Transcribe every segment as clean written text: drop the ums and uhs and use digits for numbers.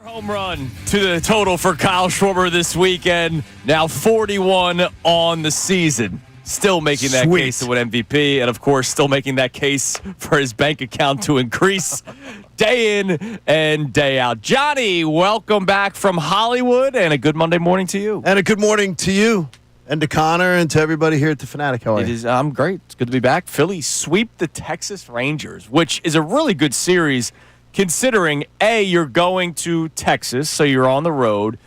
Home run to the total for Kyle Schwarber this weekend. Now 41 on the season. Still making that case to win MVP, and of course, still making that case for his bank account to increase day in and day out. Johnny, welcome back from Hollywood, and a good Monday morning to you. And a good morning to you, and to Connor, and to everybody here at the Fanatic. How are you? I'm great. It's good to be back. Phillies sweep the Texas Rangers, which is a really good series, considering, A, you're going to Texas, so you're on the road.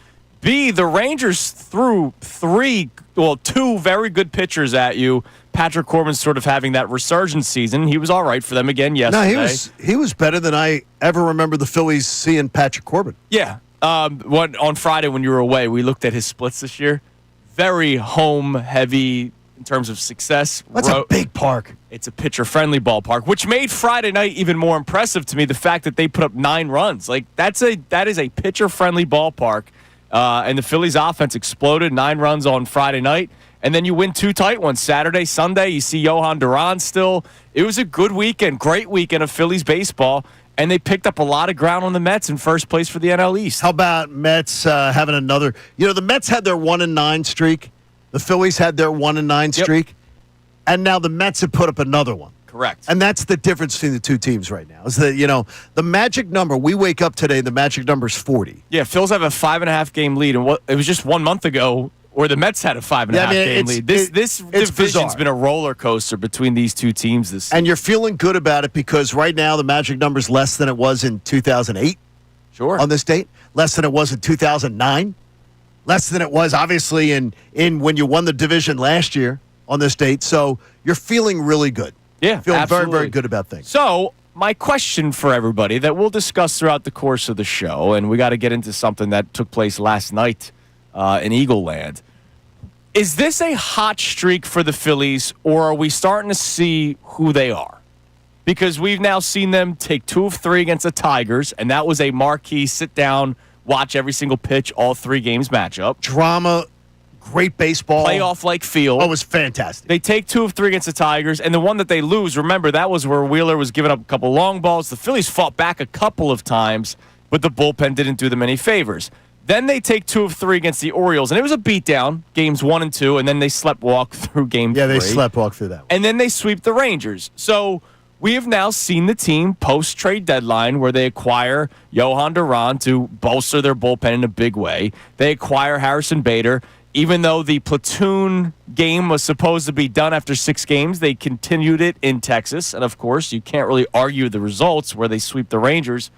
B, the Rangers threw two very good pitchers at you. Patrick Corbin's sort of having that resurgence season. He was all right for them again yesterday. No, he was better than I ever remember the Phillies seeing Patrick Corbin. Yeah. On Friday when you were away, we looked at his splits this year. Very home-heavy in terms of success. That's a big park. It's a pitcher-friendly ballpark, which made Friday night even more impressive to me, the fact that they put up 9 runs. Like, that is a pitcher-friendly ballpark. And the Phillies offense exploded, 9 runs on Friday night. And then you win 2 tight ones Saturday, Sunday. You see Johan Duran still. It was a good weekend, great weekend of Phillies baseball. And they picked up a lot of ground on the Mets in first place for the NL East. How about Mets having another? You know, the Mets had their 1-9 streak. The Phillies had their 1-9 streak. And now the Mets have put up another one. Correct. And that's the difference between the two teams right now. Is that, you know, the magic number, we wake up today, the magic number is 40. Yeah, Phil's have a 5.5 game lead. And it was just 1 month ago where the Mets had a 5.5 game lead. This division's bizarre. Been a roller coaster between these two teams this season. And you're feeling good about it because right now the magic number is less than it was in 2008. Sure. On this date. Less than it was in 2009. Less than it was, obviously, in when you won the division last year on this date. So you're feeling really good. Yeah, feeling absolutely. very, very good about things. So my question for everybody that we'll discuss throughout the course of the show, and we got to get into something that took place last night in Eagle Land. Is this a hot streak for the Phillies, or are we starting to see who they are? Because we've now seen them take 2 of 3 against the Tigers, and that was a marquee sit-down, watch every single pitch, all 3 games matchup. Drama, great baseball. Playoff-like feel. Oh, it was fantastic. They take 2 of 3 against the Tigers, and the one that they lose, remember, that was where Wheeler was giving up a couple long balls. The Phillies fought back a couple of times, but the bullpen didn't do them any favors. Then they take 2 of 3 against the Orioles, and it was a beatdown, games 1 and 2, and then they sleptwalk through game 3. Yeah, they sleptwalk through that one. And then they sweep the Rangers. So we have now seen the team post-trade deadline where they acquire Johan Duran to bolster their bullpen in a big way. They acquire Harrison Bader. Even though the platoon game was supposed to be done after 6 games, they continued it in Texas. And, of course, you can't really argue the results where they sweep the Rangers.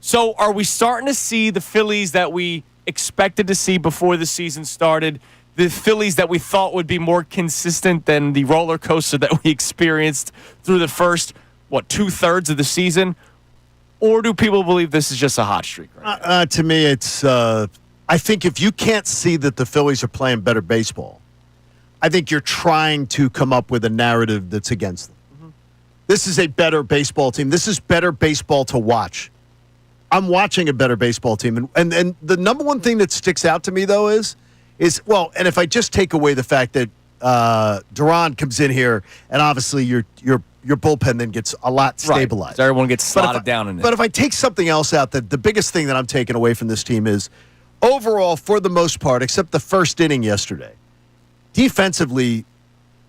So are we starting to see the Phillies that we expected to see before the season started, the Phillies that we thought would be more consistent than the roller coaster that we experienced through the first, 2/3 of the season? Or do people believe this is just a hot streak right now? To me, it's I think if you can't see that the Phillies are playing better baseball, I think you're trying to come up with a narrative that's against them. Mm-hmm. This is a better baseball team. This is better baseball to watch. I'm watching a better baseball team. And the number one thing that sticks out to me, though, is and if I just take away the fact that Duran comes in here and obviously your bullpen then gets a lot stabilized. Right. So everyone gets slotted down in it. But if I take something else out, that the biggest thing that I'm taking away from this team is overall, for the most part, except the first inning yesterday, defensively,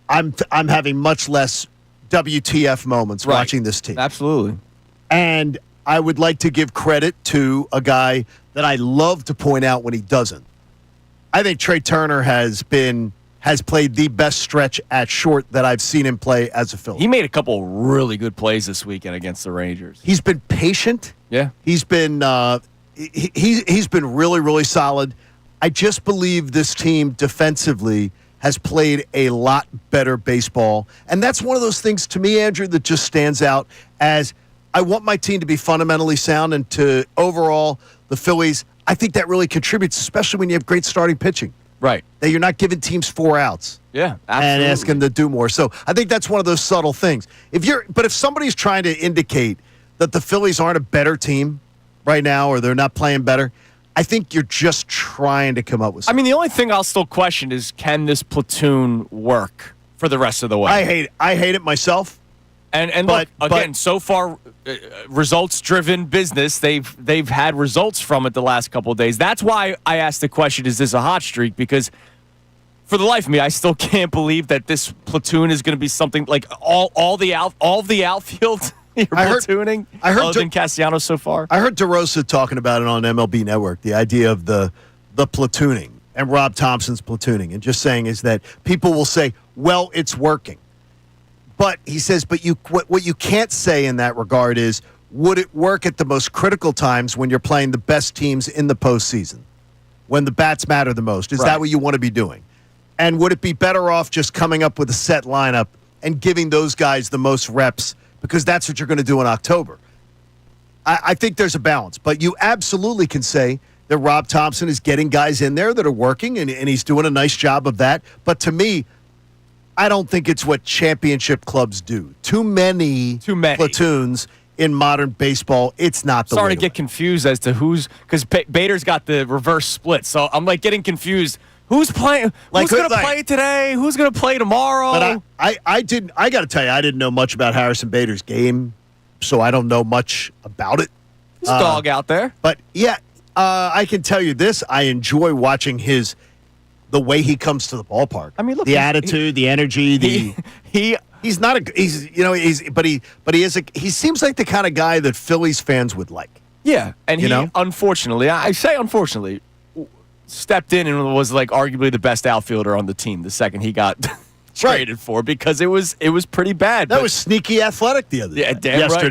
I'm having much less WTF moments watching this team. Absolutely. And I would like to give credit to a guy that I love to point out when he doesn't. I think Trey Turner has played the best stretch at short that I've seen him play as a Philly. He made a couple really good plays this weekend against the Rangers. He's been patient. Yeah. He's been he's been really, really solid. I just believe this team defensively has played a lot better baseball. And that's one of those things to me, Andrew, that just stands out as I want my team to be fundamentally sound, and to overall the Phillies, I think that really contributes, especially when you have great starting pitching. Right. That you're not giving teams 4 outs. Yeah, absolutely. And asking them to do more. So I think that's one of those subtle things. But if somebody's trying to indicate that the Phillies aren't a better team right now, or they're not playing better, I think you're just trying to come up with something. I mean, the only thing I'll still question is, can this platoon work for the rest of the way? I hate it myself. And look, again, so far, results-driven business. They've had results from it the last couple of days. That's why I asked the question: is this a hot streak? Because for the life of me, I still can't believe that this platoon is going to be something like all the outfield. You're platooning. I heard other than Castellanos so far. I heard DeRosa talking about it on MLB Network. The idea of the platooning and Rob Thompson's platooning, and just saying is that people will say, "Well, it's working," but he says, "But what you can't say in that regard is, would it work at the most critical times when you're playing the best teams in the postseason, when the bats matter the most? Is that what you want to be doing? And would it be better off just coming up with a set lineup and giving those guys the most reps?" Because that's what you're going to do in October. I think there's a balance. But you absolutely can say that Rob Thompson is getting guys in there that are working, and he's doing a nice job of that. But to me, I don't think it's what championship clubs do. Too many platoons in modern baseball. It's not the way. Starting to get confused as to who's – because Bader's got the reverse split. So I'm, getting confused. Who's playing? Who's going to play today? Who's going to play tomorrow? But I got to tell you, I didn't know much about Harrison Bader's game, so I don't know much about it. He's a dog out there. But yeah, I can tell you this: I enjoy watching the way he comes to the ballpark. I mean, look, the attitude, the energy. He's not a he seems like the kind of guy that Phillies fans would like. Yeah, and unfortunately, I say unfortunately, stepped in and was arguably the best outfielder on the team the second he got traded for, because it was pretty bad. That was sneaky athletic the other day. Yeah,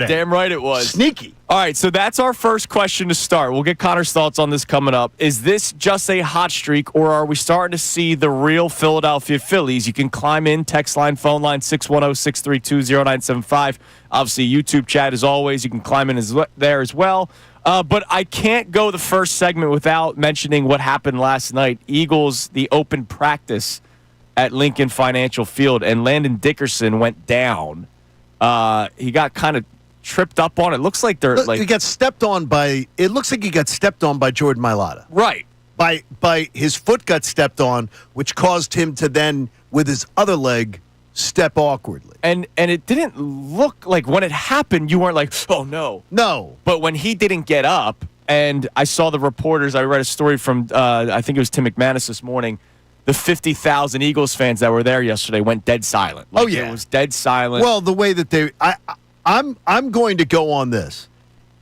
damn right it was. Sneaky. All right, so that's our first question to start. We'll get Connor's thoughts on this coming up. Is this just a hot streak, or are we starting to see the real Philadelphia Phillies? You can climb in, text line, phone line, 610-632-0975. Obviously, YouTube chat as always. You can climb in there as well. But I can't go the first segment without mentioning what happened last night. Eagles, the open practice at Lincoln Financial Field, and Landon Dickerson went down. He got kind of tripped up on it. Looks like he got stepped on by. It looks like he got stepped on by Jordan Mailata. Right. By his foot got stepped on, which caused him to then, with his other leg, step awkwardly. And it didn't look like when it happened, you weren't like, oh, no. No. But when he didn't get up, and I saw the reporters, I read a story from, I think it was Tim McManus this morning, the 50,000 Eagles fans that were there yesterday went dead silent. It was dead silent. Well, the way that I'm going to go on this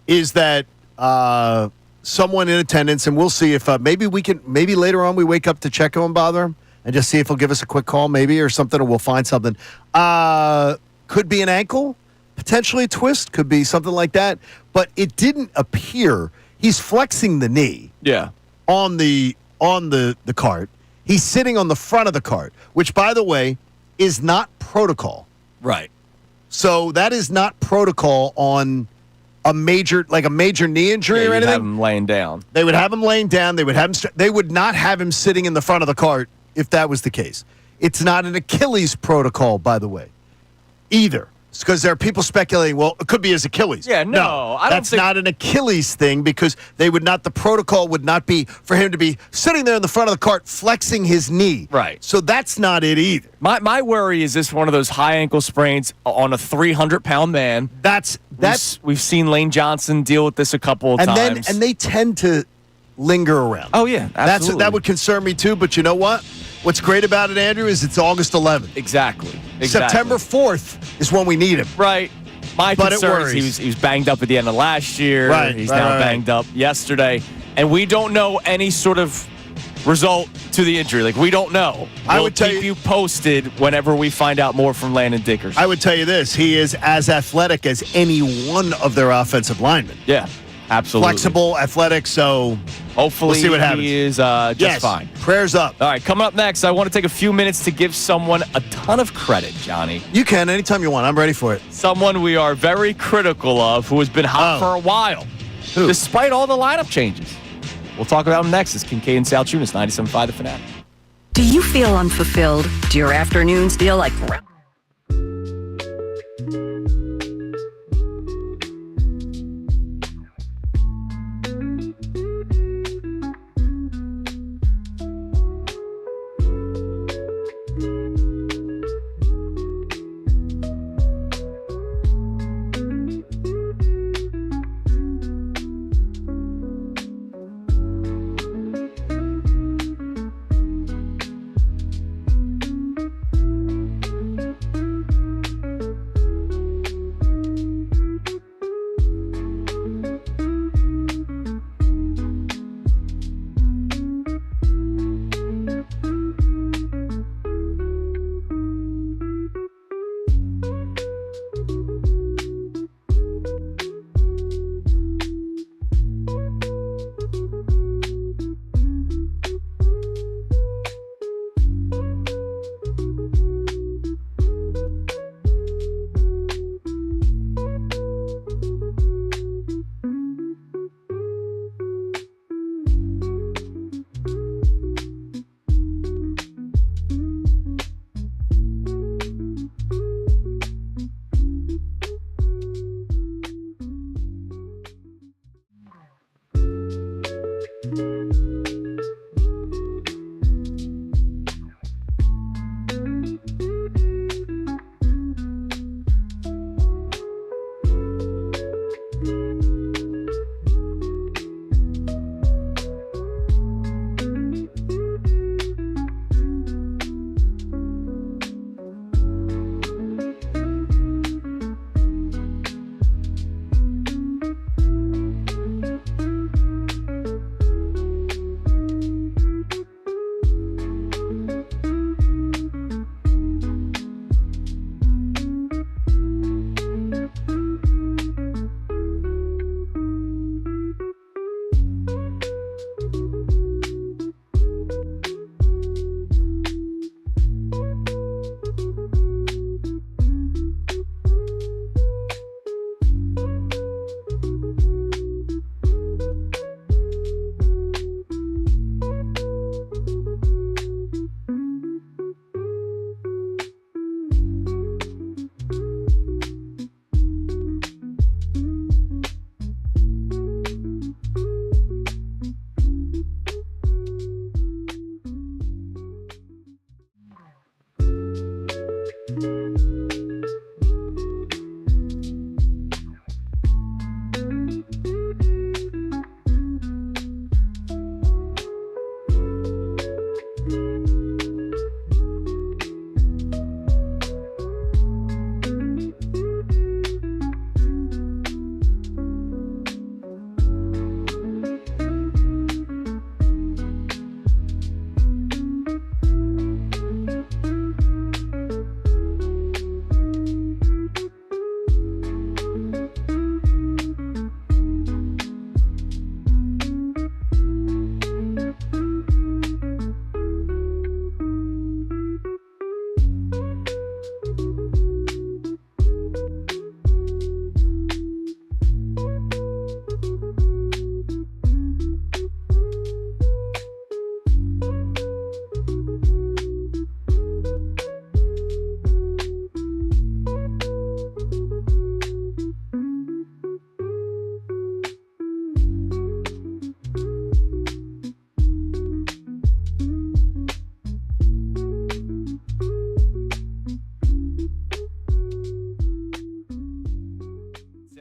is that someone in attendance, and we'll see if maybe later on we wake up to check him and bother him, and just see if he'll give us a quick call maybe or something, or we'll find something. Could be an ankle, potentially a twist, could be something like that. But it didn't appear. He's flexing the knee on the cart. He's sitting on the front of the cart, which, by the way, is not protocol. Right. So that is not protocol on a major knee injury or anything. Have him laying down. They would have him laying down. They would have him. They would not have him sitting in the front of the cart if that was the case. It's not an Achilles protocol, by the way, either. It's because there are people speculating, well, it could be his Achilles. Yeah, no. That's not an Achilles thing, because the protocol would not be for him to be sitting there in the front of the cart flexing his knee. Right. So that's not it either. My worry is this one of those high ankle sprains on a 300-pound man. We've seen Lane Johnson deal with this a couple of times. And they tend to linger around. Oh, yeah, absolutely. That would concern me too, but you know what? What's great about it, Andrew, is it's August 11th. Exactly. September 4th is when we need him. Right. My concern is he was banged up at the end of last year. Right. He's now banged up yesterday. And we don't know any sort of result to the injury. We don't know. We'll keep you posted whenever we find out more from Landon Dickerson. I would tell you this. He is as athletic as any one of their offensive linemen. Yeah. Absolutely. Flexible, athletic, so hopefully we'll see what happens. He is just fine. Prayers up. All right, coming up next, I want to take a few minutes to give someone a ton of credit, Johnny. You can anytime you want. I'm ready for it. Someone we are very critical of, who has been hot for a while, despite all the lineup changes. We'll talk about him next. It's Kincade and Salciunas, 97.5 The Fanatic. Do you feel unfulfilled? Do your afternoons feel like...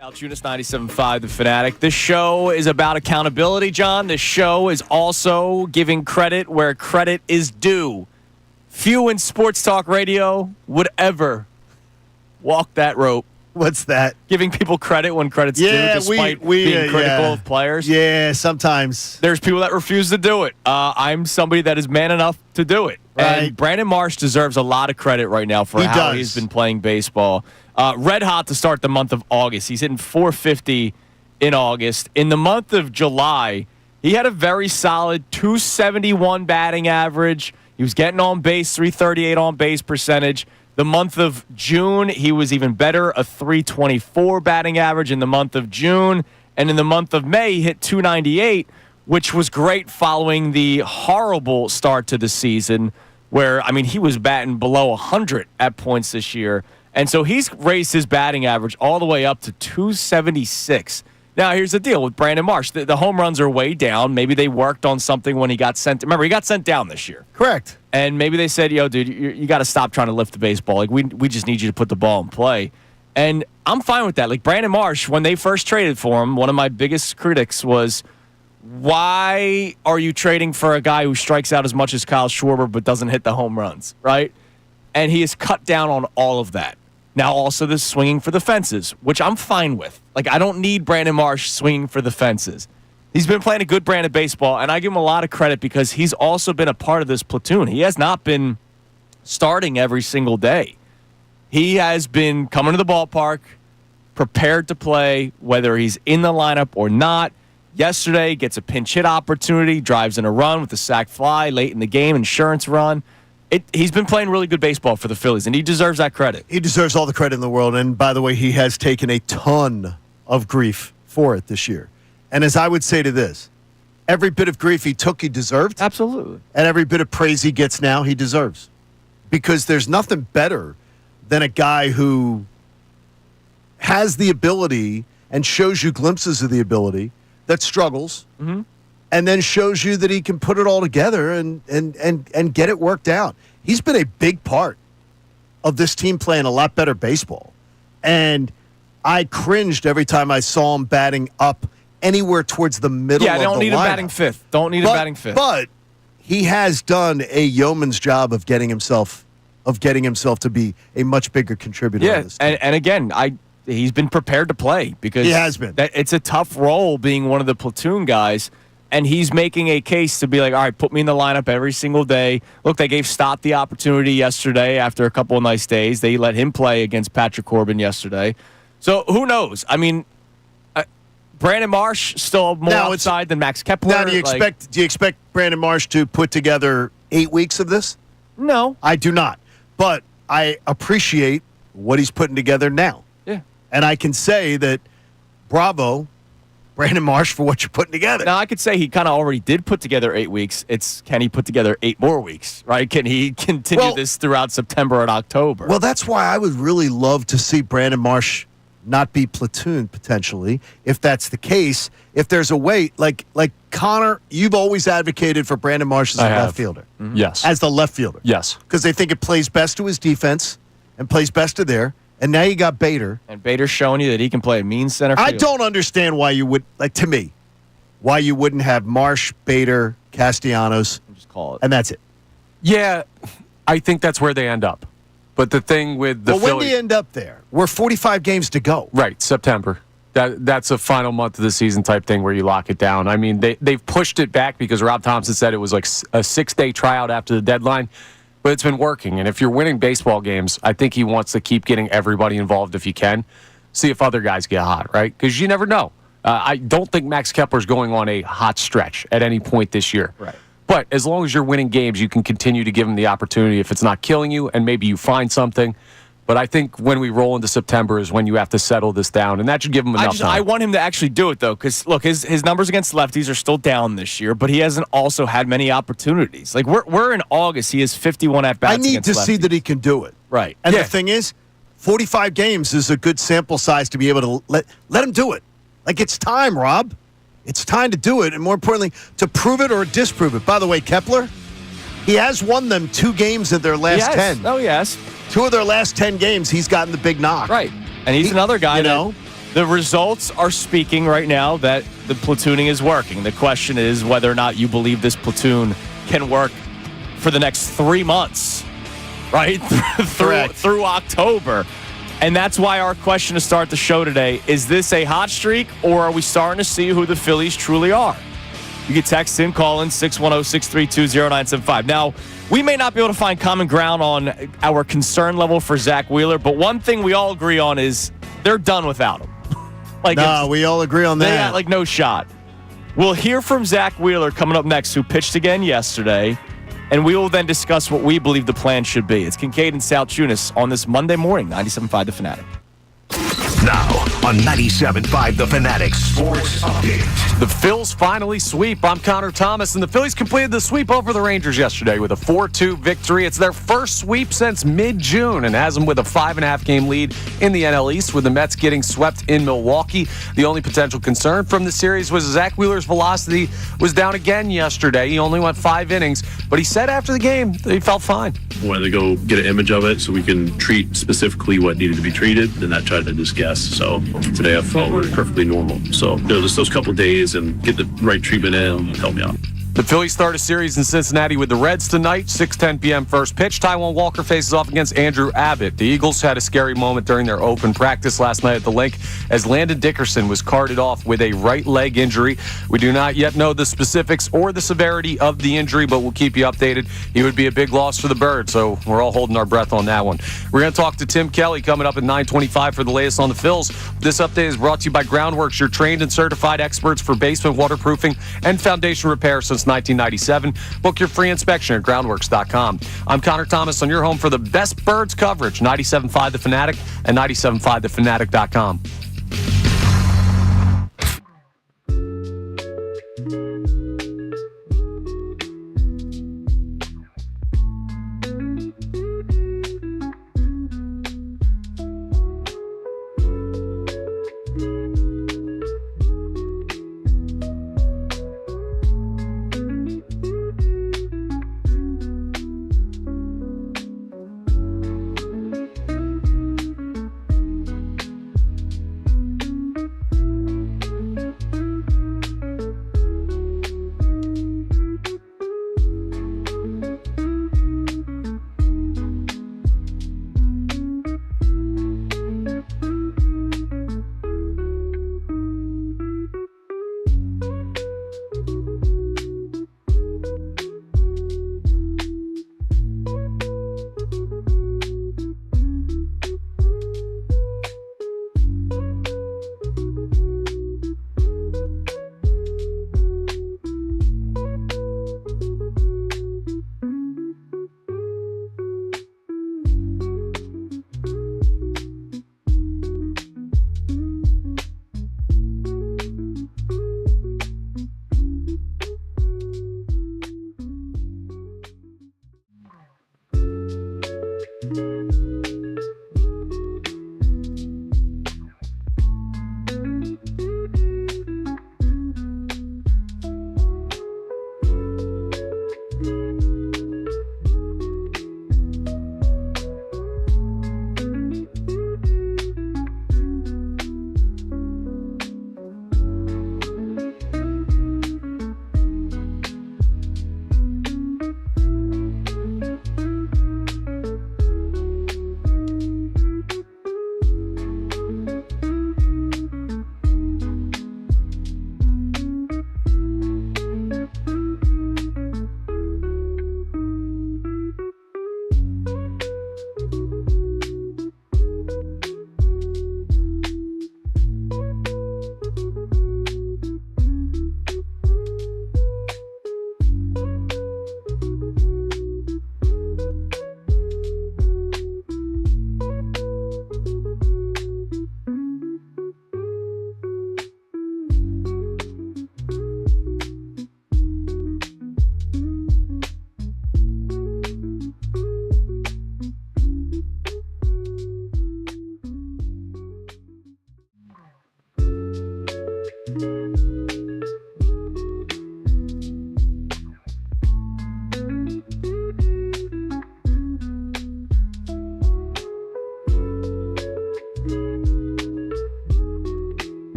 Salciunas 97.5, The Fanatic. This show is about accountability, John. This show is also giving credit where credit is due. Few in sports talk radio would ever walk that rope. What's that? Giving people credit when credit's due, despite being critical of players. Yeah, sometimes. There's people that refuse to do it. I'm somebody that is man enough to do it. Right. And Brandon Marsh deserves a lot of credit right now for how he's been playing baseball. Red hot to start the month of August. He's hitting .450 in August. In the month of July, he had a very solid .271 batting average. He was getting on base, .338 on base percentage. The month of June, he was even better, a .324 batting average in the month of June. And in the month of May, he hit .298, which was great following the horrible start to the season where, I mean, he was batting below 100 at points this year. And so he's raised his batting average all the way up to .276. Now, here's the deal with Brandon Marsh. The home runs are way down. Maybe they worked on something when he got sent. Remember, he got sent down this year. Correct. And maybe they said, yo, dude, you got to stop trying to lift the baseball. Like, we just need you to put the ball in play. And I'm fine with that. Like, Brandon Marsh, when they first traded for him, one of my biggest critics was, why are you trading for a guy who strikes out as much as Kyle Schwarber but doesn't hit the home runs, right? And he has cut down on all of that. Now, also this swinging for the fences, which I'm fine with. Like, I don't need Brandon Marsh swinging for the fences. He's been playing a good brand of baseball, and I give him a lot of credit because he's also been a part of this platoon. He has not been starting every single day. He has been coming to the ballpark, prepared to play, whether he's in the lineup or not. Yesterday, gets a pinch hit opportunity, drives in a run with a sac fly late in the game, insurance run. He's been playing really good baseball for the Phillies, and he deserves that credit. He deserves all the credit in the world. And by the way, he has taken a ton of grief for it this year. And as I would say to this, every bit of grief he took, he deserved. Absolutely. And every bit of praise he gets now, he deserves. Because there's nothing better than a guy who has the ability and shows you glimpses of the ability that struggles, and then shows you that he can put it all together and get it worked out. He's been a big part of this team playing a lot better baseball. And I cringed every time I saw him batting up anywhere towards the middle of the lineup. Yeah, don't need him batting fifth. Don't need him batting fifth. But he has done a yeoman's job of getting himself to be a much bigger contributor on this team. And again, he's been prepared to play because he has been. It's a tough role being one of the platoon guys, and he's making a case to be like, all right, put me in the lineup every single day. Look, they gave Stott the opportunity yesterday after a couple of nice days. They let him play against Patrick Corbin yesterday. So who knows? I mean, Brandon Marsh still more upside than Max Kepler. Now, do you expect Brandon Marsh to put together 8 weeks of this? No. I do not. But I appreciate what he's putting together now. Yeah. And I can say that bravo, Brandon Marsh, for what you're putting together. Now, I could say he kind of already did put together 8 weeks. Can he put together 8 more weeks, right? Can he continue this throughout September and October? Well, that's why I would really love to see Brandon Marsh not be platooned potentially. If that's the case, if there's a way, like Connor, you've always advocated for Brandon Marsh as a left fielder. Mm-hmm. Yes. As the left fielder. Yes. Because they think it plays best to his defense and plays best to there. And now you got Bader. And Bader's showing you that he can play a mean center field. I don't understand why you would, to me, why you wouldn't have Marsh, Bader, Castellanos. Just call it. And that's it. Yeah, I think that's where they end up. But the thing with the Phillies, when do you end up there? We're 45 games to go. Right, September. That's a final month of the season type thing where you lock it down. I mean, they've pushed it back because Rob Thompson said it was like a 6-day tryout after the deadline. But it's been working. And if you're winning baseball games, I think he wants to keep getting everybody involved if you can. See if other guys get hot, right? Because you never know. I don't think Max Kepler's going on a hot stretch at any point this year. Right. But as long as you're winning games, you can continue to give him the opportunity if it's not killing you and maybe you find something. But I think when we roll into September is when you have to settle this down, and that should give him enough time. I want him to actually do it, though, because, look, his numbers against lefties are still down this year, but he hasn't also had many opportunities. Like, we're in August. He has 51 at-bats against lefties. I need to see that he can do it. Right. And the thing is, 45 games is a good sample size to be able to let him do it. Like, it's time, Rob. It's time to do it, and more importantly, to prove it or disprove it. By the way, Kepler, he has won them 2 games in their last 10. Oh, yes. 2 of their last 10 games, he's gotten the big knock. Right. And he's another guy The results are speaking right now that the platooning is working. The question is whether or not you believe this platoon can work for the next 3 months, right? through October. And that's why our question to start the show today, is this a hot streak or are we starting to see who the Phillies truly are? You can text in, call in 610-632-0975. Now, we may not be able to find common ground on our concern level for Zack Wheeler, but one thing we all agree on is they're done without him. We all agree on that. They got no shot. We'll hear from Zack Wheeler coming up next, who pitched again yesterday, and we will then discuss what we believe the plan should be. It's Kincade and Salciunas on this Monday morning, 97.5 The Fanatic. Now on 97.5 The Fanatic Sports Update. The Phils finally sweep. I'm Connor Thomas, and the Phillies completed the sweep over the Rangers yesterday with a 4-2 victory. It's their first sweep since mid-June and has them with a 5.5-game lead in the NL East, with the Mets getting swept in Milwaukee. The only potential concern from the series was Zack Wheeler's velocity was down again yesterday. He only went 5 innings, but he said after the game that he felt fine. Wanted to go get an image of it so we can treat specifically what needed to be treated, and not try to just guess. So today I felt perfectly normal. So just those couple of days and get the right treatment in help me out. The Phillies start a series in Cincinnati with the Reds tonight, 6:10 p.m. first pitch. Taijuan Walker faces off against Andrew Abbott. The Eagles had a scary moment during their open practice last night at the link as Landon Dickerson was carted off with a right leg injury. We do not yet know the specifics or the severity of the injury, but we'll keep you updated. He would be a big loss for the Birds, so we're all holding our breath on that one. We're going to talk to Tim Kelly coming up at 9:25 for the latest on the Phils. This update is brought to you by Groundworks, your trained and certified experts for basement waterproofing and foundation repair since 1997. Book your free inspection at groundworks.com. I'm Connor Thomas on your home for the best Birds coverage, 97.5 The Fanatic and 97.5thefanatic.com.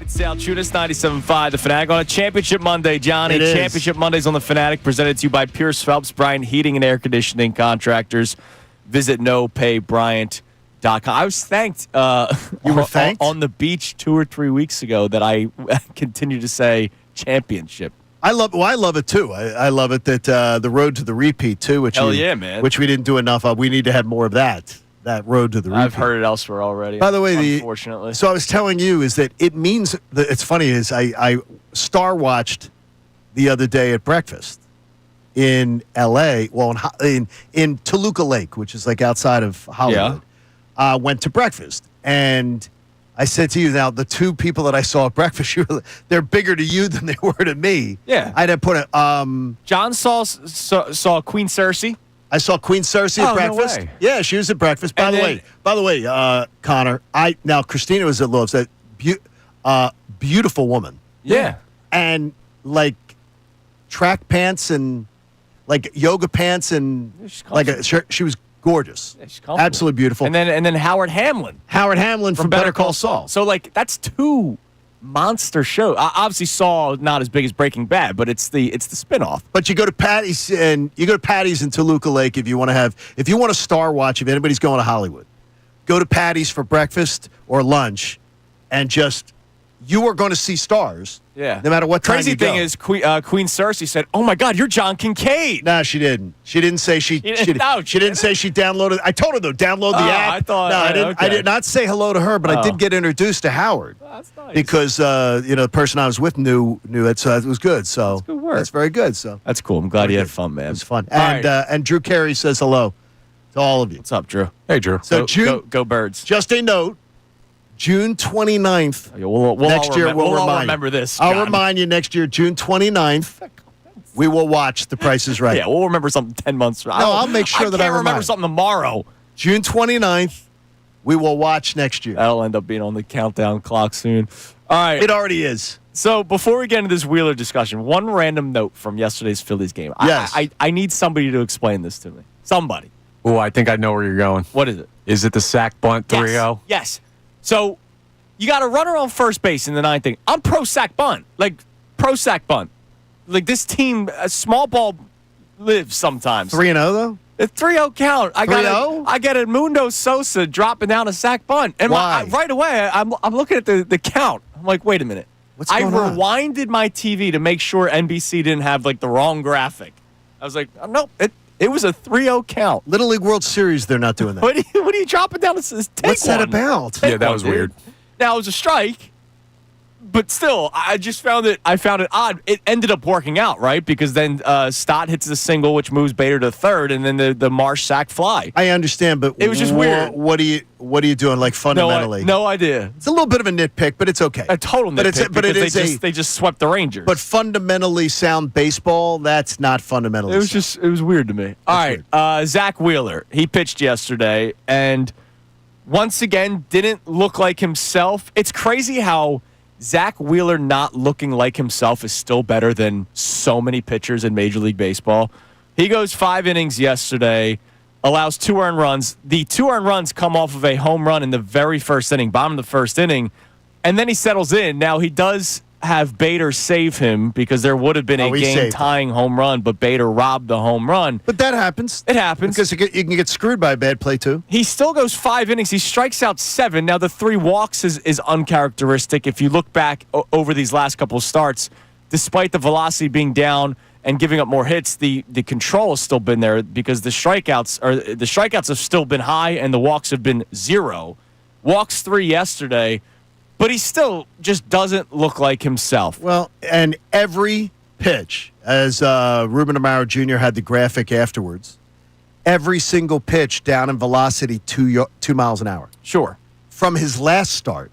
Salciunas, 97.5 The Fanatic on a Championship Monday, Johnny. It is. Championship Mondays on The Fanatic, presented to you by Pierce Phelps Bryant Heating and Air Conditioning Contractors. Visit nopaybryant.com. I was thanked. You were thanked? On the beach 2 or 3 weeks ago that I continue to say championship. I love it too. I love it that the road to the repeat too, which Hell yeah, man. which we didn't do enough of. We need to have more of that road to the repeat. I've heard it elsewhere already. By the way, unfortunately. So I was telling you is that it means that it's funny is I star watched the other day at breakfast in L.A. Well, in Toluca Lake, which is like outside of Hollywood. Went to breakfast and I said to you, now the two people that I saw at breakfast, they're bigger to you than they were to me. Yeah. I'd have put a John saw Queen Cersei. I saw Queen Cersei at breakfast. No way. Yeah, she was at breakfast. By the way, Connor, now Christina was at Love's. That beautiful woman. Yeah. And like track pants and like yoga pants and she's like she was gorgeous. Yeah, she's comfortable. Absolutely beautiful. And then Howard Hamlin. Howard Hamlin from Better Call Saul. So like that's two monster shows. I obviously Saul not as big as Breaking Bad, but it's the spinoff. But you go to Patty's in Toluca Lake if you want to star watch, if anybody's going to Hollywood. Go to Patty's for breakfast or lunch and you are going to see stars. Yeah. No matter what time Crazy you go. thing is Queen Cersei said, "Oh my God, you're John Kincade." No, she didn't. She didn't say she didn't say she downloaded. I told her though, download the app. I thought. No, I didn't. Okay. I did not say hello to her, but I did get introduced to Howard. That's nice. Because the person I was with knew it, so it was good. So That's good work. That's very good. So That's cool. I'm glad you had fun, man. it was fun. All And right. and Drew Carey says hello to all of you. What's up, Drew? Hey, Drew. So Go Birds. just a note. June 29th. We'll next year, we'll all remind remember this. I'll John. remind you next year, June 29th, we will watch The Price is Right. Yeah, we'll remember something 10 months from now. No, I'll make sure that I can't remember remind. something tomorrow. June 29th, we will watch next year. That'll end up being on the countdown clock soon. All right. It already is. So before we get into this Wheeler discussion, one random note from yesterday's Phillies game. Yes. I need somebody to explain this to me. Somebody. Oh, I think I know where you're going. What is it? Is it the sack bunt 3-0? Yes. So you got a runner on first base in the ninth inning. I'm pro sack bunt. Like Like this team, a small ball lives sometimes. 3-0, though? A 3-0 count. I 3-0? got Edmundo Sosa dropping down a sack bunt. And Why? right away, I'm looking at the count. I'm like, wait a minute. What's going on? rewinded my TV to make sure NBC didn't have like the wrong graphic. I was like, oh, no, it was a 3-0 count. Little League World Series, they're not doing that. What are you dropping down? Take What's that one. about? Take Yeah, that one, was dude. weird. Now, it was a strike, but still, I found it odd. It ended up working out, right? Because then Stott hits the single, which moves Bader to third, and then the Marsh sack fly. I understand, but It was just weird. What are you doing, like, fundamentally? No idea. It's a little bit of a nitpick, but it's okay. A total nitpick But it because is they just swept the Rangers. But fundamentally sound baseball, that's not fundamentally it was sound. it was weird to me. All right, Zack Wheeler, he pitched yesterday, and once again didn't look like himself. It's crazy how Zack Wheeler not looking like himself is still better than so many pitchers in Major League Baseball. He goes 5 innings yesterday, allows 2 earned runs. The 2 earned runs come off of a home run in the very first inning, bottom of the first inning, and then he settles in. Now, he does have Bader save him because there would have been a he saved him. game-tying home run, but Bader robbed the home run. But that happens. It happens. Because you can get screwed by a bad play, too. He still goes 5 innings. He strikes out 7. Now, the 3 walks is uncharacteristic. If you look back over these last couple of starts, despite the velocity being down and giving up more hits, the control has still been there because the strikeouts have still been high and the walks have been 0. Walks 3 yesterday, but he still just doesn't look like himself. Well, and every pitch, as Ruben Amaro Jr. had the graphic afterwards, every single pitch down in velocity 2 miles an hour. Sure. From his last start.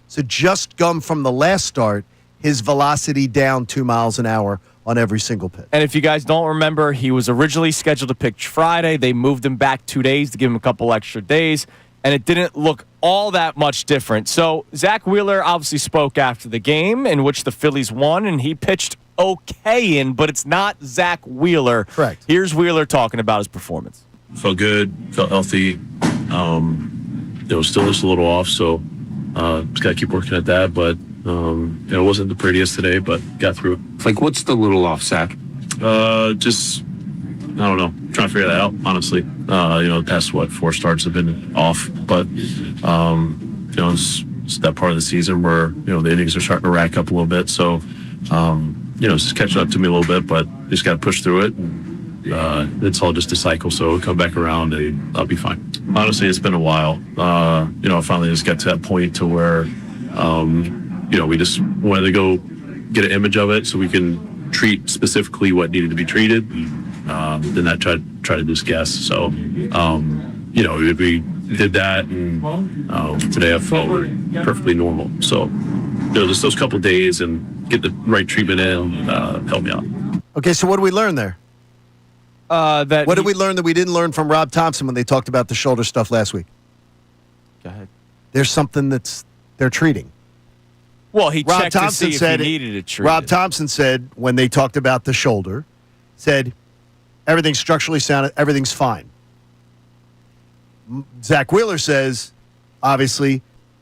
So just come from the last start, his velocity down 2 miles an hour on every single pitch. And if you guys don't remember, he was originally scheduled to pitch Friday. They moved him back 2 days to give him a couple extra days, and it didn't look all that much different. So Zack Wheeler obviously spoke after the game in which the Phillies won, and he pitched okay but it's not Zack Wheeler. Correct. Here's Wheeler talking about his performance. Felt good, felt healthy. Still just a little off, so just got to keep working at that. But It wasn't the prettiest today, but got through it. Like, what's the little off, Zach? Just, I don't know. Trying to figure that out, honestly. The past, 4 starts have been off. But, it's that part of the season where, the innings are starting to rack up a little bit. So, it's just catching up to me a little bit, but just got to push through it. It's all just a cycle, so it'll come back around and I'll be fine. Honestly, it's been a while. I finally just got to that point to where, we just wanted to go get an image of it so we can treat specifically what needed to be treated. Then that try to just guess. So, we did that, and today I felt perfectly normal. So, just those couple of days and get the right treatment in helped me out. Okay, so what did we learn there? What did we learn that we didn't learn from Rob Thompson when they talked about the shoulder stuff last week? Go ahead. There's something they're treating. Well, he checked to see if he needed it treated. Rob Thompson said when they talked about the shoulder, said everything's structurally sound, everything's fine. Zack Wheeler says, obviously,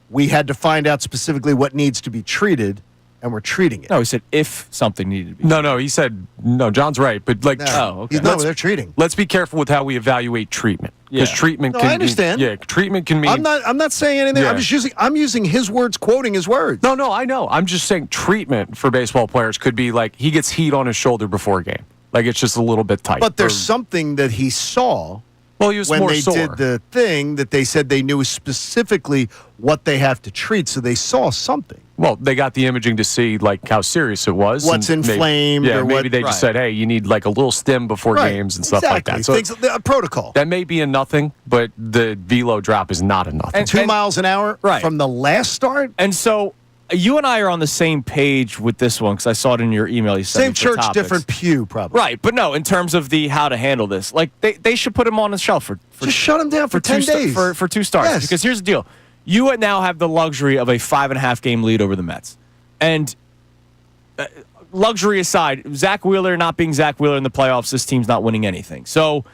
we had to find out specifically what needs to be treated, and we're treating it. No, he said if something needed to be treated. No, he said, no, John's right. But, okay. They're treating. Let's be careful with how we evaluate treatment. Because treatment No, can I understand. treatment can mean. I'm not saying anything. Yeah. I'm using his words, quoting his words. No, I know. I'm just saying treatment for baseball players could be like he gets heat on his shoulder before a game. Like it's just a little bit tight. But there's something that he saw. Well, he was when more they sore. did the thing that they said they knew specifically what they have to treat, so they saw something. Well, they got the imaging to see like how serious it was. What's inflamed? Maybe they just said, "Hey, you need like a little stim before games and stuff like that." So a protocol that may be a nothing, but the velo drop is not a nothing. 2 miles an hour from the last start. And so you and I are on the same page with this one because I saw it in your email. You sent Same me for church, topics. different pew, probably. Right, but no, in terms of the how to handle this, like they should put him on the shelf for just shut him down for 10 days for 2 starts. Yes. Because here's the deal: you now have the luxury of a 5.5 game lead over the Mets, and luxury aside, Zack Wheeler not being Zack Wheeler in the playoffs, this team's not winning anything. So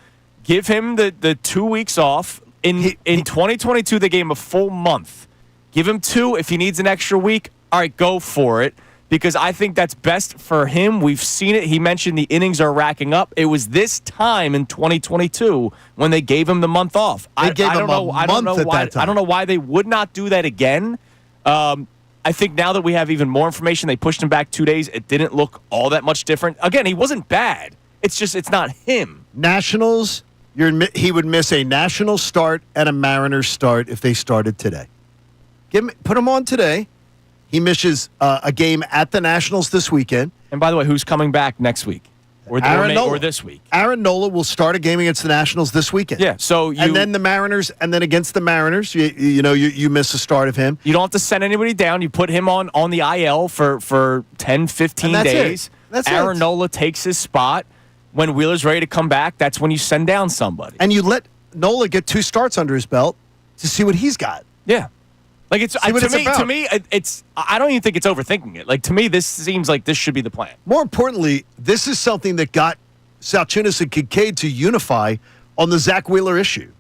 give him the 2 weeks off. In 2022, they gave him a full month. Give him 2. If he needs an extra week, all right, go for it. Because I think that's best for him. We've seen it. He mentioned the innings are racking up. It was this time in 2022 when they gave him the month off. I don't know why they would not do that again. I think now that we have even more information, they pushed him back 2 days. It didn't look all that much different. Again, he wasn't bad. It's just it's not him. Nationals, he would miss a National start and a Mariners start if they started today. Put him on today. He misses a game at the Nationals this weekend. And by the way, who's coming back next week? Or this week? Aaron Nola will start a game against the Nationals this weekend. Yeah, and then the Mariners, and then against the Mariners, you miss a start of him. You don't have to send anybody down. You put him on the IL for 10, 15 days. Aaron Nola takes his spot. When Wheeler's ready to come back, that's when you send down somebody. And you let Nola get 2 starts under his belt to see what he's got. Yeah. Like to me, I don't even think it's overthinking it. Like to me, this seems like this should be the plan. More importantly, this is something that got Salciunas and Kincade to unify on the Zack Wheeler issue.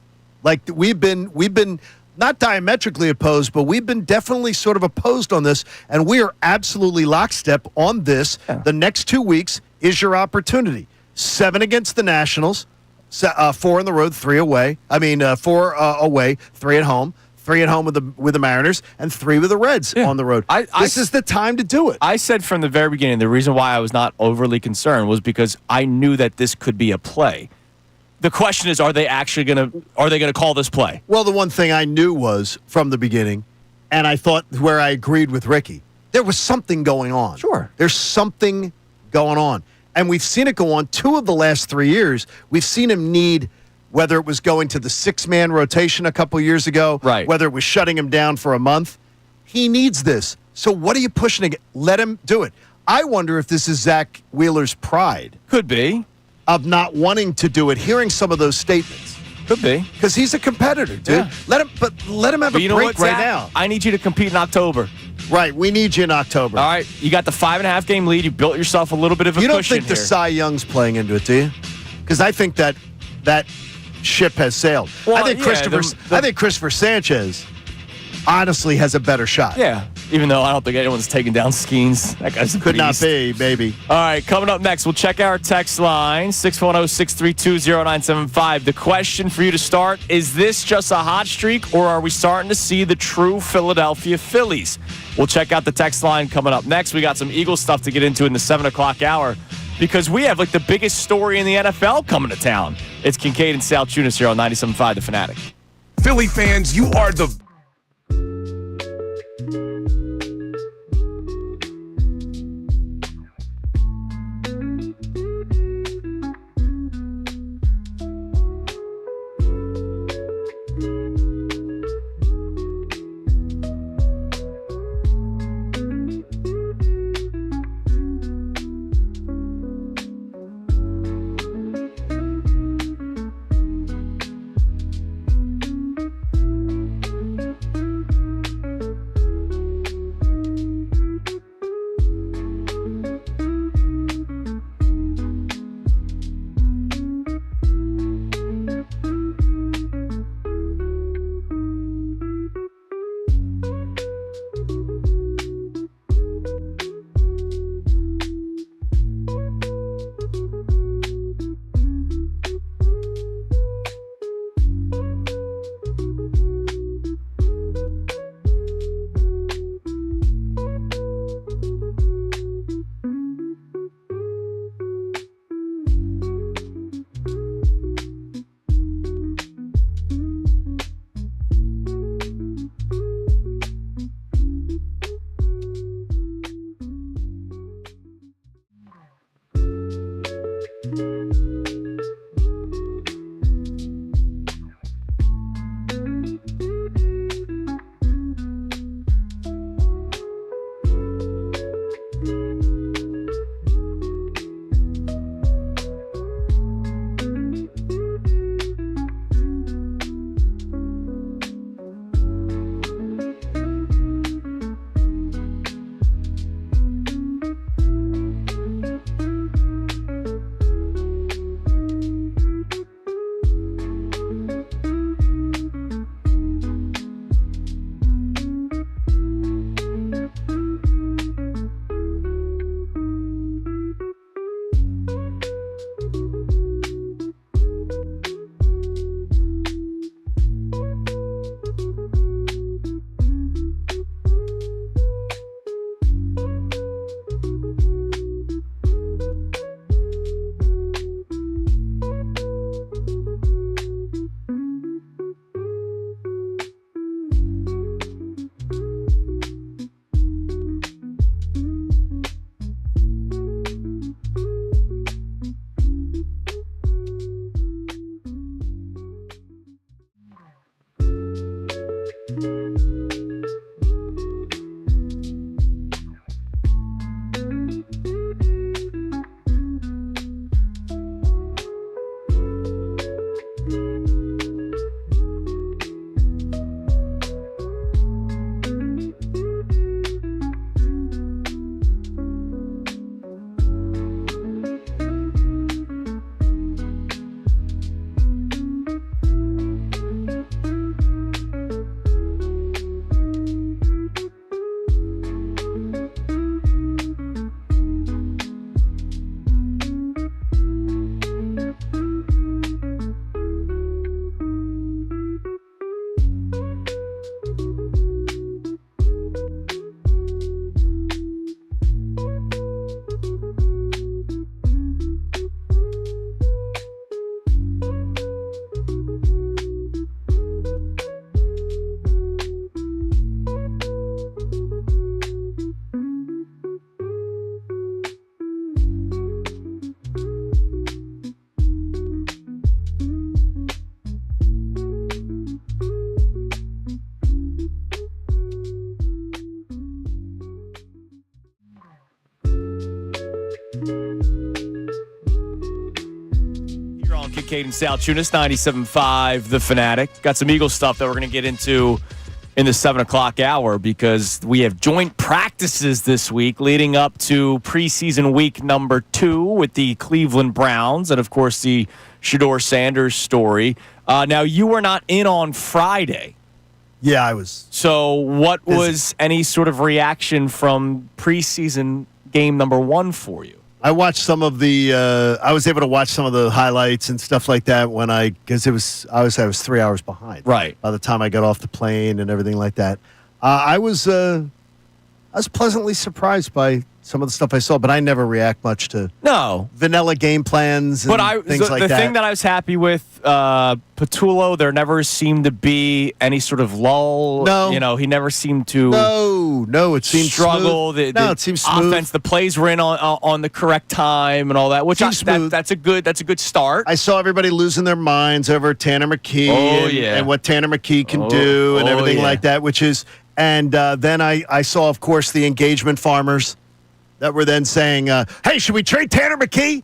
Like we've been not diametrically opposed, but we've been definitely sort of opposed on this, and we are absolutely lockstep on this. Yeah. The next 2 weeks is your opportunity. 7 against the Nationals, 4 on the road, 3 away. 4 away, 3 at home. 3 at home with the Mariners, and 3 with the Reds on the road. This is the time to do it. I said from the very beginning, the reason why I was not overly concerned was because I knew that this could be a play. The question is, are they gonna call this play? Well, the one thing I knew was from the beginning, and I thought where I agreed with Ricky, there was something going on. Sure. There's something going on. And we've seen it go on 2 of the last 3 years. We've seen him need, whether it was going to the 6-man rotation a couple years ago, right, whether it was shutting him down for a month. He needs this. So what are you pushing against? Let him do it. I wonder if this is Zack Wheeler's pride. Could be. Of not wanting to do it, hearing some of those statements. Could be. Because he's a competitor, dude. Yeah. Let him have a break right now. I need you to compete in October. Right, we need you in October. All right, you got the 5.5 game lead. You built yourself a little bit of a cushion. You don't think the Cy Young's playing into it, do you? Because I think that ship has sailed. Well, I think Christopher Sanchez honestly has a better shot. Yeah, even though I don't think anyone's taking down Skeens. That guy's a Could not beast. be, baby. All right, coming up next, we'll check our text line, 610-632-0975. The question for you to start, is this just a hot streak, or are we starting to see the true Philadelphia Phillies? We'll check out the text line coming up next. We got some Eagles stuff to get into in the 7 o'clock hour because we have, like, the biggest story in the NFL coming to town. It's Kincade and Salciunas here on 97.5 The Fanatic. Philly fans, you are the Kincade Salciunas, 97.5 The Fanatic. Got some Eagles stuff that we're going to get into in the 7 o'clock hour because we have joint practices this week leading up to preseason week number 2 with the Cleveland Browns and, of course, the Shador Sanders story. Now, you were not in on Friday. Yeah, I was. So what was any sort of reaction from preseason game number 1 for you? I watched some of the. I was able to watch some of the highlights and stuff like that because I was 3 hours behind. Right. By the time I got off the plane and everything like that, I was pleasantly surprised by some of the stuff I saw, but I never react much to vanilla game plans and things like that. The thing that I was happy with, Patullo, there never seemed to be any sort of lull. No. He never seemed to it seemed struggle. Smooth. It seemed smooth. Offense, the plays were in on the correct time and all that, which that's a good start. I saw everybody losing their minds over Tanner McKee and what Tanner McKee can do and everything like that, which is and then I saw, of course, the engagement farmers that were then saying, hey, should we trade Tanner McKee?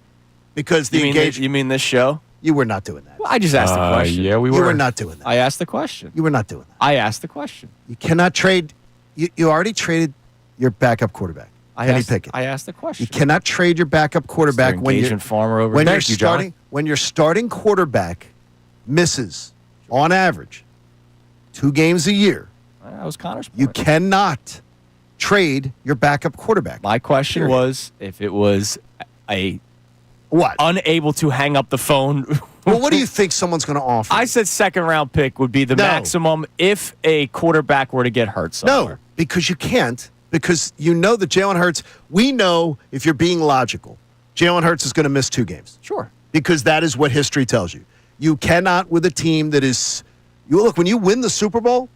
Because you mean this show? You were not doing that. Well, I just asked the question. Yeah, we were. You were not doing that. I asked the question. You were not doing that. I asked the question. You cannot trade. You already traded your backup quarterback, Kenny Pickett. I asked the question. You cannot trade your backup quarterback when your starting quarterback misses, on average, 2 games a year. That was Connor's point. You cannot trade your backup quarterback. My question was if it was unable to hang up the phone. Well, what do you think someone's going to offer? I said second-round pick would be the maximum if a quarterback were to get hurt somewhere. No, because you can't. Because you know that Jalen Hurts, we know if you're being logical, Jalen Hurts is going to miss 2 games. Sure. Because that is what history tells you. You cannot with a team that is look, when you win the Super Bowl,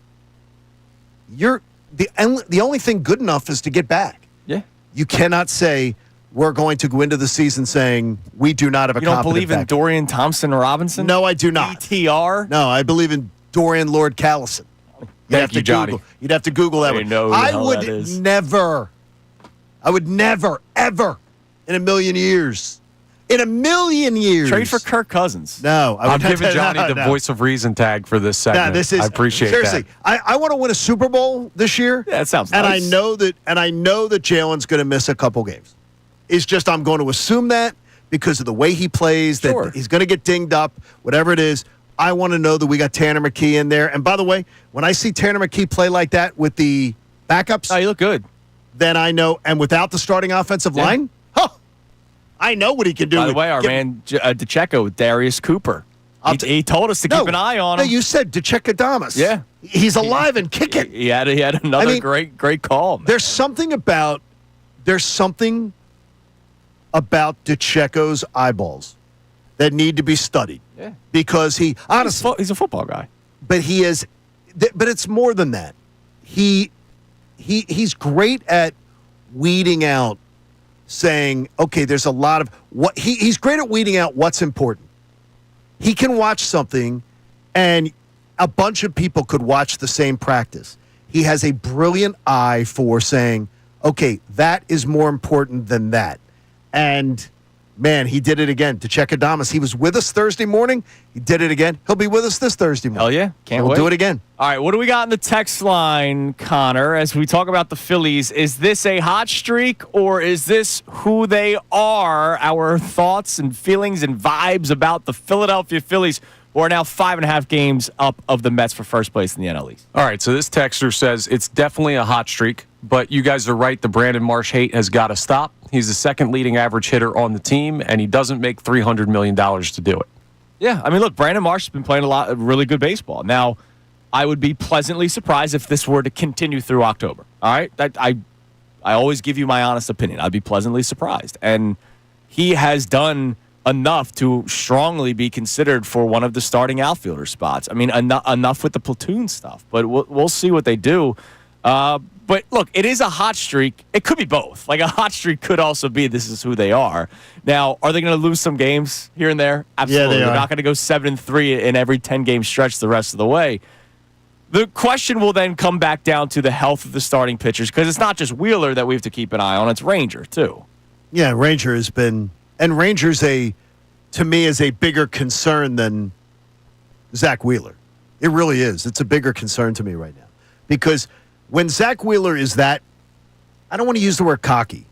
you're the only thing good enough is to get back. Yeah. You cannot say we're going to go into the season saying we do not have a competent You don't believe in back. Dorian Thompson-Robinson? No, I do not. DTR? No, I believe in Dorian Lord Callison. Thank you, Johnny. You'd have to Google that one. I would never, ever in a million years Trade for Kirk Cousins. No. I'm giving Johnny the voice of reason tag for this segment. I appreciate seriously, that. I want to win a Super Bowl this year. Yeah, that sounds and nice. I know that Jalen's going to miss a couple games. It's just I'm going to assume that because of the way he plays, that he's going to get dinged up, whatever it is. I want to know that we got Tanner McKee in there. And by the way, when I see Tanner McKee play like that with the backups, you look good. Then I know, and without the starting offensive line, I know what he can do. By the way, our man DeCecco with Darius Cooper. He told us to keep an eye on him. No, you said DeCecco. Yeah. He's alive and kicking. He had another great call. Man. There's something about DeCecco's eyeballs that need to be studied. Yeah. Because he honestly he's a football guy. But he is but it's more than that. He's great at weeding out saying, okay, there's a lot of what he's great at weeding out what's important. He can watch something and a bunch of people could watch the same practice. He has a brilliant eye for saying, okay, that is more important than that. And man, he did it again. DeCecco. He was with us Thursday morning. He did it again. He'll be with us this Thursday morning. Hell yeah. Can't wait. We'll do it again. All right, what do we got in the text line, Connor, as we talk about the Phillies? Is this a hot streak or is this who they are? Our thoughts and feelings and vibes about the Philadelphia Phillies, who are now 5.5 games up of the Mets for first place in the NL East. All right, so this texter says it's definitely a hot streak, but you guys are right. The Brandon Marsh hate has got to stop. He's the second leading average hitter on the team, and he doesn't make $300 million to do it. Yeah, I mean, look, Brandon Marsh has been playing a lot of really good baseball. Now, I would be pleasantly surprised if this were to continue through October. All right? I always give you my honest opinion. I'd be pleasantly surprised. And he has done enough to strongly be considered for one of the starting outfielder spots. I mean, enough with the platoon stuff. But we'll see what they do. But look, it is a hot streak. It could be both. Like a hot streak could also be this is who they are. Now, are they going to lose some games here and there? Absolutely. Yeah, They're not going to go 7-3 in every 10-game stretch the rest of the way. The question will then come back down to the health of the starting pitchers because it's not just Wheeler that we have to keep an eye on. It's Ranger, too. Yeah, Ranger has been – and Ranger's to me, is a bigger concern than Zack Wheeler. It really is. It's a bigger concern to me right now because – when Zack Wheeler is that, I don't want to use the word cocky,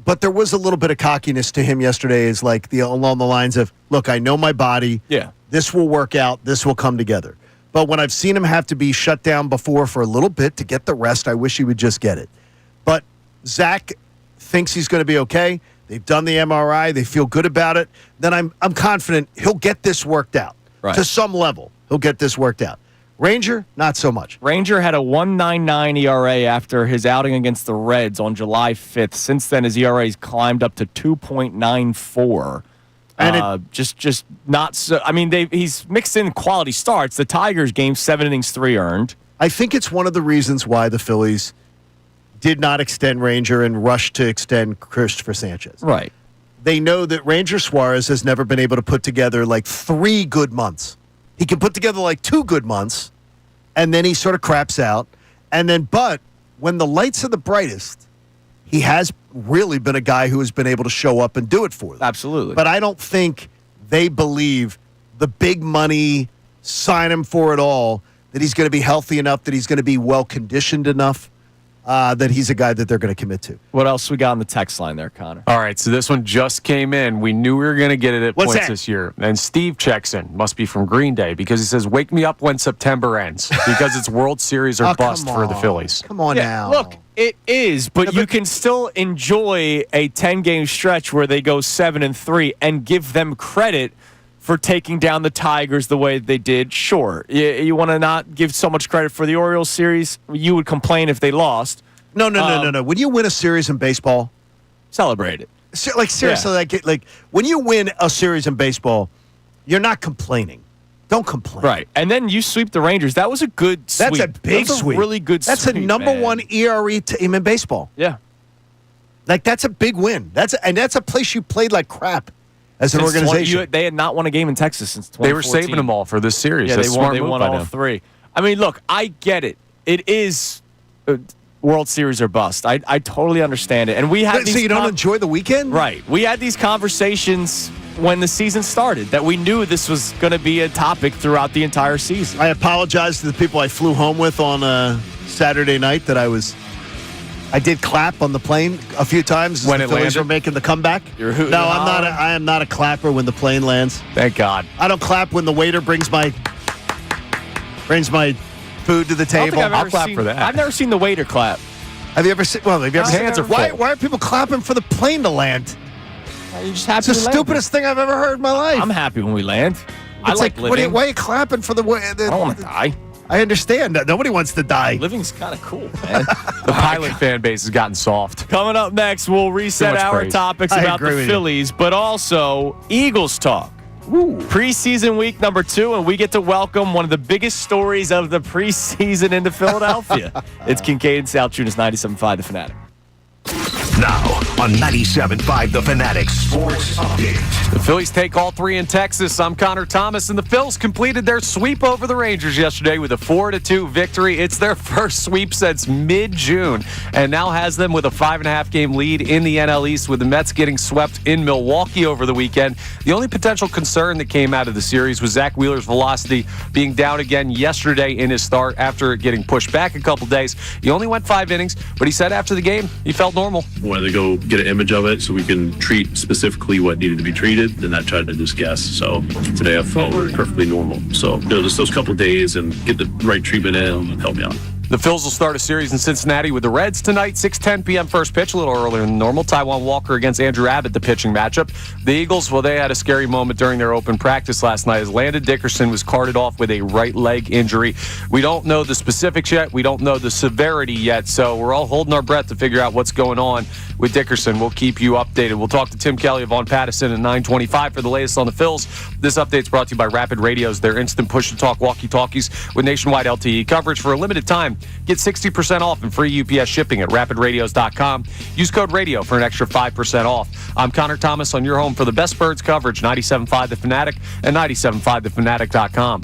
but there was a little bit of cockiness to him yesterday is like along the lines of, look, I know my body. Yeah. This will work out. This will come together. But when I've seen him have to be shut down before for a little bit to get the rest, I wish he would just get it. But Zach thinks he's going to be okay. They've done the MRI. They feel good about it. Then I'm confident he'll get this worked out. Right. To some level. He'll get this worked out. Ranger, not so much. Ranger had a 1.99 ERA after his outing against the Reds on July 5th. Since then, his ERA's climbed up to 2.94. And just not so. I mean, he's mixed in quality starts. The Tigers game, 7 innings, 3 earned. I think it's one of the reasons why the Phillies did not extend Ranger and rushed to extend Christopher Sanchez. Right. They know that Ranger Suarez has never been able to put together like 3 good months. He can put together like 2 good months, and then he sort of craps out. But when the lights are the brightest, he has really been a guy who has been able to show up and do it for them. Absolutely. But I don't think they believe the big money, sign him for it all, that he's going to be healthy enough, that he's going to be well-conditioned enough, that he's a guy that they're going to commit to. What else we got on the text line there, Connor? All right, so this one just came in. We knew we were going to get it at What's points that? this year. And Steve checks in. Must be from Green Day because he says, wake me up when September ends because it's World Series or Oh, bust come for the on. Phillies. Come on now. Look, it is, but you can still enjoy a 10-game stretch where they go 7-3 and give them credit for taking down the Tigers the way they did. Sure, you want to not give so much credit for the Orioles series. You would complain if they lost. No. When you win a series in baseball, Celebrate it. Seriously, like when you win a series in baseball, you're not complaining. Don't complain. Right, and then you sweep the Rangers. That was a good sweep. That's a big That was sweep. A really good That's sweep, a number man. 1 ERA team in baseball. Yeah. Like, that's a big win. That's a place you played like crap as an Since organization. they had not won a game in Texas since 2014. They were saving them all for this series. Yeah, That's they a smart won. They move won by all them. 3. I mean, look, I get it. It is World Series or bust. I totally understand it. And we had So these you don't enjoy the weekend? Right. We had these conversations when the season started that we knew this was going to be a topic throughout the entire season. I apologize to the people I flew home with on Saturday night that I did clap on the plane a few times as When the it Phillies landed? were making the comeback. You're hooting No, and I'm not. hollering? I am not a clapper when the plane lands. Thank God. I don't clap when the waiter brings my food to the I don't think table. I've ever clap seen- for that. I've never seen the waiter clap. Have you ever seen? Well, have you ever No, seen? hands are Why full. are people clapping for the plane to land? You're just happy It's the we landed. stupidest thing I've ever heard in my life. I'm happy when we land. I It's like what living. why are you clapping for the way? I don't want to die. I understand that nobody wants to die. Living's kind of cool, man. The pilot fan base has gotten soft. Coming up next, we'll reset much our praise. topics I about agree the with you. Phillies, but also Eagles talk. Preseason week number 2, and we get to welcome one of the biggest stories of the preseason into Philadelphia. It's Kincade Salciunas, 97.5 The Fanatic. Now on 97.5 The Fanatic Sports Update. The Phillies take all 3 in Texas. I'm Connor Thomas, and the Phils completed their sweep over the Rangers yesterday with a 4-2 victory. It's their first sweep since mid-June, and now has them with a 5.5-game lead in the NL East, with the Mets getting swept in Milwaukee over the weekend. The only potential concern that came out of the series was Zack Wheeler's velocity being down again yesterday in his start after getting pushed back a couple days. He only went 5 innings, but he said after the game he felt normal. Wanted to go get an image of it so we can treat specifically what needed to be treated and not try to just guess. So today I felt perfectly normal. So just those couple of days and get the right treatment in help me out. The Phils will start a series in Cincinnati with the Reds tonight, 6:10 p.m. first pitch, a little earlier than normal. Taiwan Walker against Andrew Abbott, the pitching matchup. The Eagles, well, they had a scary moment during their open practice last night as Landon Dickerson was carted off with a right leg injury. We don't know the specifics yet. We don't know the severity yet, so we're all holding our breath to figure out what's going on with Dickerson. We'll keep you updated. We'll talk to Tim Kelly of On Pattison at 9:25 for the latest on the Phils. This update's brought to you by Rapid Radios, their instant push-to-talk walkie-talkies with nationwide LTE coverage for a limited time. Get 60% off and free UPS shipping at rapidradios.com. Use code RADIO for an extra 5% off. I'm Connor Thomas on your home for the best birds coverage, 97.5 The Fanatic and 97.5thefanatic.com.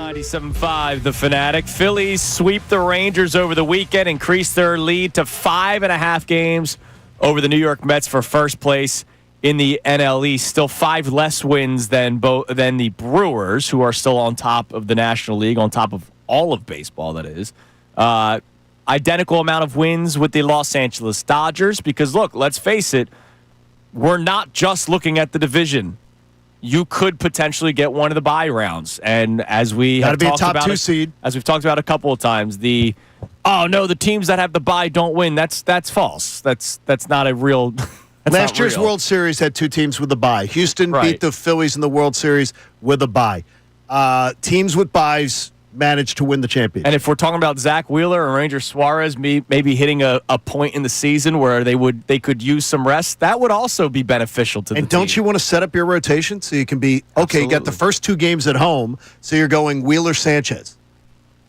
97.5, The Fanatic. Phillies sweep the Rangers over the weekend, increase their lead to 5.5 games over the New York Mets for first place in the NL East. Still 5 less wins than the Brewers, who are still on top of the National League, on top of all of baseball, that is. Identical amount of wins with the Los Angeles Dodgers because, look, let's face it, we're not just looking at the division. You could potentially get one of the bye rounds, and as we have talked about, as we've talked about a couple of times, the teams that have the bye don't win. That's false. That's not a real. Last year's World Series had 2 teams with a bye. Houston beat the Phillies in the World Series with a bye. Teams with byes managed to win the championship. And if we're talking about Zack Wheeler and Ranger Suarez maybe hitting a point in the season where they could use some rest, that would also be beneficial to the team. And don't you want to set up your rotation so you can be, okay, you got the first 2 games at home, so you're going Wheeler-Sanchez.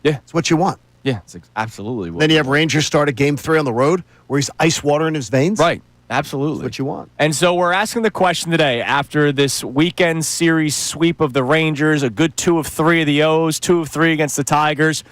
Yeah. It's what you want. Yeah, it's absolutely what Then you have Rangers start a game 3 on the road where he's ice water in his veins. Right. Absolutely. That's what you want. And so we're asking the question today, after this weekend series sweep of the Rangers, a good 2 of 3 of the O's, 2 of 3 against the Tigers,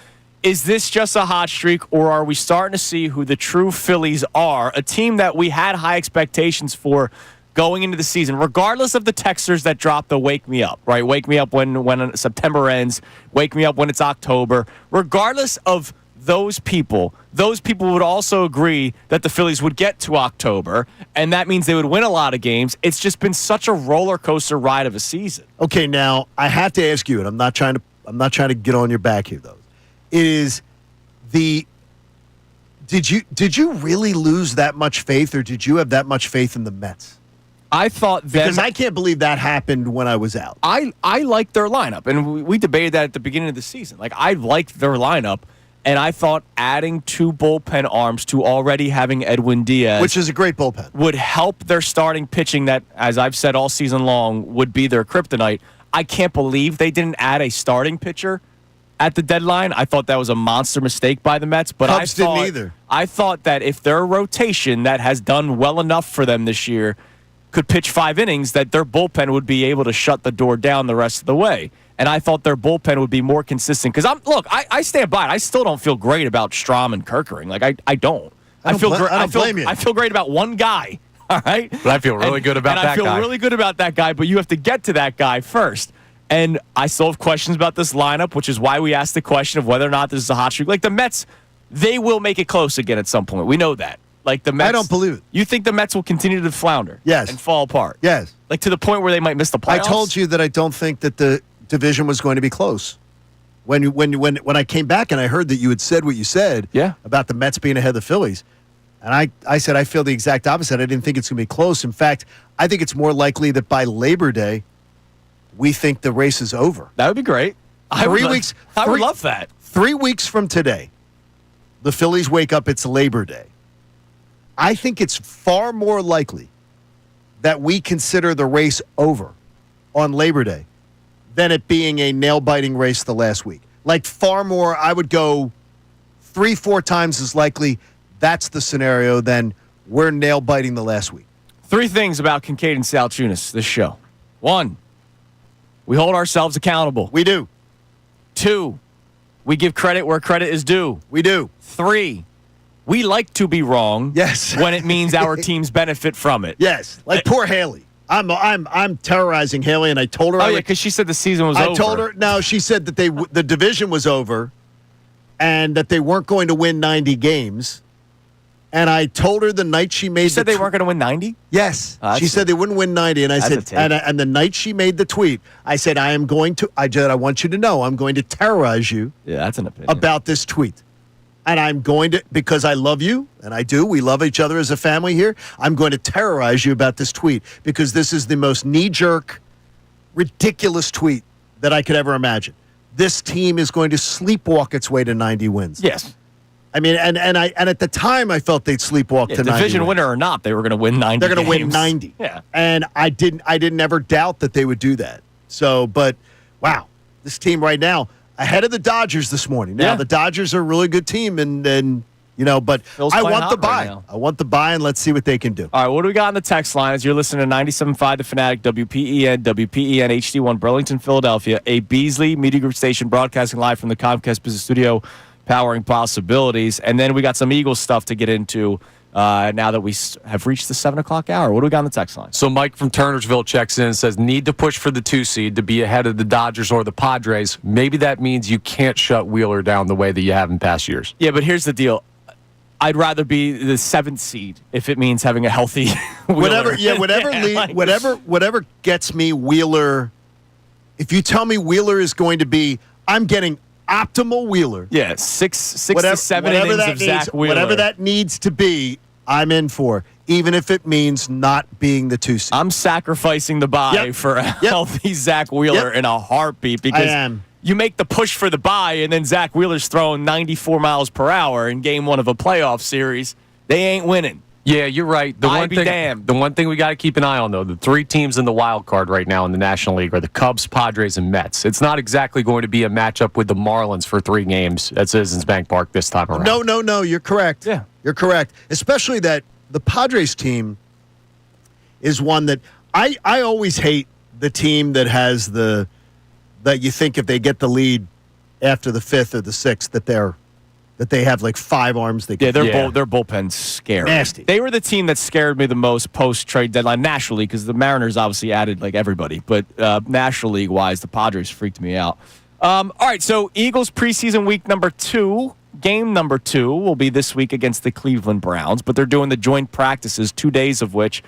is this just a hot streak, or are we starting to see who the true Phillies are, a team that we had high expectations for going into the season, regardless of the texters that drop the wake me up, right? Wake me up when September ends, wake me up when it's October. Regardless of those people would also agree that the Phillies would get to October, and that means they would win a lot of games. It's just been such a roller coaster ride of a season. Okay, now I have to ask you, and I'm not trying to get on your back here, though. Did you really lose that much faith, or did you have that much faith in the Mets? I thought because I can't believe that happened when I was out. I liked their lineup, and we debated that at the beginning of the season. Like, I liked their lineup. And I thought adding 2 bullpen arms to already having Edwin Diaz, which is a great bullpen, would help their starting pitching that, as I've said all season long, would be their kryptonite. I can't believe they didn't add a starting pitcher at the deadline. I thought that was a monster mistake by the Mets. But Cubs didn't either. I thought that if their rotation that has done well enough for them this year could pitch 5 innings, that their bullpen would be able to shut the door down the rest of the way. And I thought their bullpen would be more consistent. Because I stand by it. I still don't feel great about Strahm and Kerkering. Like, I don't. I feel great about one guy. All right? But I feel really good about that guy. I feel really good about that guy, but you have to get to that guy first. And I still have questions about this lineup, which is why we asked the question of whether or not this is a hot streak. Like, the Mets, they will make it close again at some point. We know that. Like, the Mets, I don't believe it. You think the Mets will continue to flounder? Yes. And fall apart? Yes. Like, to the point where they might miss the playoffs? I told you that I don't think that the division was going to be close. When I came back and I heard that you had said what you said about the Mets being ahead of the Phillies, and I said I feel the exact opposite. I didn't think it's going to be close. In fact, I think it's more likely that by Labor Day, we think the race is over. That would be great. I would love that. 3 weeks from today, the Phillies wake up, it's Labor Day. I think it's far more likely that we consider the race over on Labor Day than it being a nail-biting race the last week. Like, far more, I would go 3-4 times as likely that's the scenario than we're nail-biting the last week. 3 things about Kincade and Salciunas, this show. 1, we hold ourselves accountable. We do. 2, we give credit where credit is due. We do. 3, we like to be wrong. Yes. When it means our teams benefit from it. Yes. Like poor Haley. I'm terrorizing Haley, and I told her. Oh, yeah, because she said the season was over. I told her. No, she said that the division was over, and that they weren't going to win 90 games. And I told her the night she made. She said they weren't going to win 90. Yes, she said they wouldn't win 90, and I said, and the night she made the tweet, I said, I want you to know, I'm going to terrorize you. Yeah, that's an opinion about this tweet. And I'm going to, because I love you, and I do, we love each other as a family here, I'm going to terrorize you about this tweet because this is the most knee-jerk, ridiculous tweet that I could ever imagine. This team is going to sleepwalk its way to 90 wins. Yes. I mean, and at the time, I felt they'd sleepwalk to 90 division wins. Winner or not, they were going to win 90 They're going to win 90. Yeah. And I didn't ever doubt that they would do that. So, but, wow, this team right now, ahead of the Dodgers this morning. Now, the Dodgers are a really good team, and But Phil's I playing want the hot buy. right now. I want the buy, and let's see what they can do. All right, what do we got on the text line? As you're listening to 97.5 The Fanatic, WPEN HD1, Burlington, Philadelphia, a Beasley Media Group station broadcasting live from the Comcast Business Studio, powering possibilities. And then we got some Eagles stuff to get into now that we have reached the 7 o'clock hour. What do we got on the text line? So Mike from Turnersville checks in and says, need to push for the 2 seed to be ahead of the Dodgers or the Padres. Maybe that means you can't shut Wheeler down the way that you have in past years. Yeah, but here's the deal. I'd rather be the 7th seed if it means having a healthy Wheeler. Whatever gets me Wheeler. If you tell me Wheeler is going to be, I'm getting optimal Wheeler. Yeah, six to 7 innings of Zack Wheeler. Whatever that needs to be, I'm in for, even if it means not being the 2 seed. I'm sacrificing the bye for a healthy Zack Wheeler in a heartbeat because you make the push for the bye, and then Zack Wheeler's throwing 94 miles per hour in game 1 of a playoff series. They ain't winning. Yeah, you're right. The one thing we got to keep an eye on, though, the 3 teams in the wild card right now in the National League are the Cubs, Padres, and Mets. It's not exactly going to be a matchup with the Marlins for 3 games at Citizens Bank Park this time around. No. You're correct. Yeah. You're correct. Especially that the Padres team is one that I always hate the team that has that you think if they get the lead after the 5th or the 6th that they have like 5 arms. Their bullpen's scary. Nasty. They were the team that scared me the most post-trade deadline nationally because the Mariners obviously added like everybody. But National League-wise, the Padres freaked me out. All right, so Eagles preseason week number 2, game number 2 will be this week against the Cleveland Browns. But they're doing the joint practices, 2 days of which,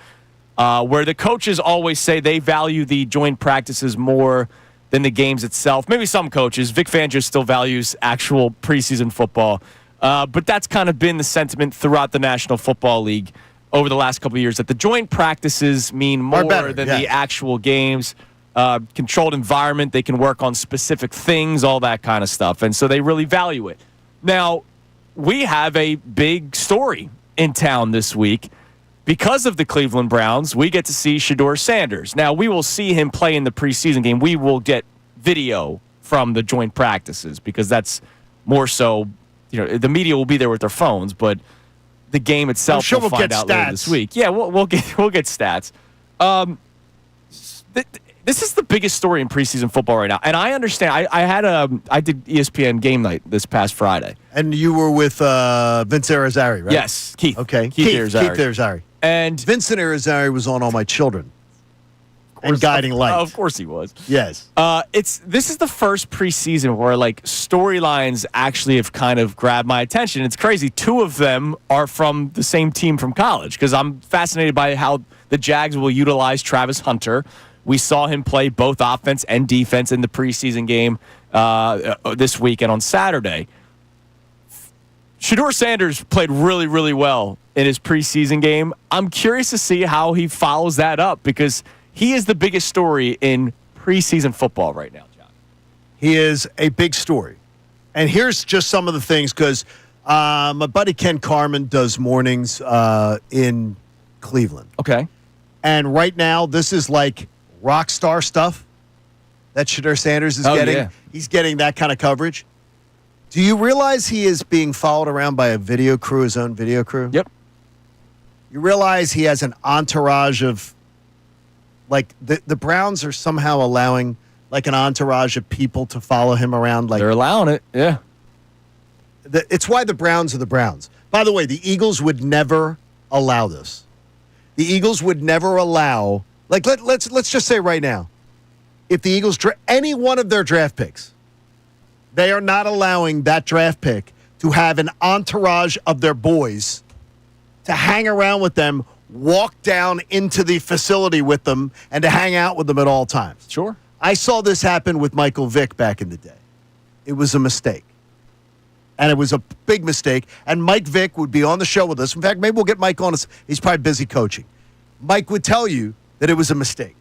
where the coaches always say they value the joint practices more than the games itself. Maybe some coaches. Vic Fangio still values actual preseason football. But that's kind of been the sentiment throughout the National Football League over the last couple of years, that the joint practices mean more than the actual games. Controlled environment, they can work on specific things, all that kind of stuff. And so they really value it. Now, we have a big story in town this week. Because of the Cleveland Browns, we get to see Shador Sanders. Now, we will see him play in the preseason game. We will get video from the joint practices because that's more so, the media will be there with their phones, but the game itself we'll find out later this week. Yeah, we'll get stats. This is the biggest story in preseason football right now, and I understand. I did ESPN Game Night this past Friday, and you were with Vince Irizarry, right? Yes, Keith. Okay, Keith Irizarry. And Vincent Irizarry was on All My Children and Guiding Light. Of course he was. Yes. This is the first preseason where storylines actually have kind of grabbed my attention. It's crazy. 2 of them are from the same team from college because I'm fascinated by how the Jags will utilize Travis Hunter. We saw him play both offense and defense in the preseason game this weekend on Saturday. Shador Sanders played really, really well in his preseason game. I'm curious to see how he follows that up because he is the biggest story in preseason football right now, John. He is a big story. And here's just some of the things because my buddy Ken Carman does mornings in Cleveland. Okay. And right now, this is like rock star stuff that Shador Sanders is getting. Yeah. He's getting that kind of coverage. Do you realize he is being followed around by a video crew, his own video crew? Yep. You realize he has an entourage of, the Browns are somehow allowing, an entourage of people to follow him around. They're allowing it, yeah. It's why the Browns are the Browns. By the way, the Eagles would never allow this. The Eagles would never allow, let's just say right now, if the Eagles, any one of their draft picks, they are not allowing that draft pick to have an entourage of their boys to hang around with them, walk down into the facility with them, and to hang out with them at all times. Sure. I saw this happen with Michael Vick back in the day. It was a mistake. And it was a big mistake. And Mike Vick would be on the show with us. In fact, maybe we'll get Mike on us. He's probably busy coaching. Mike would tell you that it was a mistake.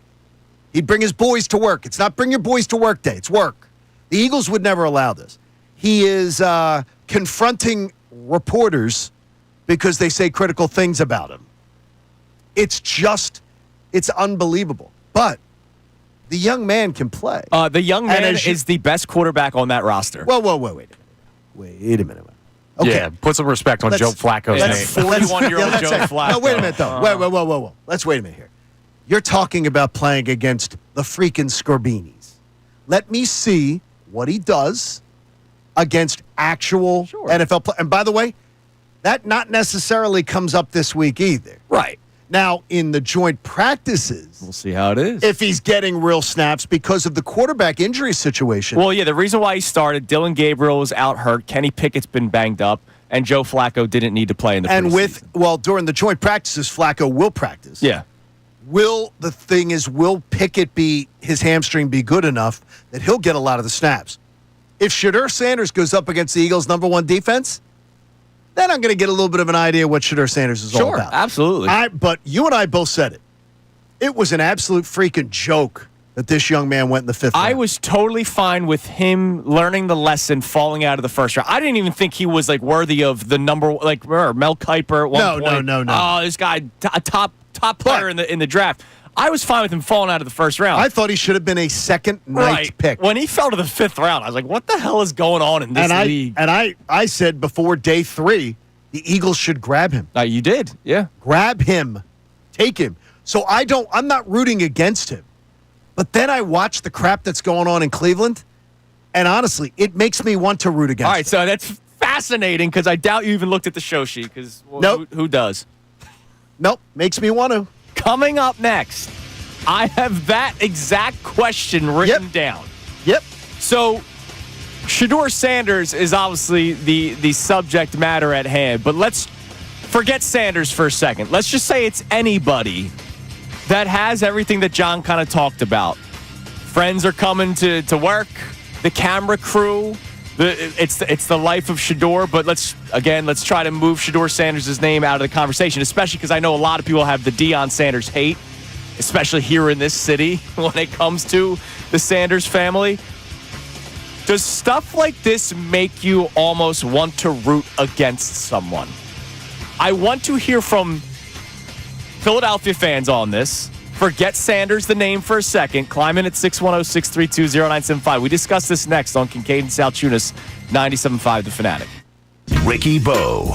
He'd bring his boys to work. It's not bring your boys to work day. It's work. The Eagles would never allow this. He is confronting reporters because they say critical things about him. It's unbelievable. But the young man can play. The young man is the best quarterback on that roster. Whoa, wait a minute. Okay. Yeah, put some respect on Let's- Joe Flacco's let's- name. 41-year-old let's Joe say- Flacco. No, wait a minute, though. Whoa. Let's wait a minute here. You're talking about playing against the freaking Scorbinis. Let me see what he does against actual NFL players. And by the way, that not necessarily comes up this week either. Right. Now, in the joint practices, We'll see how it is. if he's getting real snaps because of the quarterback injury situation. Well, yeah, the reason why he started, Dylan Gabriel was out hurt, Kenny Pickett's been banged up, and Joe Flacco didn't need to play in the preseason. During the joint practices, Flacco will practice. Yeah. Will Pickett his hamstring be good enough that he'll get a lot of the snaps? If Shador Sanders goes up against the Eagles' number one defense, then I'm going to get a little bit of an idea what Shador Sanders is all about. Absolutely. But you and I both said it. It was an absolute freaking joke that this young man went in the fifth round. I was totally fine with him learning the lesson, falling out of the first round. I didn't even think he was worthy of the number, remember Mel Kiper at one point. No. Oh, this guy, a top player in the draft. I was fine with him falling out of the first round. I thought he should have been a second-night pick. When he fell to the fifth round, I was like, what the hell is going on in this league? And I said before day 3, the Eagles should grab him. You did, yeah. Grab him. Take him. So I'm not rooting against him. But then I watch the crap that's going on in Cleveland, and honestly, it makes me want to root against him. All right, so that's fascinating because I doubt you even looked at the show sheet because Nope. who does? Nope, makes me want to. Coming up next, I have that exact question written down. Yep. So, Shador Sanders is obviously the subject matter at hand, but let's forget Sanders for a second. Let's just say it's anybody that has everything that John kind of talked about. Friends are coming to work, the camera crew, it's the life of Shador, but let's try to move Shador Sanders' name out of the conversation, especially because I know a lot of people have the Deion Sanders hate, especially here in this city when it comes to the Sanders family. Does stuff like this make you almost want to root against someone? I want to hear from Philadelphia fans on this. Forget Sanders, the name, for a second. Climb in at 610-632-0975. We discuss this next on Kincade Salciunas, 97.5 The Fanatic. Ricky Bo.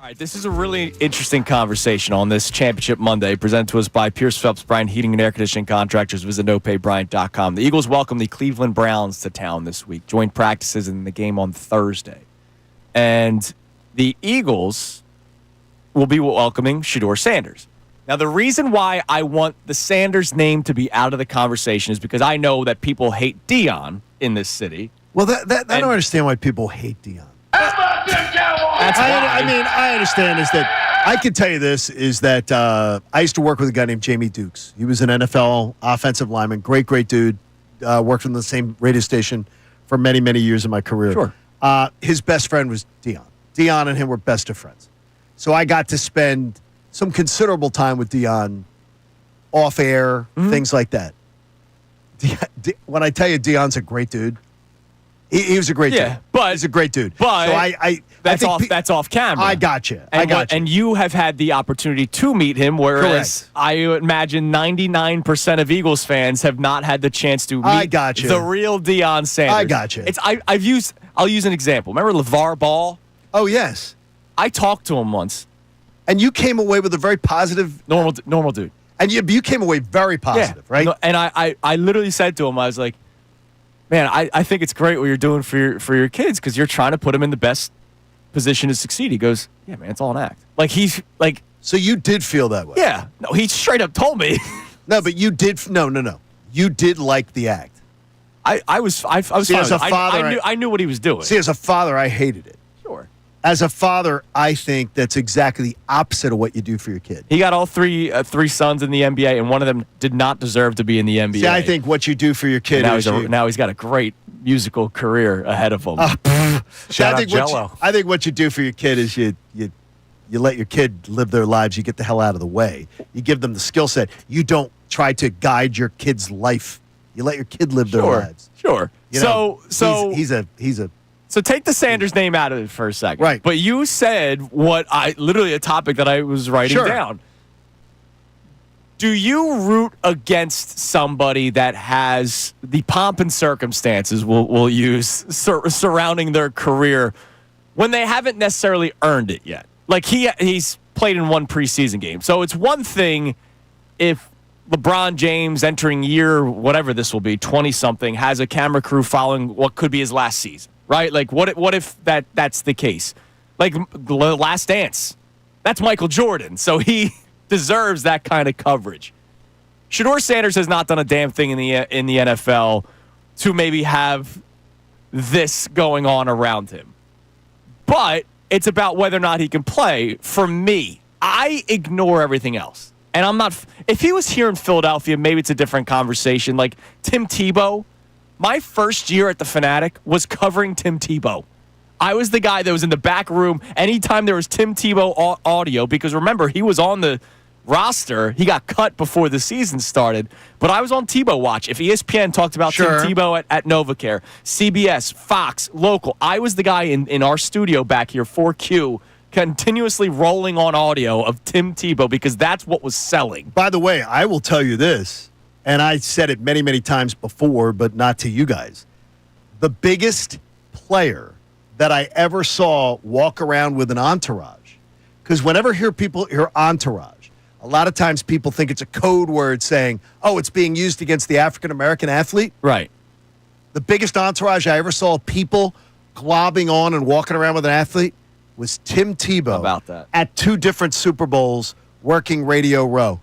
All right, this is a really interesting conversation on this Championship Monday, presented to us by Pierce Phelps Bryant Heating and Air Conditioning Contractors. Visit nopaybryant.com. The Eagles welcome the Cleveland Browns to town this week. Joint practices in the game on Thursday. And the Eagles will be welcoming Shador Sanders. Now, the reason why I want the Sanders name to be out of the conversation is because I know that people hate Deion in this city. Well, I don't understand why people hate Deion. That's I mean, I understand is that I can tell you this is that I used to work with a guy named Jamie Dukes. He was an NFL offensive lineman, great dude. Worked on the same radio station for many, many years in my career. Sure. His best friend was Deion. Deion and him were best of friends. So I got to spend some considerable time with Deion off air, things like that. When I tell you Deion's a great dude, he was a great dude. But he's a great dude. But so that's off camera. I got you. And you have had the opportunity to meet him, whereas Correct. I imagine 99% of Eagles fans have not had the chance to meet the real Deion Sanders. I got you. I'll use an example. Remember LeVar Ball? Oh, yes. I talked to him once. And you came away with a very positive... Normal dude. And you came away very positive, right? No, and I literally said to him, I was like, man, I think it's great what you're doing for your kids because you're trying to put them in the best position to succeed. He goes, yeah, man, it's all an act. Like, he's like... So you did feel that way? Yeah. No, he straight up told me. No, but you did... No. You did like the act. I was fine See, as with a it. father... I knew what he was doing. See, as a father, I hated it. Sure. As a father, I think that's exactly the opposite of what you do for your kid. He got all three sons in the NBA, and one of them did not deserve to be in the NBA. See, I think what you do for your kid now he's got a great musical career ahead of him. I think what you do for your kid is you let your kid live their lives. You get the hell out of the way. You give them the skill set. You don't try to guide your kid's life. You let your kid live their lives. Sure. You know, So he's a So take the Sanders name out of it for a second. Right. But you said literally a topic that I was writing down. Do you root against somebody that has the pomp and circumstances we'll use surrounding their career when they haven't necessarily earned it yet? Like he's played in one preseason game. So it's one thing if LeBron James entering year, whatever this will be, 20-something, has a camera crew following what could be his last season, right? Like, what if that's the case? Like, The Last Dance. That's Michael Jordan, so he deserves that kind of coverage. Shador Sanders has not done a damn thing in the NFL to maybe have this going on around him. But it's about whether or not he can play. For me, I ignore everything else. And I'm not – if he was here in Philadelphia, maybe it's a different conversation. Like Tim Tebow, my first year at the Fanatic was covering Tim Tebow. I was the guy that was in the back room anytime there was Tim Tebow audio because, remember, he was on the roster. He got cut before the season started. But I was on Tebow watch. If ESPN talked about Tim Tebow at NovaCare, CBS, Fox, local, I was the guy in our studio back here, 4Q, continuously rolling on audio of Tim Tebow because that's what was selling. By the way, I will tell you this, and I said it many, many times before, but not to you guys. The biggest player that I ever saw walk around with an entourage, because whenever people hear entourage, a lot of times people think it's a code word saying, oh, it's being used against the African-American athlete. Right. The biggest entourage I ever saw people globbing on and walking around with an athlete was Tim Tebow. How about that? At 2 different Super Bowls working Radio Row.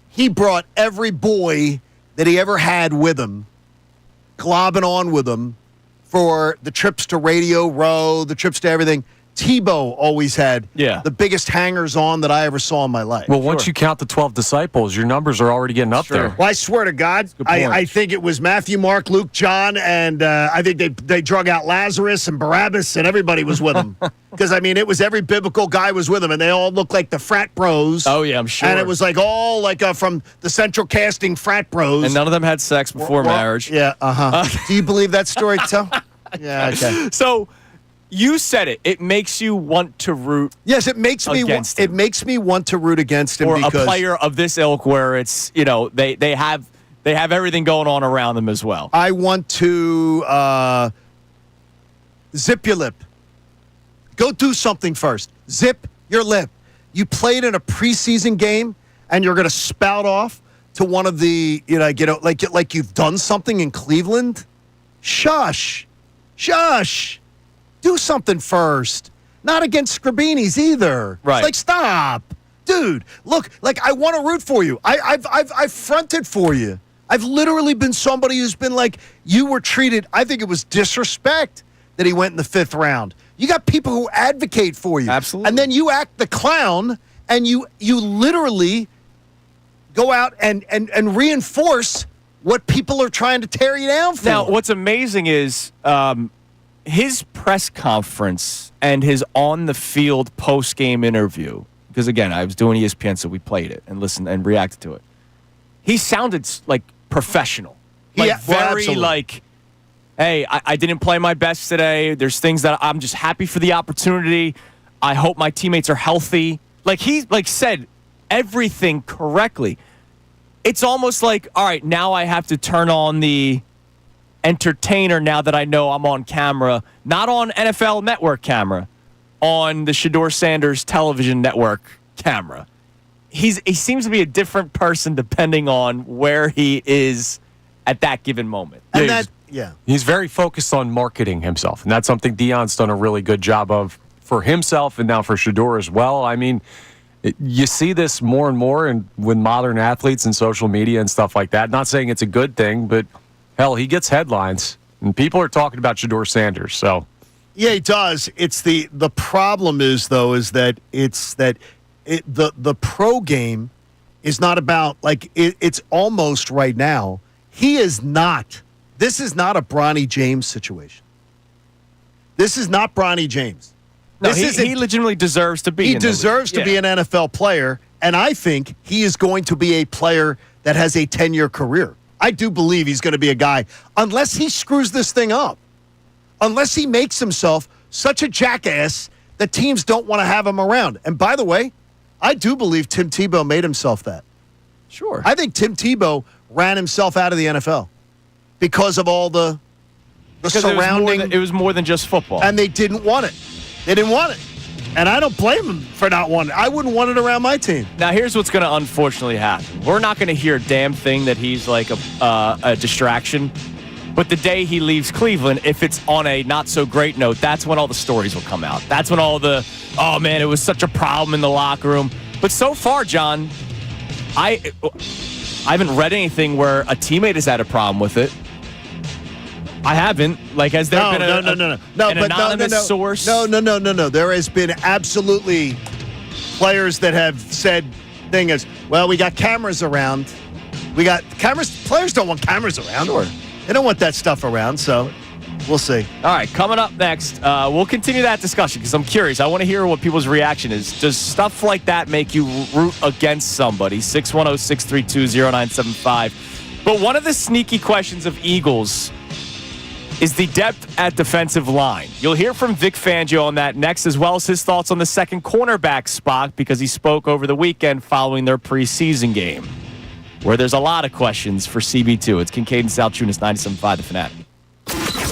He brought every boy that he ever had with him, globbing on with him for the trips to Radio Row, the trips to everything. Tebow always had the biggest hangers-on that I ever saw in my life. Well, once you count the 12 disciples, your numbers are already getting up there. Well, I swear to God, I think it was Matthew, Mark, Luke, John, and I think they drug out Lazarus and Barabbas, and everybody was with them. Because, I mean, it was every biblical guy was with them, and they all looked like the frat bros. Oh, yeah, I'm sure. And it was like all from the Central Casting frat bros. And none of them had sex before marriage. Yeah, Do you believe that story, too? Yeah, okay. So... You said it. It makes you want to root. Yes, it makes me. It makes me want to root against him or because a player of this ilk, where it's they have everything going on around them as well. I want to zip your lip. Go do something first. Zip Your lip. You played in a preseason game, and you're going to spout off to one of the, like you've done something in Cleveland? Shush. Do something first. Not against Scribini's either. Right. It's like, stop. Dude, look, like, I want to root for you. I've fronted for you. I've literally been somebody who's been like, you were treated, I think it was disrespect that he went in the 5th round. You got people who advocate for you. Absolutely. And then you act the clown, and you literally go out and reinforce what people are trying to tear you down for. Now, what's amazing is his press conference and his on-the-field post-game interview, because, again, I was doing ESPN, so we played it and listened and reacted to it. He sounded like professional. Like, absolutely. like, hey, I didn't play my best today. There's things that I'm just happy for the opportunity. I hope my teammates are healthy. Like, he said everything correctly. It's almost like, all right, now I have to turn on the entertainer now that I know I'm on camera, not on NFL Network camera, on the Shador Sanders television network camera. He seems to be a different person depending on where he is at that given moment. And he's very focused on marketing himself, and that's something Deion's done a really good job of for himself and now for Shador as well. I mean, you see this more and more with modern athletes and social media and stuff like that. Not saying it's a good thing, but hell, he gets headlines, and people are talking about Shador Sanders. So, yeah, he does. It's the problem is that the pro game is not about, like, it's almost right now. He is not. This is not a Bronny James situation. This is not Bronny James. No, he legitimately deserves to be. He deserves to be an NFL player, and I think he is going to be a player that has a 10-year career. I do believe he's going to be a guy, unless he screws this thing up, unless he makes himself such a jackass that teams don't want to have him around. And by the way, I do believe Tim Tebow made himself that. Sure. I think Tim Tebow ran himself out of the NFL because of all the surrounding. It was more than just football. And they didn't want it. They didn't want it. And I don't blame them for not wanting it. I wouldn't want it around my team. Now, here's what's going to unfortunately happen. We're not going to hear a damn thing that he's like a distraction. But the day he leaves Cleveland, if it's on a not-so-great note, that's when all the stories will come out. That's when all the, oh, man, it was such a problem in the locker room. But so far, John, I haven't read anything where a teammate has had a problem with it. I haven't. Like, has there been an anonymous source? No. There has been absolutely players that have said things, well, we got cameras around. We got cameras. Players don't want cameras around. Sure. They don't want that stuff around, so we'll see. All right, coming up next, we'll continue that discussion because I'm curious. I want to hear what people's reaction is. Does stuff like that make you root against somebody? 610-632-0975. But one of the sneaky questions of Eagles is the depth at defensive line. You'll hear from Vic Fangio on that next, as well as his thoughts on the second cornerback spot because he spoke over the weekend following their preseason game, where there's a lot of questions for CB2. It's Kincade Salciunas, 97.5 The Fanatic.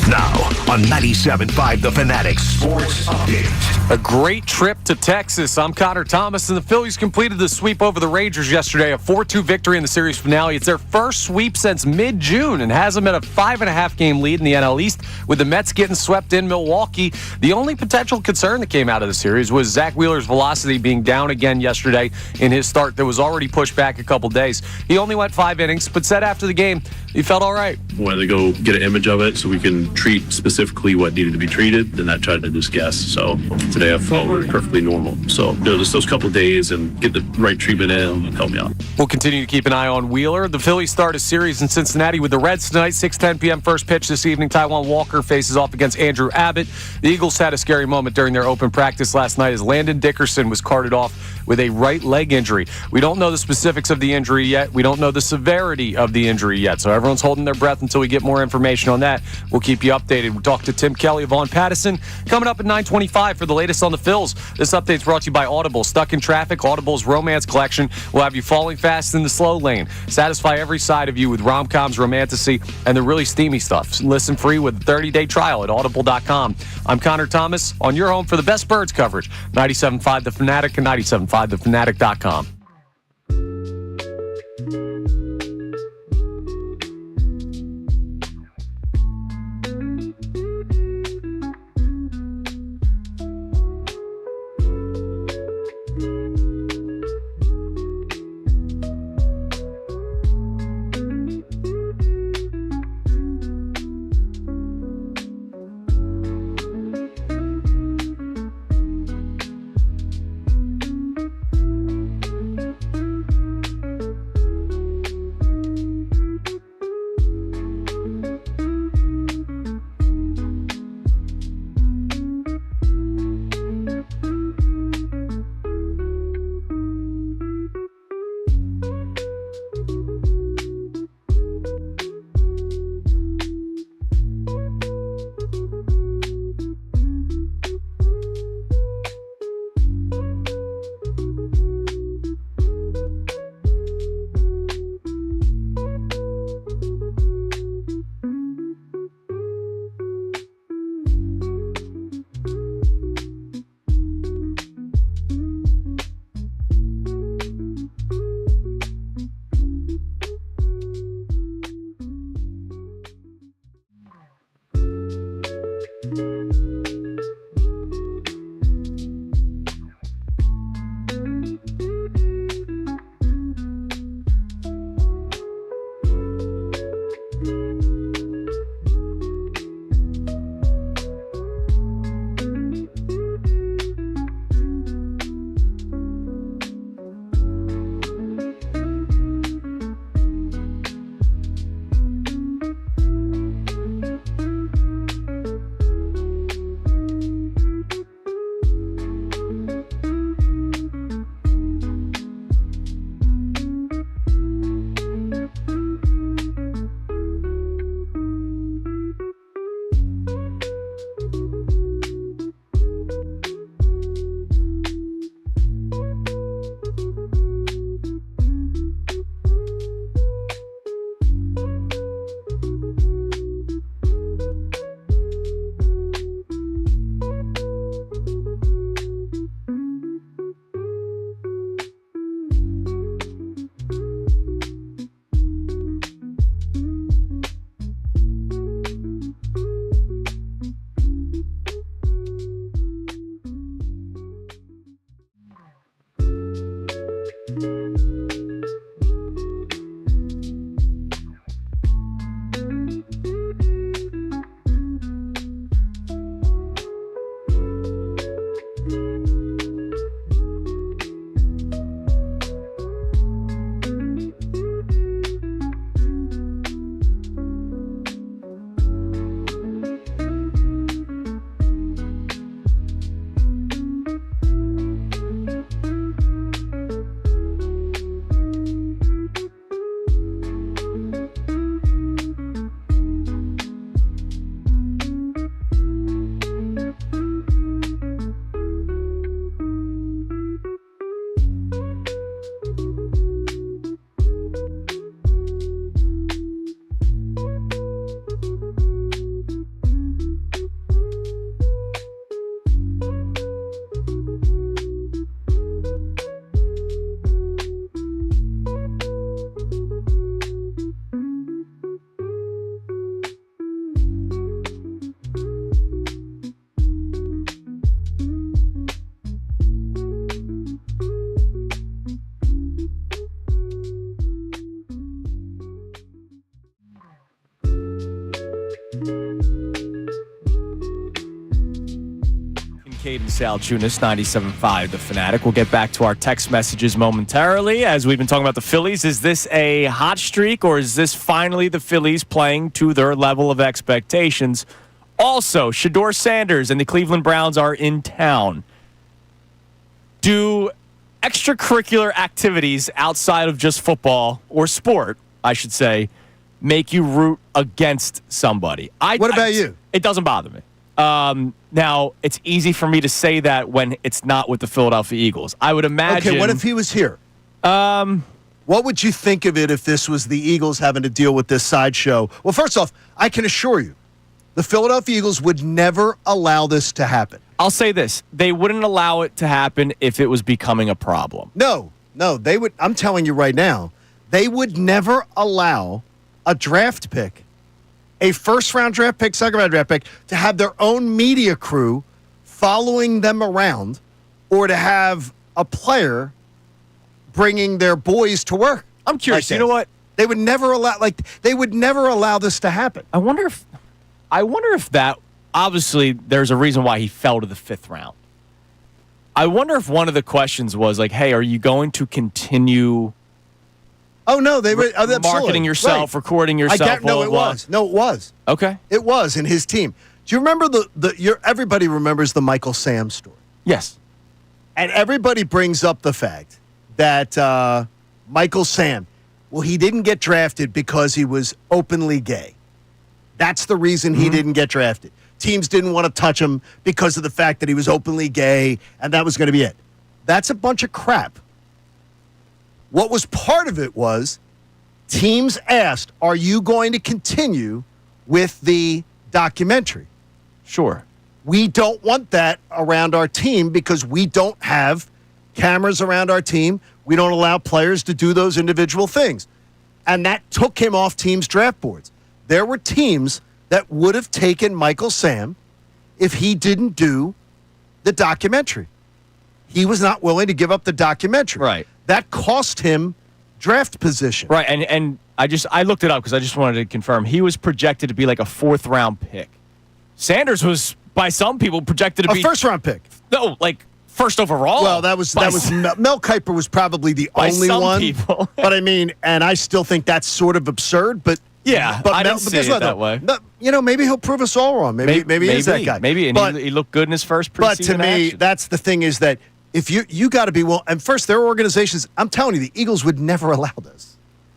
Now on 97.5 The Fanatic Sports Update. A great trip to Texas. I'm Connor Thomas, and the Phillies completed the sweep over the Rangers yesterday, a 4-2 victory in the series finale. It's their first sweep since mid-June and has them at a 5.5-game lead in the NL East, with the Mets getting swept in Milwaukee. The only potential concern that came out of the series was Zack Wheeler's velocity being down again yesterday in his start that was already pushed back a couple days. He only went 5 innings, but said after the game he felt all right. Wanted to go get an image of it so we can treat specifically what needed to be treated, and that tried to just guess. So today I felt perfectly normal. So just those couple of days and get the right treatment in help me out. We'll continue to keep an eye on Wheeler. The Phillies start a series in Cincinnati with the Reds tonight, 6:10 p.m. first pitch this evening. Taijuan Walker faces off against Andrew Abbott. The Eagles had a scary moment during their open practice last night as Landon Dickerson was carted off with a right leg injury. We don't know the specifics of the injury yet. We don't know the severity of the injury yet. So everyone's holding their breath until we get more information on that. We'll keep you updated. We'll talk to Tim Kelly of On Pattison coming up at 9:25 for the latest on the Phils. This update's brought to you by Audible. Stuck in traffic? Audible's romance collection will have you falling fast in the slow lane. Satisfy every side of you with rom-coms, romantasy, and the really steamy stuff. Listen free with a 30-day trial at audible.com. I'm Connor Thomas on your home for the best Birds coverage. 97.5 The Fanatic and 97.5thefanatic.com. Kincade Salciunas, 97.5 The Fanatic. We'll get back to our text messages momentarily as we've been talking about the Phillies. Is this a hot streak or is this finally the Phillies playing to their level of expectations? Also, Shador Sanders and the Cleveland Browns are in town. Do extracurricular activities outside of just football or sport, I should say, make you root against somebody? What about you? It doesn't bother me. Now, it's easy for me to say that when it's not with the Philadelphia Eagles. I would imagine. Okay, what if he was here? What would you think of it if this was the Eagles having to deal with this sideshow? Well, first off, I can assure you, the Philadelphia Eagles would never allow this to happen. I'll say this. They wouldn't allow it to happen if it was becoming a problem. No, they would. I'm telling you right now, they would never allow a draft pick, a first-round draft pick, second-round draft pick, to have their own media crew following them around or to have a player bringing their boys to work. I'm curious. Like you know what? They would never allow this to happen. I wonder if that, obviously there's a reason why he fell to the 5th round. I wonder if one of the questions was like, hey, are you going to continue they were marketing yourself, right. recording yourself? No, it was. Okay. It was in his team. Do you remember everybody remembers the Michael Sam story? Yes. And everybody brings up the fact that Michael Sam, well, he didn't get drafted because he was openly gay. That's the reason he didn't get drafted. Teams didn't want to touch him because of the fact that he was openly gay, and that was going to be it. That's a bunch of crap. What was part of it was teams asked, are you going to continue with the documentary? Sure. We don't want that around our team because we don't have cameras around our team. We don't allow players to do those individual things. And that took him off teams' draft boards. There were teams that would have taken Michael Sam if he didn't do the documentary. He was not willing to give up the documentary. Right. That cost him draft position. Right, and I looked it up because I just wanted to confirm. He was projected to be like a 4th-round pick. Sanders was, by some people, projected to be a first-round pick. No, like first overall. Well, that was Mel Kiper was probably the only one. People. But I mean, and I still think that's sort of absurd. But yeah, but I didn't see it that way. Maybe he'll prove us all wrong. Maybe he is that guy. Maybe, and he looked good in his first preseason. But to me, action. That's the thing is that if you got to be and first there are organizations. I'm telling you, the Eagles would never allow this.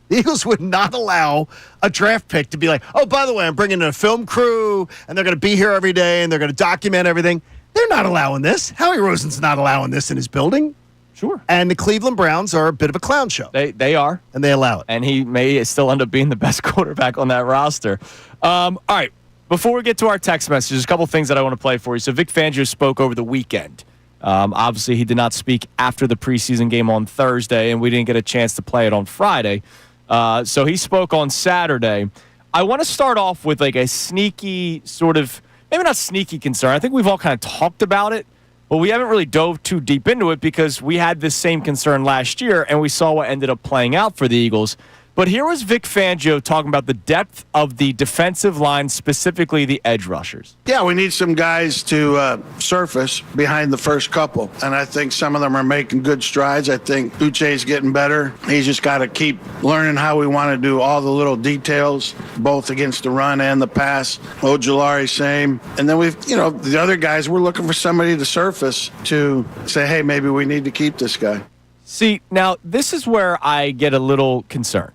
The Eagles would not allow a draft pick to be like, oh, by the way, I'm bringing in a film crew, and they're going to be here every day, and they're going to document everything. They're not allowing this. Howie Roseman's not allowing this in his building. Sure. And the Cleveland Browns are a bit of a clown show. They are. And they allow it. And he may still end up being the best quarterback on that roster. All right. Before we get to our text messages, a couple things that I want to play for you. So Vic Fangio spoke over the weekend. Obviously, he did not speak after the preseason game on Thursday, and we didn't get a chance to play it on Friday. So he spoke on Saturday. I want to start off with like a sneaky sort of, maybe not sneaky concern. I think we've all kind of talked about it, but we haven't really dove too deep into it because we had this same concern last year, and we saw what ended up playing out for the Eagles. But here was Vic Fangio talking about the depth of the defensive line, specifically the edge rushers. Yeah, we need some guys to surface behind the first couple, and I think some of them are making good strides. I think Uche's getting better. He's just got to keep learning how we want to do all the little details, both against the run and the pass. Ojulari, same. And then the other guys, we're looking for somebody to surface to say, hey, maybe we need to keep this guy. See, now this is where I get a little concerned.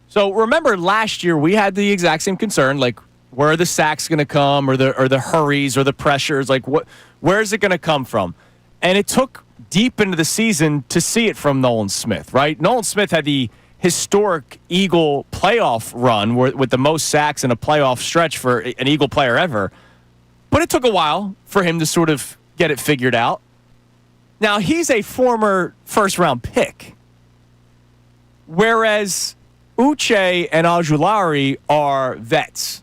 So remember last year we had the exact same concern, like where are the sacks going to come or the hurries or the pressures, like where is it going to come from? And it took deep into the season to see it from Nolan Smith, right? Nolan Smith had the historic Eagle playoff run with the most sacks in a playoff stretch for an Eagle player ever. But it took a while for him to sort of get it figured out. Now, he's a former first-round pick, whereas Uche and Ojulari are vets.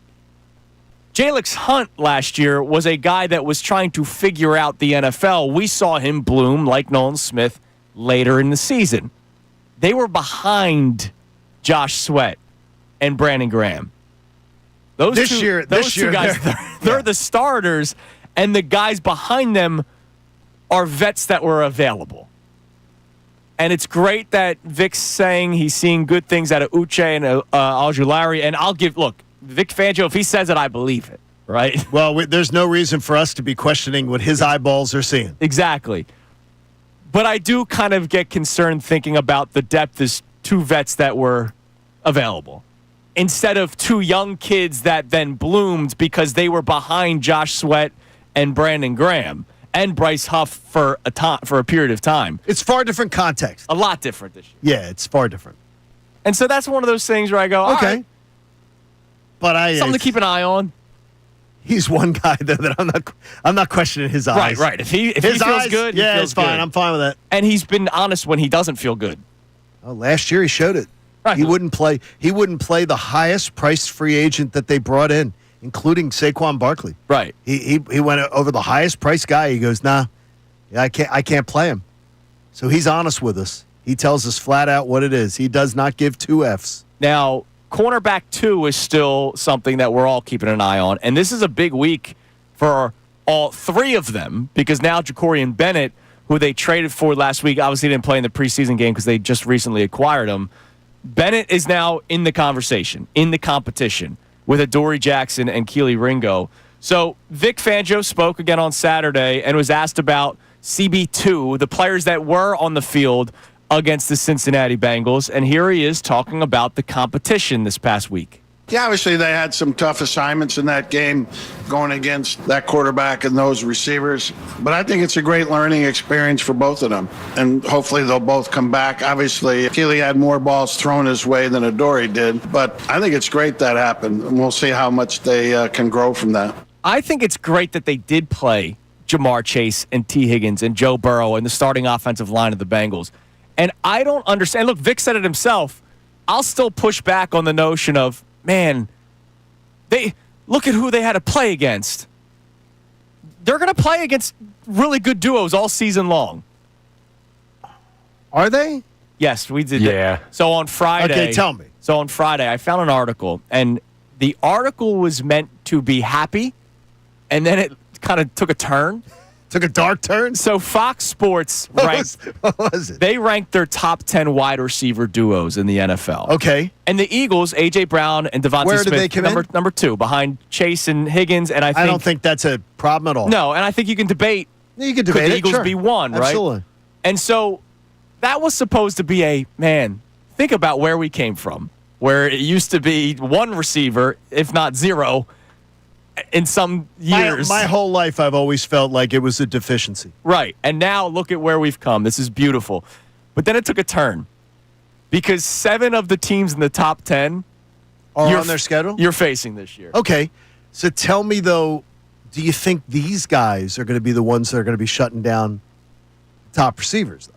Jalix Hunt last year was a guy that was trying to figure out the NFL. We saw him bloom like Nolan Smith later in the season. They were behind Josh Sweat and Brandon Graham. Those two guys, they're the starters, and the guys behind them are vets that were available. And it's great that Vic's saying he's seeing good things out of Uche and Ojulari. And look, Vic Fangio, if he says it, I believe it, right? Well, there's no reason for us to be questioning what his eyeballs are seeing. Exactly. But I do kind of get concerned thinking about the depth as two vets that were available instead of two young kids that then bloomed because they were behind Josh Sweat and Brandon Graham and Bryce Huff for a period of time. It's far different context. A lot different this year. Yeah, it's far different. And so that's one of those things where I go, Okay. all right, But something to keep an eye on. He's one guy that I'm not questioning his eyes. Right. If he feels eyes, good, yeah, he feels it's fine. good. I'm fine with that. And he's been honest when he doesn't feel good. Oh, last year he showed it. Right. He wouldn't play the highest priced free agent that they brought in, including Saquon Barkley. Right. He went over the highest priced guy. He goes, nah, I can't play him. So he's honest with us. He tells us flat out what it is. He does not give two Fs. Now, cornerback 2 is still something that we're all keeping an eye on. And this is a big week for all three of them because now Jacorian Bennett, who they traded for last week, obviously didn't play in the preseason game because they just recently acquired him. Bennett is now in the conversation, in the competition with Adoree Jackson and Keely Ringo. So Vic Fangio spoke again on Saturday and was asked about CB2, the players that were on the field against the Cincinnati Bengals. And here he is talking about the competition this past week. Yeah, obviously they had some tough assignments in that game going against that quarterback and those receivers. But I think it's a great learning experience for both of them. And hopefully they'll both come back. Obviously, Keely had more balls thrown his way than Adoree did. But I think it's great that happened. And we'll see how much they can grow from that. I think it's great that they did play Jamar Chase and T. Higgins and Joe Burrow in the starting offensive line of the Bengals. And I don't understand. Look, Vic said it himself. I'll still push back on the notion of, man, they look at who they had to play against. They're going to play against really good duos all season long. Are they? Yes, we did. Yeah. So on Friday. Okay, tell me. So on Friday, I found an article, and the article was meant to be happy, and then it kind of took a turn. Took a dark turn? So Fox Sports ranked. What was it? They ranked their top 10 wide receiver duos in the NFL. Okay. And the Eagles, A.J. Brown and Devontae Where Smith, did they come in? number 2, behind Chase and Higgins. And I don't think that's a problem at all. No, and I think you can debate. You can Could debate the it, Eagles sure. be 1, right? Absolutely. And so that was supposed to be think about where we came from, where it used to be 1 receiver, if not 0, in some years. My whole life, I've always felt like it was a deficiency. Right. And now look at where we've come. This is beautiful. But then it took a turn because 7 of the teams in the top 10 Are on their schedule? You're facing this year. Okay. So tell me, though, do you think these guys are going to be the ones that are going to be shutting down top receivers, though?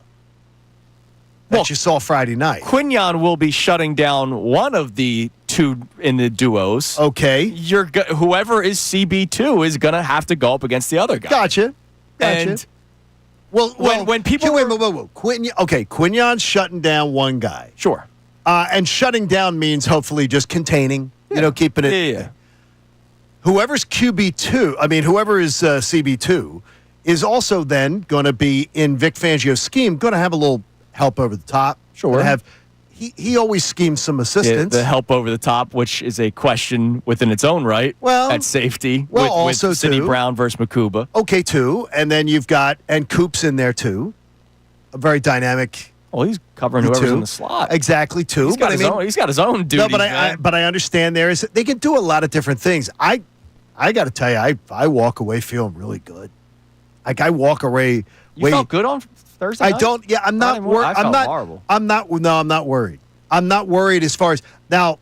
That you saw Friday night. Quinyon will be shutting down one of the 2 in the duos. Okay. Whoever is CB2 is going to have to go up against the other guy. Gotcha. And well, when people wait. Quinyon's shutting down one guy. Sure. And shutting down means hopefully just containing, keeping it. Yeah. Whoever's QB2, whoever is CB2 is also then going to be in Vic Fangio's scheme, going to have a little help over the top. Sure. He always schemes some assistance. The help over the top, which is a question within its own right. Well, at safety. Well, with also Sidney too. Brown versus Makuba. Okay, too. And then you've got, and Coop's in there, too. A very dynamic. Well, he's covering whoever's in the slot. Exactly, too. He's got his own duties. No, but I understand there is, they can do a lot of different things. I got to tell you, I walk away feeling really good. Like, I walk away. You felt good on Thursday night? I don't. Yeah, I'm not worried. I felt horrible. I'm not worried. I'm not worried as far as now.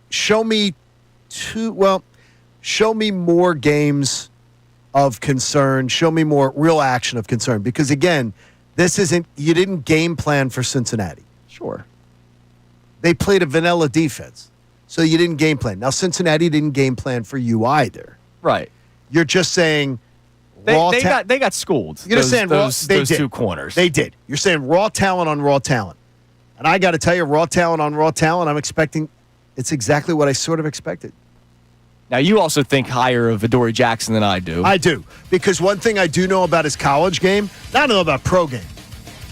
Show me more games of concern. Show me more real action of concern. Because again, you didn't game plan for Cincinnati. Sure. They played a vanilla defense, so you didn't game plan. Now Cincinnati didn't game plan for you either. Right. You're just saying. They got schooled. You're just saying those did. 2 corners. They did. You're saying raw talent on raw talent. And I got to tell you, raw talent on raw talent, I'm expecting it's exactly what I sort of expected. Now, you also think higher of Adoree Jackson than I do. I do. Because one thing I do know about his college game, I don't know about pro game,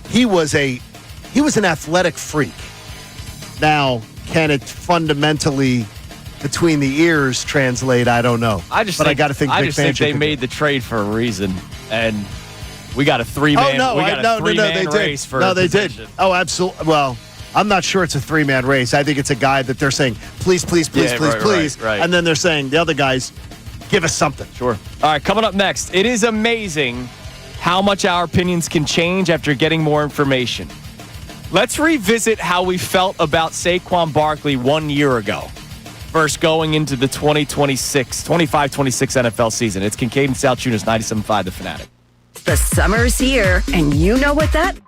he was an athletic freak. Now, can it fundamentally between the ears translate? I don't know. I just think they made the trade for a reason, and We got a three-man. They race did. for no, they position. did. Oh, absolutely. Well, I'm not sure it's a three-man race. I think it's a guy that they're saying, please, Right. and then they're saying the other guys, give us something. Sure. All right, coming up next, it is amazing how much our opinions can change after getting more information. Let's revisit how we felt about Saquon Barkley 1 year ago, first going into the 25-26 NFL season. It's Kincade and Salciunas, 97.5 The Fanatic. The summer's here, and you know what that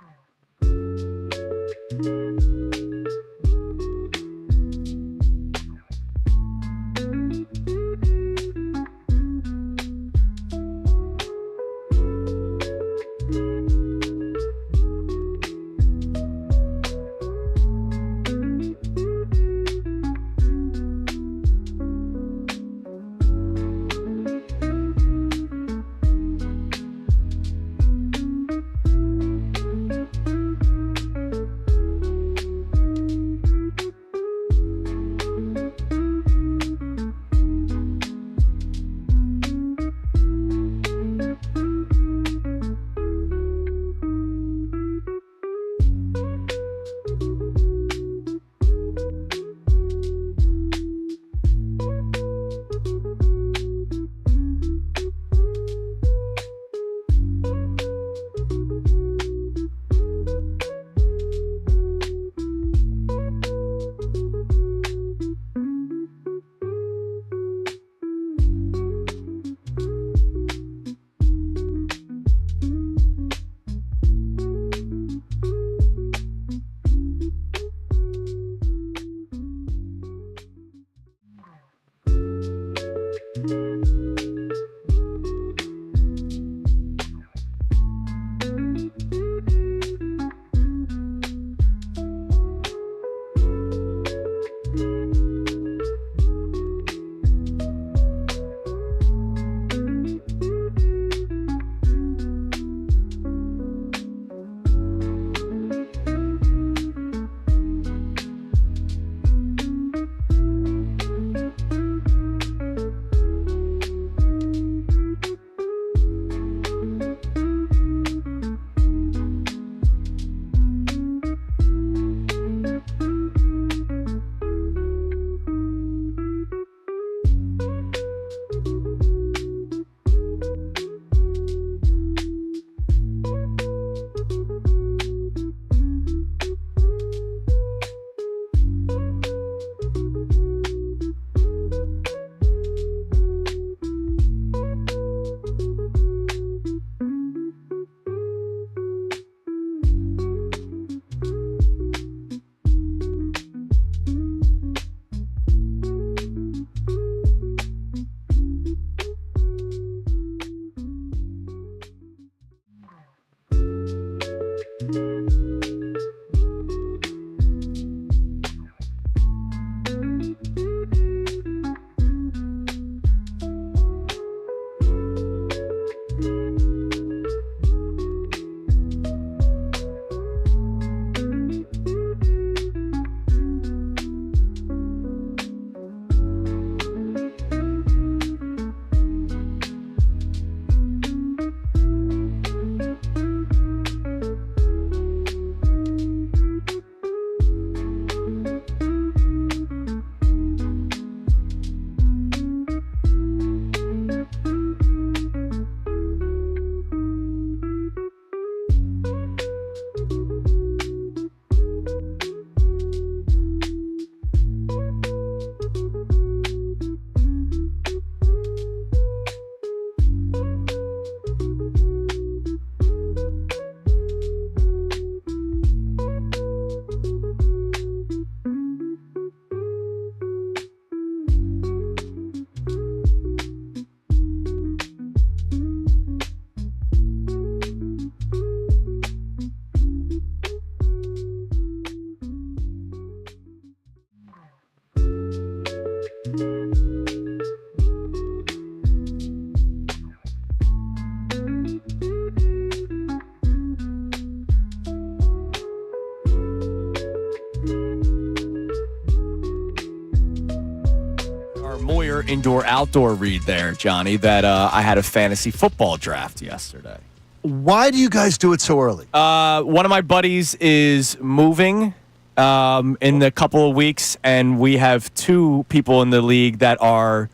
Indoor-outdoor read there, Johnny, that I had a fantasy football draft yesterday. Why do you guys do it so early? One of my buddies is moving in a couple of weeks, and we have 2 people in the league that are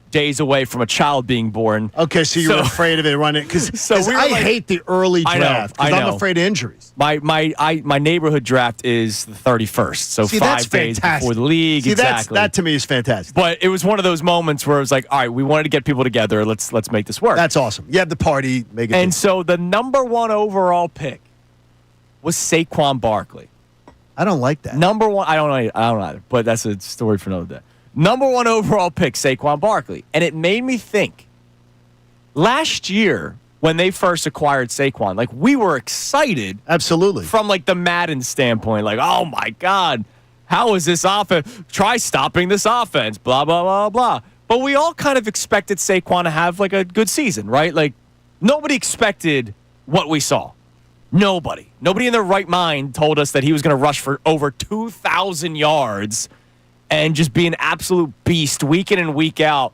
days away from a child being born. Okay, so you're afraid of it running because I hate the early draft because I'm afraid of injuries. My neighborhood draft is the 31st, so See, 5 days before the league. See, exactly. That to me is fantastic. But it was one of those moments where it was like, all right, we wanted to get people together. Let's make this work. That's awesome. You have the party, make it. And so the number 1 overall pick was Saquon Barkley. I don't like that. Number 1, I don't know either, but that's a story for another day. Number 1 overall pick, Saquon Barkley. And it made me think, last year when they first acquired Saquon, like we were excited. Absolutely. From like the Madden standpoint, like, oh my God, how is this offense? Try stopping this offense, blah, blah, blah, blah. But we all kind of expected Saquon to have like a good season, right? Like nobody expected what we saw. Nobody in their right mind told us that he was going to rush for over 2,000 yards and just be an absolute beast week in and week out.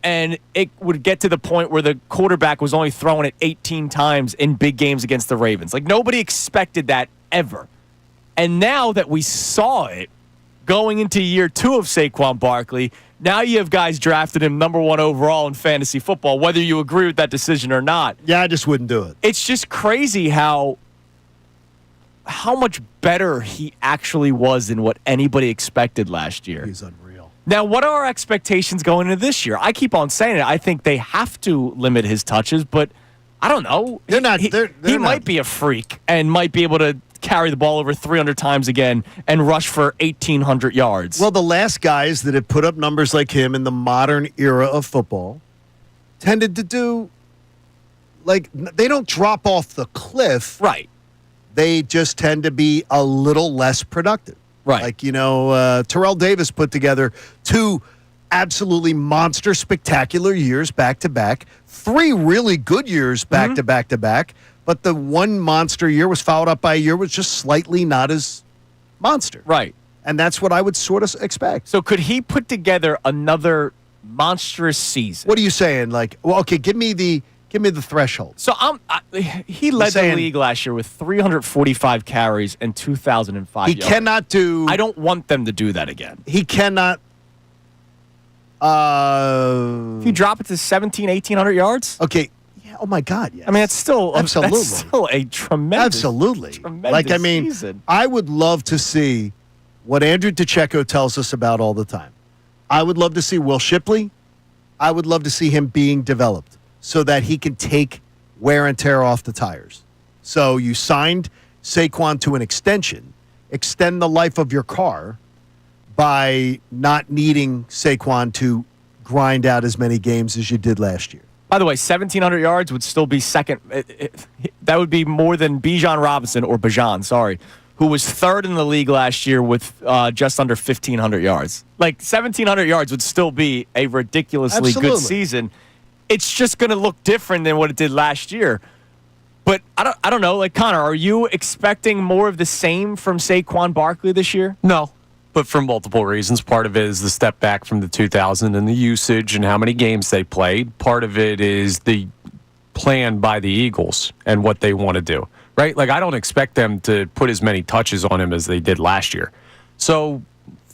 And it would get to the point where the quarterback was only throwing it 18 times in big games against the Ravens. Like, nobody expected that ever. And now that we saw it going into year 2 of Saquon Barkley, now you have guys drafted him number 1 overall in fantasy football, whether you agree with that decision or not. Yeah, I just wouldn't do it. It's just crazy how much better he actually was than what anybody expected last year. He's unreal. Now, what are our expectations going into this year? I keep on saying it. I think they have to limit his touches, but I don't know. They're not. He might be a freak and might be able to carry the ball over 300 times again and rush for 1,800 yards. Well, the last guys that have put up numbers like him in the modern era of football tended to do, like, they don't drop off the cliff. Right. They just tend to be a little less productive. Right. Like, Terrell Davis put together 2 absolutely monster, spectacular years back-to-back, 3 really good years back-to-back-to-back, but the one monster year was followed up by a year was just slightly not as monster. Right. And that's what I would sort of expect. So could he put together another monstrous season? What are you saying? Like, well, okay, give me the threshold. So he led the league last year with 345 carries and 2,005 yards. He cannot do. I don't want them to do that again. He cannot. If you drop it to 1,800 yards. Okay. Yeah. Oh my God. Yes. I mean, it's still absolutely that's still a tremendous. Absolutely. Tremendous season. I would love to see what Andrew DeCecco tells us about all the time. I would love to see Will Shipley. I would love to see him being developed so that he can take wear and tear off the tires. So you signed Saquon to an extension. Extend the life of your car by not needing Saquon to grind out as many games as you did last year. By the way, 1,700 yards would still be second. That would be more than Bijan Robinson, who was 3rd in the league last year with just under 1,500 yards. Like, 1,700 yards would still be a ridiculously good season. It's just going to look different than what it did last year. But I don't know. Like, Connor, are you expecting more of the same from Saquon Barkley this year? No, but for multiple reasons. Part of it is the step back from the 2000 and the usage and how many games they played. Part of it is the plan by the Eagles and what they want to do, right? Like, I don't expect them to put as many touches on him as they did last year. So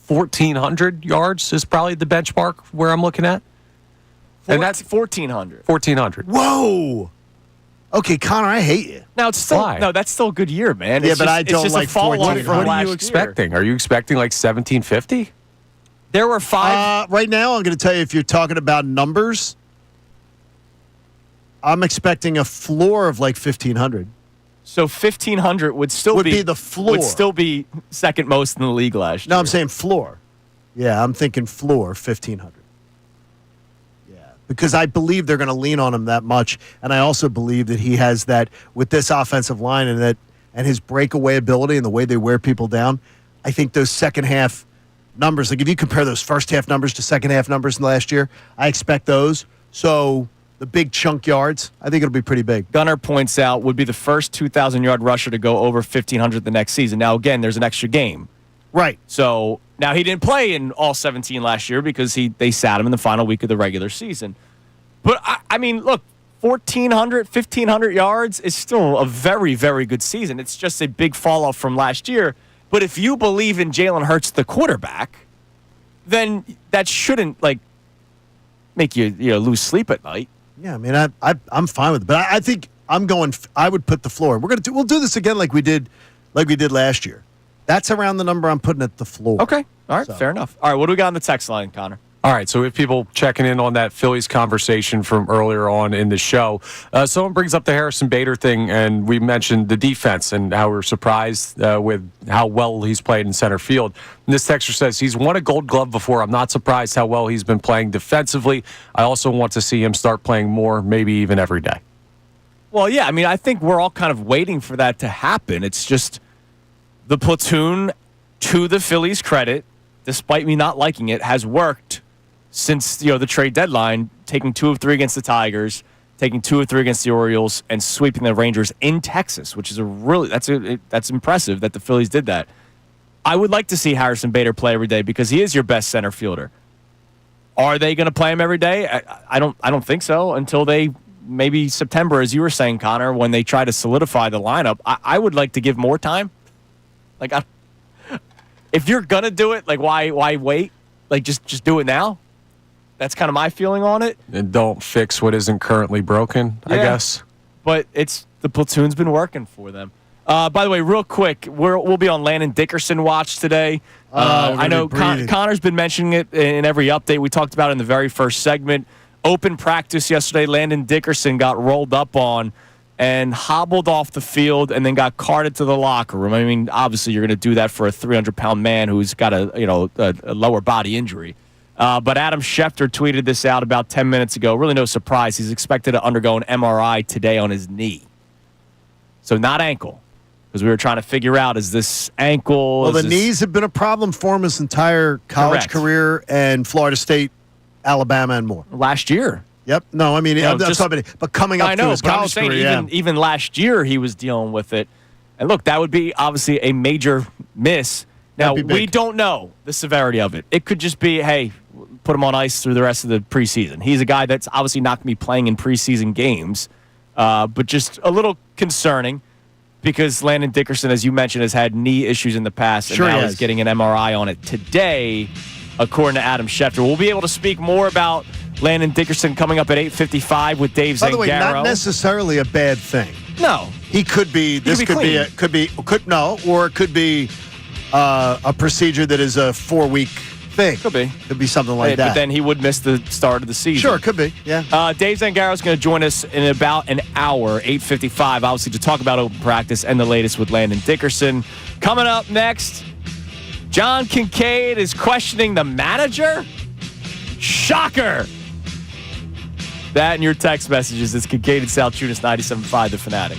1,400 yards is probably the benchmark where I'm looking at. And that's 1,400. 1,400. Whoa. Okay, Connor, I hate you. Now it's still that's still a good year, man. Yeah, but I don't it's just like a fall off 1,400. from What are last you year. expecting? Are you expecting like 1,750? There were 5. Right now, I'm going to tell you, if you're talking about numbers, I'm expecting a floor of like 1,500. So 1,500 would be the floor. Would still be second most in the league last year. No, I'm saying floor. Yeah, I'm thinking floor 1,500. Because I believe they're going to lean on him that much, and I also believe that he has that with this offensive line and his breakaway ability and the way they wear people down. I think those second half numbers, like if you compare those first half numbers to second half numbers in last year, I expect those. So the big chunk yards, I think it'll be pretty big. Gunnar points out would be the first 2,000-yard rusher to go over 1,500 the next season. Now again, there's an extra game. Right. So now he didn't play in all 17 last year because they sat him in the final week of the regular season. But I mean, look, 1,400, 1,500 yards is still a very, very good season. It's just a big fall off from last year. But if you believe in Jalen Hurts, the quarterback, then that shouldn't make you lose sleep at night. Yeah, I mean, I'm fine with it, but I think I would put the floor. We'll do this again like we did last year. That's around the number I'm putting at the floor. Okay, all right, fair enough. All right, what do we got on the text line, Connor? All right, so we have people checking in on that Phillies conversation from earlier on in the show. Someone brings up the Harrison Bader thing, and we mentioned the defense and how we're surprised with how well he's played in center field. And this texter says he's won a Gold Glove before. I'm not surprised how well he's been playing defensively. I also want to see him start playing more, maybe even every day. Well, yeah, I mean, I think we're all kind of waiting for that to happen. It's just the platoon, to the Phillies' credit, despite me not liking it, has worked since the trade deadline, taking 2 of 3 against the Tigers, taking 2 of 3 against the Orioles, and sweeping the Rangers in Texas, which is that's impressive that the Phillies did that. I would like to see Harrison Bader play every day because he is your best center fielder. Are they going to play him every day? I don't think so until maybe September, as you were saying, Connor, when they try to solidify the lineup. I would like to give more time. If you're gonna do it, why wait? Just do it now. That's kind of my feeling on it. And don't fix what isn't currently broken, I guess. But the platoon's been working for them. By the way, real quick, we'll be on Landon Dickerson watch today. I know Connor's been mentioning it in every update. We talked about it in the very first segment. Open practice yesterday, Landon Dickerson got rolled up on and hobbled off the field and then got carted to the locker room. I mean, obviously you're going to do that for a 300-pound man who's got a lower body injury. But Adam Schefter tweeted this out about 10 minutes ago. Really no surprise. He's expected to undergo an MRI today on his knee. So not ankle. Because we were trying to figure out, is this ankle? Well, the knees have been a problem for him his entire college career and Florida State, Alabama, and more. Last year. Yep. No, I mean, I'm talking, but coming up to his college career, even last year he was dealing with it. And look, that would be obviously a major miss. Now, we don't know the severity of it. It could just be, hey, put him on ice through the rest of the preseason. He's a guy that's obviously not going to be playing in preseason games, but just a little concerning because Landon Dickerson, as you mentioned, has had knee issues in the past, and now he's getting an MRI on it today, according to Adam Schefter. We'll be able to speak more about Landon Dickerson coming up at 8:55 with Dave Zangaro. By the way, not necessarily a bad thing. No. He could be, it could be a procedure that is a 4-week thing. Could be. Could be something like that. But then he would miss the start of the season. Sure, could be, yeah. Dave Zangaro is going to join us in about an hour, 8:55, obviously, to talk about open practice and the latest with Landon Dickerson. Coming up next, John Kincade is questioning the manager? Shocker! That and your text messages. It's Kincade Salciunas, 97.5 The Fanatic.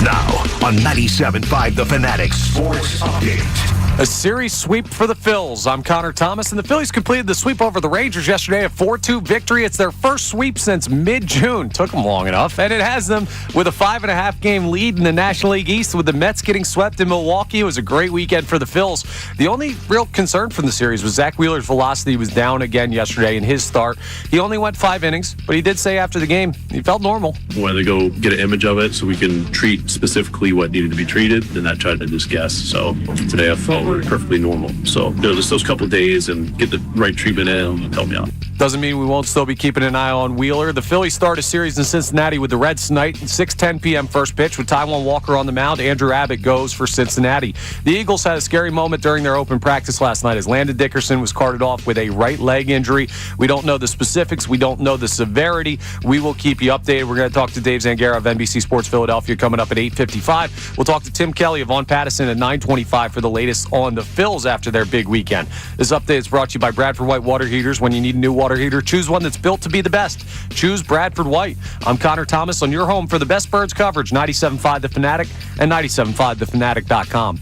Now on 97.5 The Fanatic Sports Update. A series sweep for the Phils. I'm Connor Thomas, and the Phillies completed the sweep over the Rangers yesterday, a 4-2 victory. It's their first sweep since mid-June. Took them long enough, and it has them with a 5.5-game lead in the National League East, with the Mets getting swept in Milwaukee. It was a great weekend for the Phils. The only real concern from the series was Zack Wheeler's velocity was down again yesterday in his start. He only went 5 innings, but he did say after the game he felt normal. Wanted to go get an image of it so we can treat specifically what needed to be treated, and not try to just guess. So today I felt perfectly normal. So just those couple days and get the right treatment in help me out. Doesn't mean we won't still be keeping an eye on Wheeler. The Phillies start a series in Cincinnati with the Reds tonight. 6:10 p.m. first pitch with Taijuan Walker on the mound. Andrew Abbott goes for Cincinnati. The Eagles had a scary moment during their open practice last night as Landon Dickerson was carted off with a right leg injury. We don't know the specifics. We don't know the severity. We will keep you updated. We're going to talk to Dave Zangaro of NBC Sports Philadelphia coming up at 8:55. We'll talk to Tim Kelly of On Pattison at 9:25 for the latest on the Phils after their big weekend. This update is brought to you by Bradford White Water Heaters. When you need a new water heater, choose one that's built to be the best. Choose Bradford White. I'm Connor Thomas on your home for the best Birds coverage, 97.5 The Fanatic and 97.5thefanatic.com.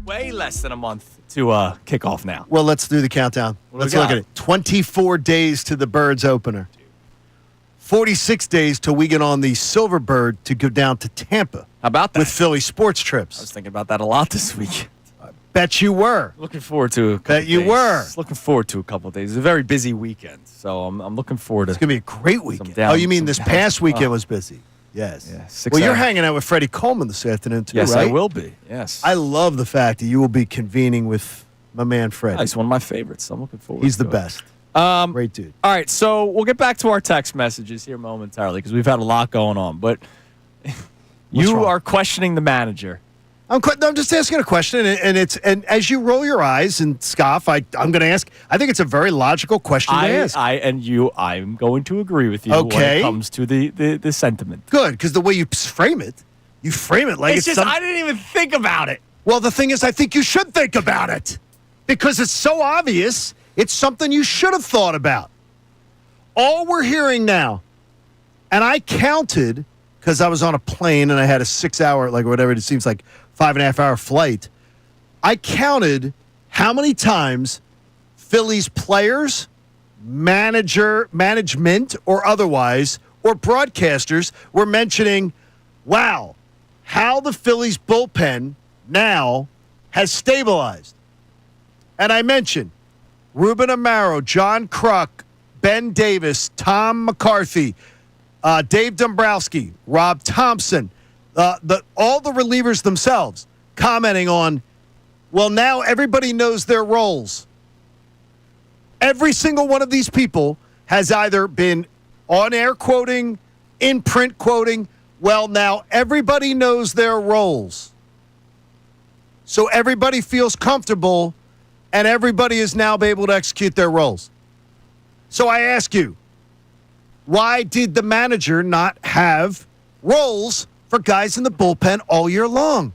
Way less than a month to kick off now. Well, let's do the countdown. Let's look at it. 24 days to the Birds opener. 46 days till we get on the Silver Bird to go down to Tampa. How about that? With Philly sports I trips. was thinking about that a lot this week. Bet you were. Looking forward to a couple Bet you days. were. Looking forward to a couple of days. It's a very busy weekend, so I'm looking forward to It's going to be a great weekend. down- Oh, you mean some this down- past weekend oh. was busy? Yes. Yeah, 6 well, you're hours. hanging out with Freddie Coleman this afternoon, too, Yes, right? I will be. Yes. I love the fact that you will be convening with my man, Freddie. He's one of my favorites. So I'm looking forward He's to the it. best. Great dude. All right, so we'll get back to our text messages here momentarily because we've had a lot going on. But you wrong? are questioning the manager. I'm just asking a question, and as you roll your eyes and scoff, I'm going to ask. I think it's a very logical question to ask. I'm going to agree with you when Okay. it comes to the sentiment. Good, because the way you frame it like It's just some- I didn't even think about it. Well, the thing is, I think you should think about it because it's so obvious. It's something you should have thought about. All we're hearing now, and I counted because I was on a plane and I had a 6-hour, like whatever it seems like 5.5-hour flight. I counted how many times Phillies players, management, or otherwise, or broadcasters were mentioning, wow, how the Phillies bullpen now has stabilized. And I mentioned Ruben Amaro, John Kruk, Ben Davis, Tom McCarthy, Dave Dombrowski, Rob Thompson, all the relievers themselves commenting on, well, now everybody knows their roles. Every single one of these people has either been on-air quoting, in print quoting, well, now everybody knows their roles. So everybody feels comfortable and everybody is now able to execute their roles. So I ask you, Why did the manager not have roles for guys in the bullpen all year long?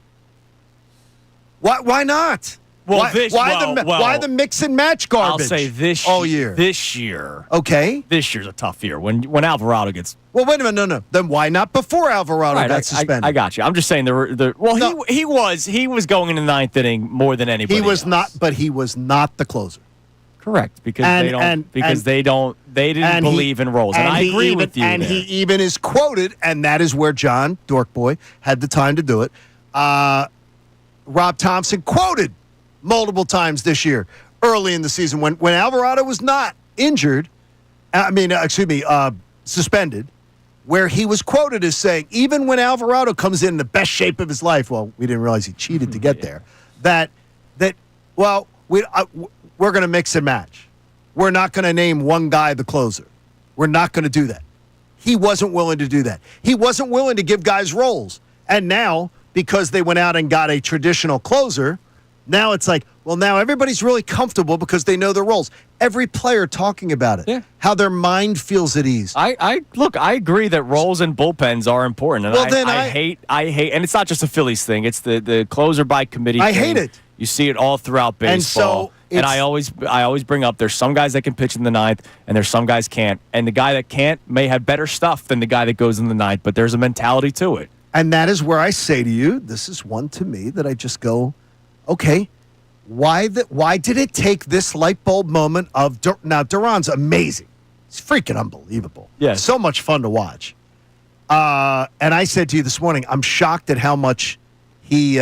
Why not? Well, why the mix and match garbage? I'll say all year. This year. Okay. This year's a tough year. When Alvarado gets. Well, wait a minute. No. Then why not before Alvarado got suspended? I got you. I'm just saying he was going in the ninth inning more than anybody. He was else. not, but he was not the closer. Correct, because they didn't believe in roles, and I agree with you. And he even is quoted, and that is where John Dorkboy had the time to do it. Rob Thompson quoted multiple times this year, early in the season, when Alvarado was not injured. Suspended, where he was quoted as saying, even when Alvarado comes in the best shape of his life, well, we didn't realize he cheated to get there. We're going to mix and match. We're not going to name one guy the closer. We're not going to do that. He wasn't willing to do that. He wasn't willing to give guys roles. And now, because they went out and got a traditional closer, now it's like, well, now everybody's really comfortable because they know their roles. Every player talking about it, how their mind feels at ease. I agree that roles and bullpens are important. And I hate, and it's not just a Phillies thing. It's the closer by committee thing. I hate it. You see it all throughout baseball. And I always bring up there's some guys that can pitch in the ninth, and there's some guys can't. And the guy that can't may have better stuff than the guy that goes in the ninth, but there's a mentality to it. And that is where I say to you, this is one to me that I just go, okay, why did it take this light bulb moment of now Duran's amazing. He's freaking unbelievable. Yeah. So much fun to watch. And I said to you this morning, I'm shocked at how much he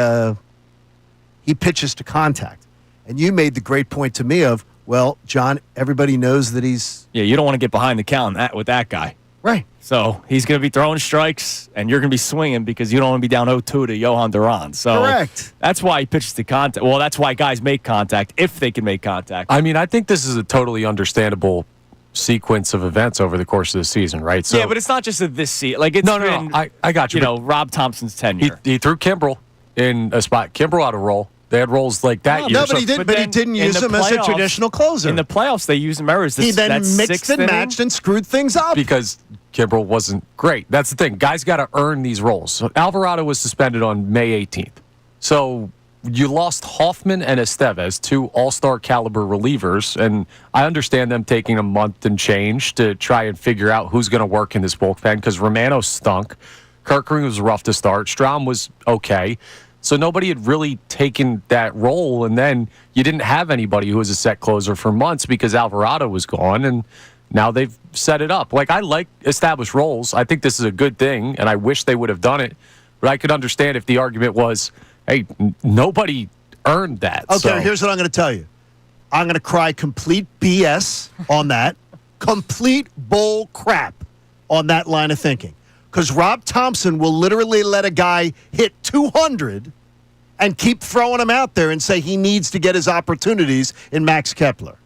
pitches to contact. And you made the great point to me of, well, John, everybody knows that he's... Yeah, you don't want to get behind the count with that guy. Right. So he's going to be throwing strikes, and you're going to be swinging because you don't want to be down 0-2 to Johan Duran. So correct. That's why he pitches to contact. Well, that's why guys make contact, if they can make contact. I mean, I think this is a totally understandable sequence of events over the course of the season, right? So, yeah, but it's not just this season. Like, it's been, I got you. Rob Thompson's tenure. He threw Kimbrel in a spot. Kimbrel had a role. They had roles like that. No, but he didn't use him as a traditional closer. In the playoffs, they used him as he then mixed and matched and screwed things up. Because Kimbrel wasn't great. That's the thing. Guys got to earn these roles. So Alvarado was suspended on May 18th. So you lost Hoffman and Estevez, two all-star caliber relievers, and I understand them taking a month and change to try and figure out who's going to work in this bullpen because Romano stunk. Kerkering was rough to start. Strahm was okay. So nobody had really taken that role, and then you didn't have anybody who was a set closer for months because Alvarado was gone, and now they've set it up. Like, I like established roles. I think this is a good thing, and I wish they would have done it. But I could understand if the argument was, hey, nobody earned that. Okay, so. Here's what I'm going to tell you. I'm going to cry complete BS on that. Complete bull crap on that line of thinking. Because Rob Thompson will literally let a guy hit 200 and keep throwing him out there and say he needs to get his opportunities in Max Kepler.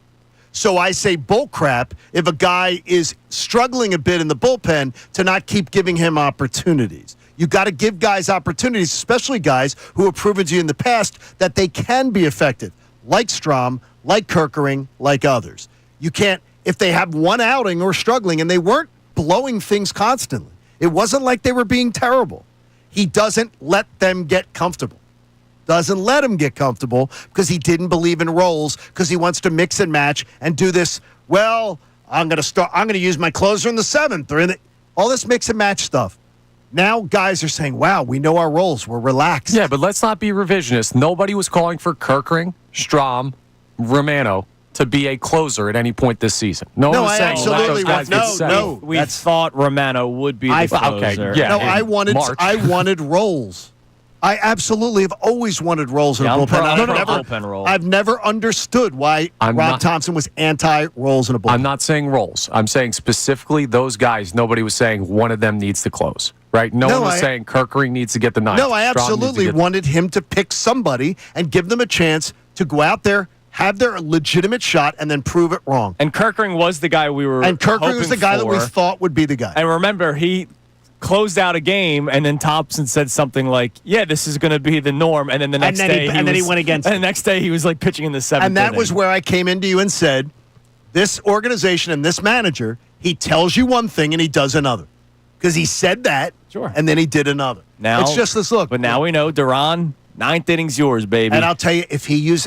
So I say bullcrap if a guy is struggling a bit in the bullpen to not keep giving him opportunities. You got to give guys opportunities, especially guys who have proven to you in the past that they can be effective, like Strahm, like Kerkering, like others. You can't, if they have one outing or struggling, and they weren't blowing things constantly. It wasn't like they were being terrible. He doesn't let them get comfortable. Doesn't let them get comfortable because he didn't believe in roles because he wants to mix and match and do this, well, I'm going to use my closer in the seventh or all this mix and match stuff. Now guys are saying, wow, we know our roles. We're relaxed. Yeah, but let's not be revisionist. Nobody was calling for Kerkering, Strahm, Romano to be a closer at any point this season. No one was saying absolutely we thought Romano would be the closer. Okay, yeah. No, I wanted roles. I absolutely have always wanted roles in a bullpen. I've never understood why Rob Thompson was anti-roles in a bullpen. I'm not saying roles. I'm saying specifically those guys. Nobody was saying one of them needs to close. Right? No one was saying Kerkering needs to get the ninth. No, I absolutely wanted him to pick somebody and give them a chance to go out there, have their legitimate shot, and then prove it wrong. And Kerkering was the guy we were And Kerkering was the guy that we thought would be the guy. And remember, he closed out a game, and then Thompson said something like, yeah, this is going to be the norm. And then the next day he went against it. And the next day he was like pitching in the seventh And that inning. was where I came into you and said, this organization and this manager He tells you one thing and he does another. Because he said that, and then he did another. Now, it's just this look. But now we know, Duran, 9th inning's yours, baby. And I'll tell you,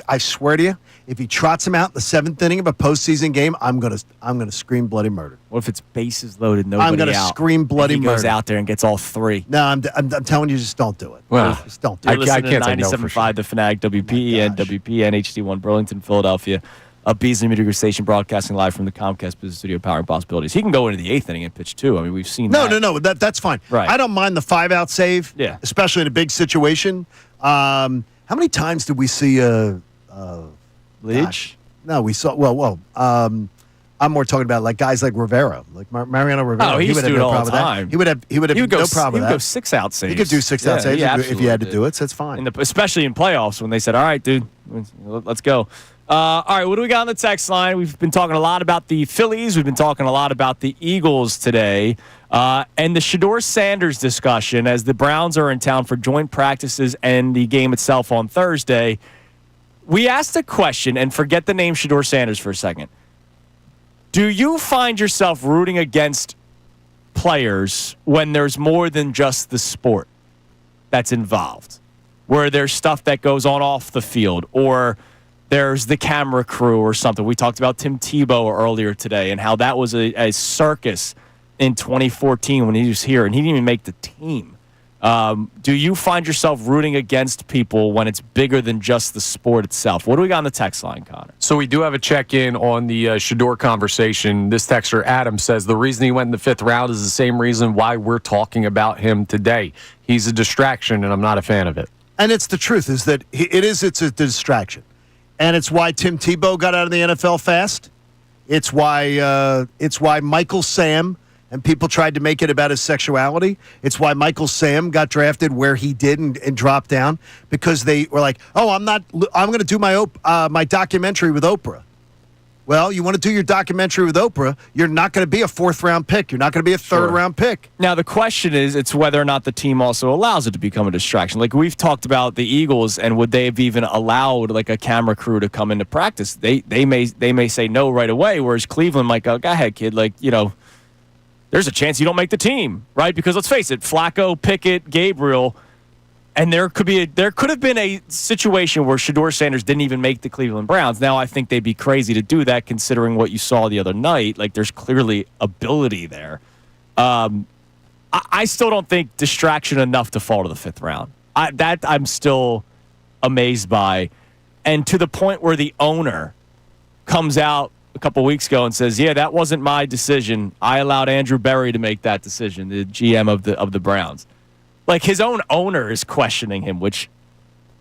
I swear to you, if he trots him out in the 7th inning of a postseason game, I'm gonna scream bloody murder. What if it's bases loaded, nobody out? I'm gonna scream bloody murder. He goes out there and gets all 3. No, I'm telling you, just don't do it. Well, just don't do it. You're listening can't to say no for 97.5 The Fanatic, WPEN, WPN, HD1, Burlington, Philadelphia. A Beasley Media Station broadcasting live from the Comcast Business Studio, powering possibilities. He can go into the 8th inning and pitch too. I mean, we've seen that. No, that's fine. Right. I don't mind the 5-out save, especially in a big situation. How many times did we see Leach? No, we saw. I'm more talking about like guys like Rivera, like Mariano Rivera. Oh, he used to do it all the time. He would have no problem with that. He would go 6-out saves. He could do 6-out saves if he had to do it. So it's fine. Especially in playoffs when they said, "All right, dude, let's go." All right, what do we got on the text line? We've been talking a lot about the Phillies. We've been talking a lot about the Eagles today. And the Shador Sanders discussion as the Browns are in town for joint practices and the game itself on Thursday. We asked a question, and forget the name Shador Sanders for a second. Do you find yourself rooting against players when there's more than just the sport that's involved? Where there's stuff that goes on off the field, or there's the camera crew or something. We talked about Tim Tebow earlier today and how that was a circus in 2014 when he was here, and he didn't even make the team. Do you find yourself rooting against people when it's bigger than just the sport itself? What do we got on the text line, Connor? So we do have a check-in on the Shador conversation. This texter, Adam, says the reason he went in the 5th round is the same reason why we're talking about him today. He's a distraction, and I'm not a fan of it. And it's the truth is that it's a distraction. And it's why Tim Tebow got out of the NFL fast. It's why Michael Sam, and people tried to make it about his sexuality. It's why Michael Sam got drafted where he did and dropped down, because they were like, "Oh, I'm going to do my documentary with Oprah." Well, you want to do your documentary with Oprah, you're not going to be a 4th-round pick. You're not going to be a 3rd-round pick. Now, the question is, it's whether or not the team also allows it to become a distraction. Like, we've talked about the Eagles, and would they have even allowed, like, a camera crew to come into practice? They may say no right away, whereas Cleveland might go, "Go ahead, kid. Like, there's a chance you don't make the team," right? Because let's face it, Flacco, Pickett, Gabriel, and there could have been a situation where Shador Sanders didn't even make the Cleveland Browns. Now I think they'd be crazy to do that, considering what you saw the other night. Like, there's clearly ability there. I still don't think distraction enough to fall to the 5th round. I'm still amazed by, and to the point where the owner comes out a couple weeks ago and says, "Yeah, that wasn't my decision. I allowed Andrew Berry to make that decision, the GM of the Browns." Like, his own owner is questioning him, which,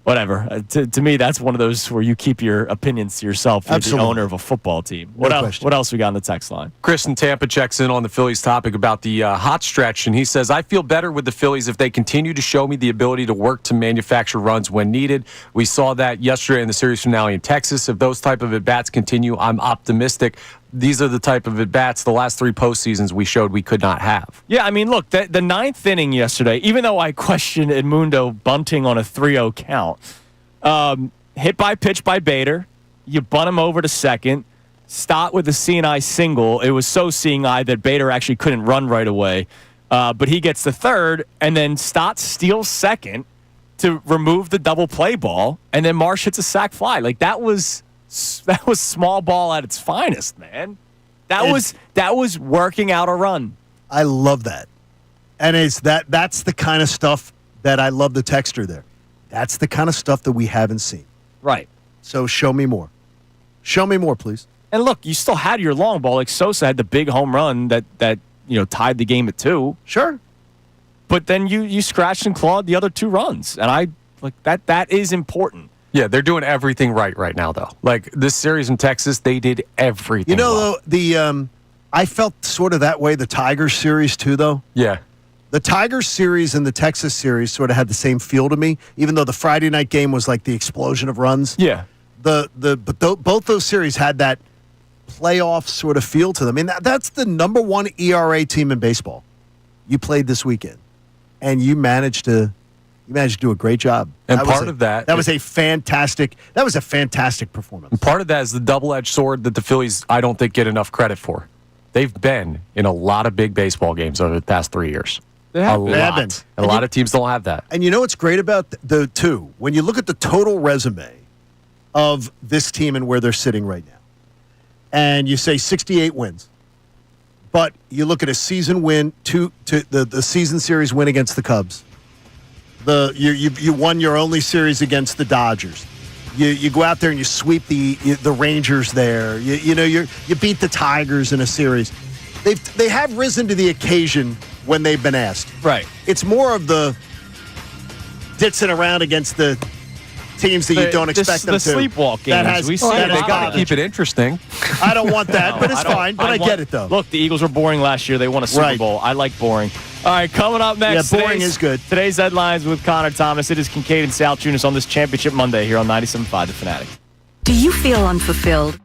whatever. To me, that's one of those where you keep your opinions to yourself. You're the owner of a football team. What else we got on the text line? Chris in Tampa checks in on the Phillies topic about the hot stretch, and he says, "I feel better with the Phillies if they continue to show me the ability to work to manufacture runs when needed. We saw that yesterday in the series finale in Texas. If those type of at-bats continue, I'm optimistic. These are the type of at-bats the last 3 postseasons we showed we could not have." Yeah, I mean, look, the 9th inning yesterday, even though I questioned Edmundo bunting on a 3-0 count, hit by pitch by Bader, you bunt him over to second, Stott with a C&I single. It was so seeing-eye that Bader actually couldn't run right away, but he gets the third, and then Stott steals second to remove the double play ball, and then Marsh hits a sac fly. Like, that was small ball at its finest, man. That was working out a run. I love that. And that's the kind of stuff that I love the texture there. That's the kind of stuff that we haven't seen. Right. So show me more. Show me more, please. And look, you still had your long ball. Like, Sosa had the big home run that tied the game at 2. Sure. But then you scratched and clawed the other 2 runs. And I like that is important. Yeah, they're doing everything right now, though. Like, this series in Texas, they did everything well. Though, I felt sort of that way the Tigers series, too, though. Yeah. The Tigers series and the Texas series sort of had the same feel to me, even though the Friday night game was like the explosion of runs. Yeah. But both those series had that playoff sort of feel to them. I mean, that's the number 1 ERA team in baseball. You played this weekend, and you managed to do a great job. And that was a fantastic performance. And part of that is the double-edged sword that the Phillies, I don't think, get enough credit for. they've been in a lot of big baseball games over the past 3 years. They have a been. lot. been. And a lot of teams don't have that. And you know what's great about the two? When you look at the total resume of this team and where they're sitting right now, and you say 68 wins, but you look at a season win, the season series win against the Cubs. You won your only series against the Dodgers. You go out there and you sweep the Rangers there. You beat the Tigers in a series. They have risen to the occasion when they've been asked. Right. It's more of the ditzing around against the teams that you don't expect them the to. sleepwalk games. That has, We see that it has a lot. got Keep it interesting. I don't want that, but it's I don't- fine. But I get it, though. Look, the Eagles were boring last year. They won a Super Right. Bowl. I like boring. All right, coming up next. Yeah, boring is good. Today's headlines with Connor Thomas. It is Kincade and Salciunas on this Championship Monday here on 97.5 The Fanatic. Do you feel unfulfilled?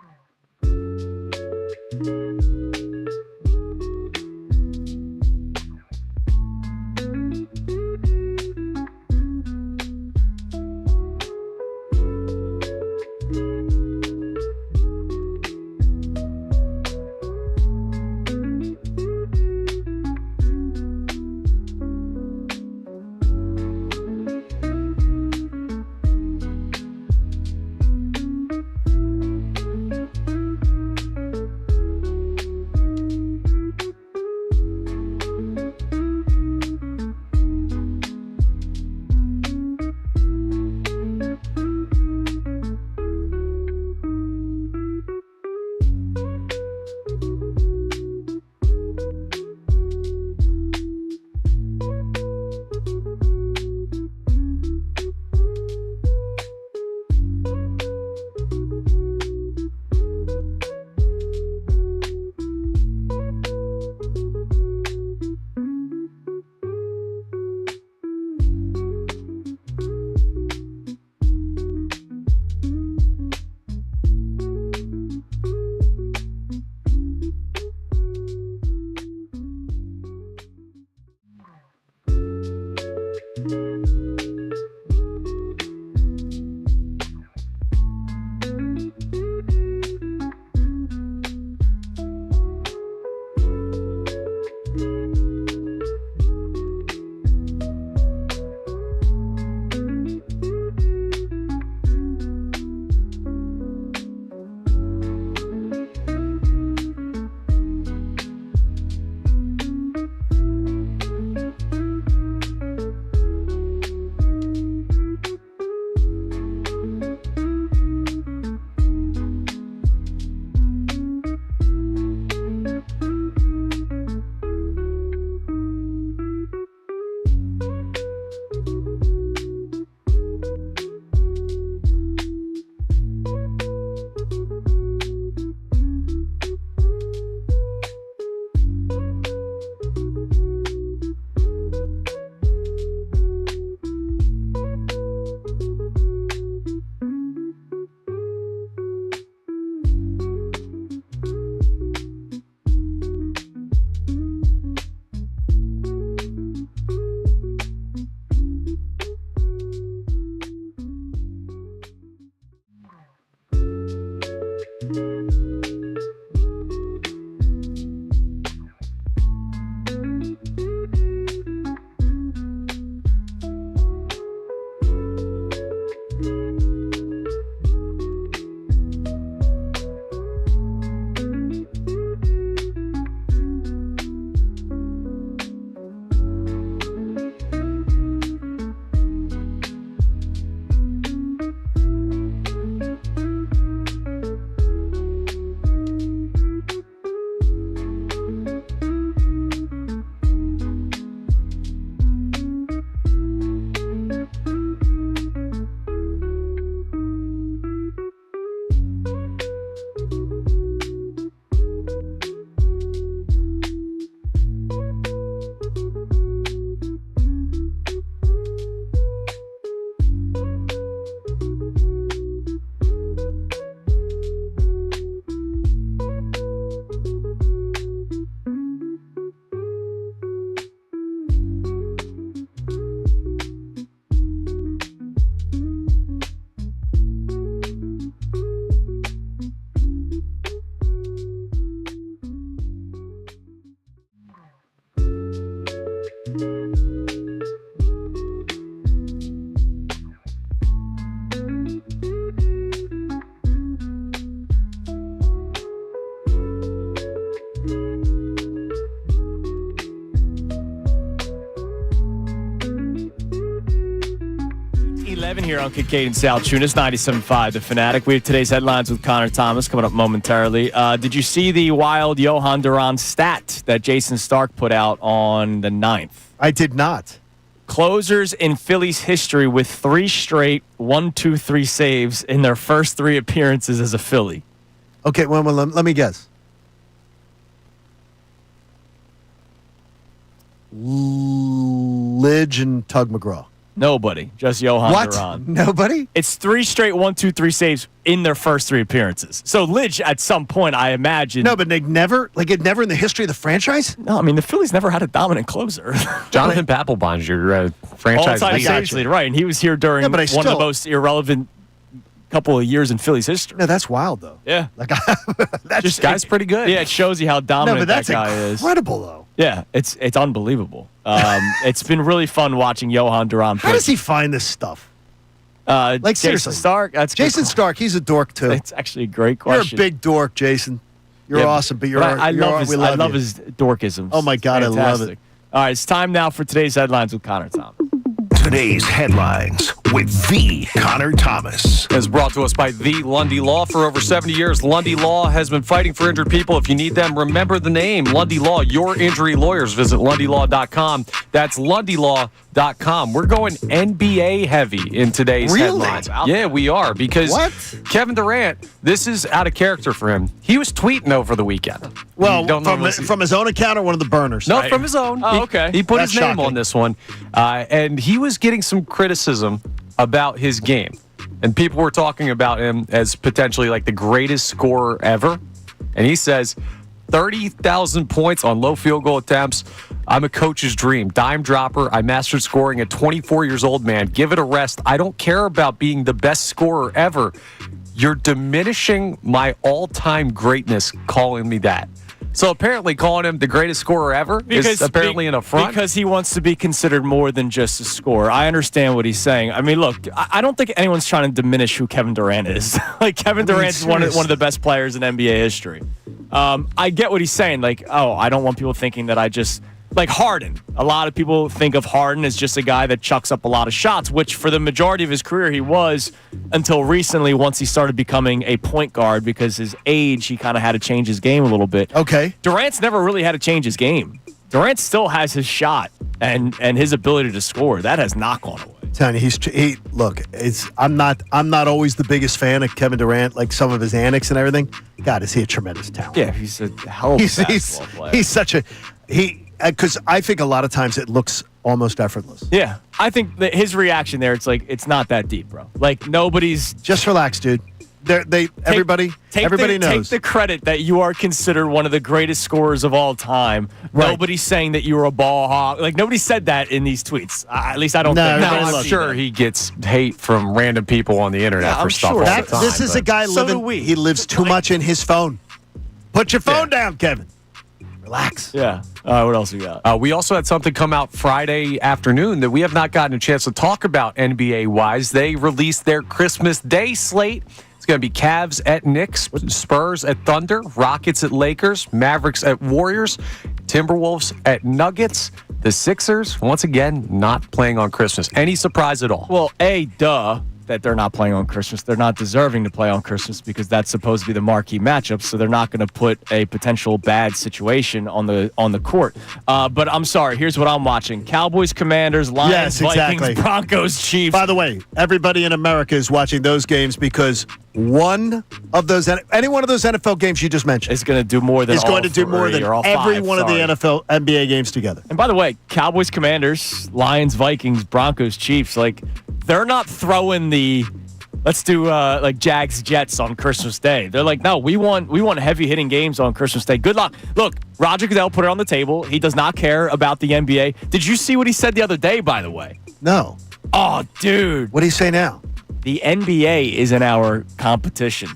11 here on Kincade Salciunas, 97.5 The Fanatic. We have today's headlines with Connor Thomas coming up momentarily. Did you see the wild Johan Duran stat that Jason Stark put out on the 9th? I did not. Closers in Phillies history with 3 straight 1-2-3 saves in their first 3 appearances as a Philly. Okay, well, let me guess. Lidge and Tug McGraw. Nobody, just Johan Duran. Nobody? It's 3 straight 1-2-3 saves in their first 3 appearances. So Lidge, at some point, I imagine. No, but they never, never in the history of the franchise? No, I mean, the Phillies never had a dominant closer. Jonathan Papelbon's your franchise all-time leader. saves leader, right? And he was here during one of the most irrelevant couple of years in Phillies history. No, that's wild, though. Yeah. That's guy's pretty good. Yeah, it shows you how dominant that guy is. That's incredible, though. Yeah, it's unbelievable. It's been really fun watching Johan Duran play. How does he find this stuff? Jason seriously. Stark? Jason Stark, he's a dork, too. It's actually a great question. You're a big dork, Jason. You're awesome, but I love his dorkisms. Oh, my God, I love it. All right, it's time now for today's headlines with Connor Thomas. Today's headlines with the Connor Thomas. Is brought to us by the Lundy Law. For over 70 years, Lundy Law has been fighting for injured people. If you need them, remember the name, Lundy Law, your injury lawyers. Visit LundyLaw.com. That's LundyLaw.com. We're going NBA heavy in today's headlines. Yeah, we are, because Kevin Durant, this is out of character for him. He was tweeting over the weekend. Well, from his own account or one of the burners? No, from his own. Oh, okay. He put his name on this one. And he was getting some criticism about his game. And people were talking about him as potentially like the greatest scorer ever. And he says, 30,000 points on low field goal attempts. I'm a coach's dream. Dime dropper. I mastered scoring at 24 years old, man. Give it a rest. I don't care about being the best scorer ever. You're diminishing my all-time greatness calling me that. So apparently calling him the greatest scorer ever is apparently an affront. Because he wants to be considered more than just a scorer. I understand what he's saying. I mean, look, I don't think anyone's trying to diminish who Kevin Durant is. Kevin Durant's one of the best players in NBA history. I get what he's saying. I don't want people thinking that I just... Like Harden. A lot of people think of Harden as just a guy that chucks up a lot of shots, which for the majority of his career he was until recently once he started becoming a point guard because his age, he kind of had to change his game a little bit. Okay. Durant's never really had to change his game. Durant still has his shot and his ability to score. That has not gone away. Tony, I'm not always the biggest fan of Kevin Durant, like some of his antics and everything. God, is he a tremendous talent? Yeah, he's a hell of a basketball player. He's such a because I think a lot of times it looks almost effortless. Yeah, I think that his reaction there, it's not that deep, bro. Nobody's just relax, dude. Everybody knows. Take the credit that you are considered one of the greatest scorers of all time. Right. Nobody's saying that you were a ball hog. Nobody said that in these tweets. At least I don't think. No, I'm sure he gets hate from random people on the internet for stuff all the time. This is a guy he lives too much in his phone. Put your phone down, Kevin. Relax. Yeah. What else we got? We also had something come out Friday afternoon that we have not gotten a chance to talk about NBA-wise. They released their Christmas Day slate. It's going to be Cavs at Knicks, Spurs at Thunder, Rockets at Lakers, Mavericks at Warriors, Timberwolves at Nuggets. The Sixers, once again, not playing on Christmas. Any surprise at all? Well, duh. That they're not playing on Christmas. They're not deserving to play on Christmas because that's supposed to be the marquee matchup, so they're not going to put a potential bad situation on the court. But I'm sorry, here's what I'm watching. Cowboys, Commanders, Lions, Vikings, Broncos, Chiefs. By the way, everybody in America is watching those games because any one of those NFL games you just mentioned is going to do more than every one of the NFL NBA games together. And by the way, Cowboys, Commanders, Lions, Vikings, Broncos, Chiefs, they're not throwing let's do Jags Jets on Christmas Day. They're like, no, we want heavy hitting games on Christmas Day. Good luck. Look, Roger Goodell put it on the table. He does not care about the NBA. Did you see what he said the other day, by the way? No. Oh, dude. What do you say now? The NBA isn't our competition.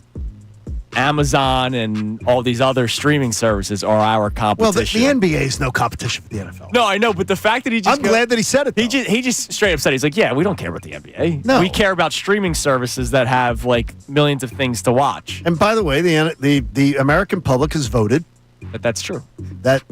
Amazon and all these other streaming services are our competition. Well, the NBA is no competition for the NFL. No, I know, but the fact that I'm glad that he said it, though. He just straight up said, he's like, yeah, we don't care about the NBA. No. We care about streaming services that have, millions of things to watch. And by the way, the American public has voted. That's true. That,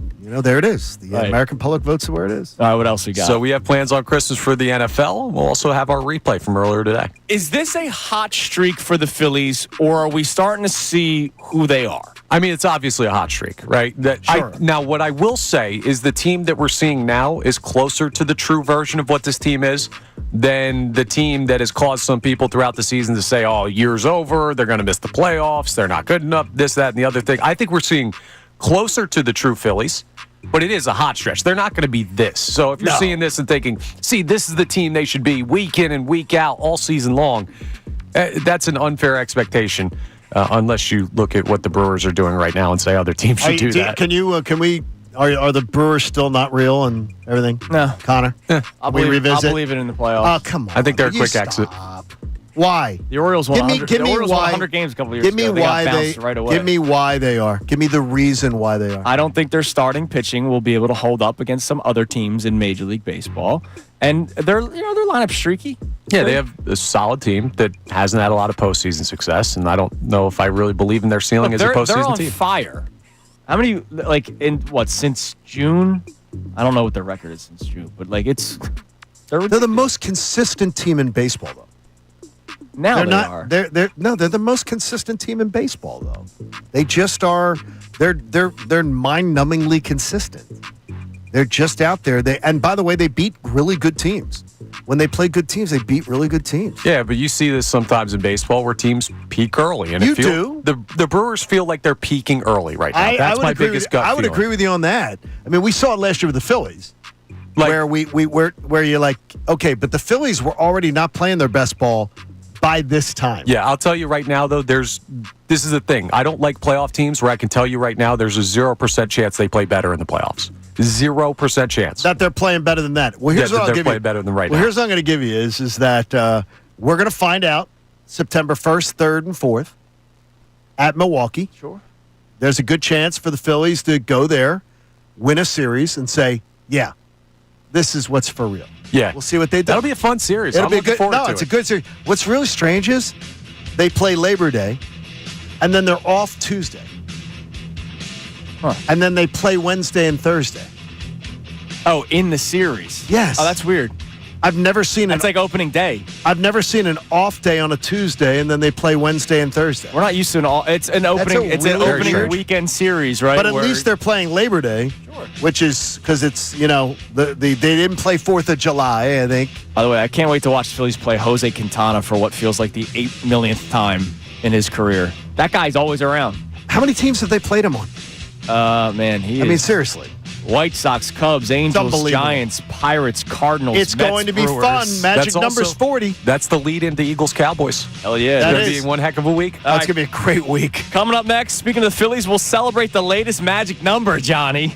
there it is. The Right. American public votes where it is. All right, what else we got? So we have plans on Christmas for the NFL. We'll also have our replay from earlier today. Is this a hot streak for the Phillies, or are we starting to see who they are? I mean, it's obviously a hot streak, right? Sure. Now, what I will say is the team that we're seeing now is closer to the true version of what this team is than the team that has caused some people throughout the season to say, oh, year's over, they're going to miss the playoffs, they're not good enough, this, that, and the other thing. I think we're seeing closer to the true Phillies, but it is a hot stretch. They're not going to be this. So if you're seeing this and thinking, see, this is the team they should be week in and week out all season long, that's an unfair expectation. Unless you look at what the Brewers are doing right now and say other teams should do that. Are the Brewers still not real and everything? No. Connor? I'll we revisit? I'll believe it in the playoffs. Oh, come on. I think they're a You quick stop. exit. Why? The Orioles won 100 why- 100 games a couple years Give me ago. They why got they. bounced right away. Give me why they are. Give me the reason why they are. I don't think their starting pitching will be able to hold up against some other teams in Major League Baseball, and their lineup's streaky. Yeah, they have a solid team that hasn't had a lot of postseason success, and I don't know if I really believe in their ceiling as a They're postseason on team. fire. How many since June? I don't know what their record is since June, but they're They're the most consistent team in baseball, though. now They're they not. are. They're the most consistent team in baseball, though. They just are. They're mind-numbingly consistent. They're just out there. And by the way, they beat really good teams. When they play good teams, they beat really good teams. Yeah, but you see this sometimes in baseball where teams peak early, and You do. The Brewers feel like they're peaking early right now. That's my biggest gut I would feeling. agree with you on that. I mean, we saw it last year with the Phillies, where where you're like, okay, but the Phillies were already not playing their best ball by this time. Yeah, I'll tell you right now, though, this is the thing. I don't like playoff teams where I can tell you right now there's a 0% chance they play better in the playoffs. 0% chance. That they're playing better than that. Well, here's what I'll give you. They're playing better than right now. Well, here's what I'm going to give you is that we're going to find out September 1st, 3rd, and 4th at Milwaukee. Sure. There's a good chance for the Phillies to go there, win a series, and say, yeah, this is what's for real. Yeah. We'll see what they do. That'll be a fun series. It'll I'm be looking good. forward No, to it's it. a good series. What's really strange is they play Labor Day, and then they're off Tuesday. Huh. And then they play Wednesday and Thursday. Oh, in the series. Yes. Oh, that's weird. I've never seen That's like opening day. I've never seen an off day on a Tuesday and then they play Wednesday and Thursday. We're not used to it's an opening. It's an really opening strange. weekend series, right? But at least they're playing Labor Day, which is because it's they didn't play 4th of July. I think. By the way, I can't wait to watch the Phillies play Jose Quintana for what feels like the 8 millionth time in his career. That guy's always around. How many teams have they played him on? Man, I mean, seriously. White Sox, Cubs, Angels, unbelievable. Giants, Pirates, Cardinals. It's Mets, going to be Brewers. fun. Magic That's number's also- 40. That's the lead into Eagles-Cowboys. Hell yeah. That It's going to is. be one heck of a week. That's going to be a great week. Coming up next, speaking of the Phillies, we'll celebrate the latest magic number, Johnny.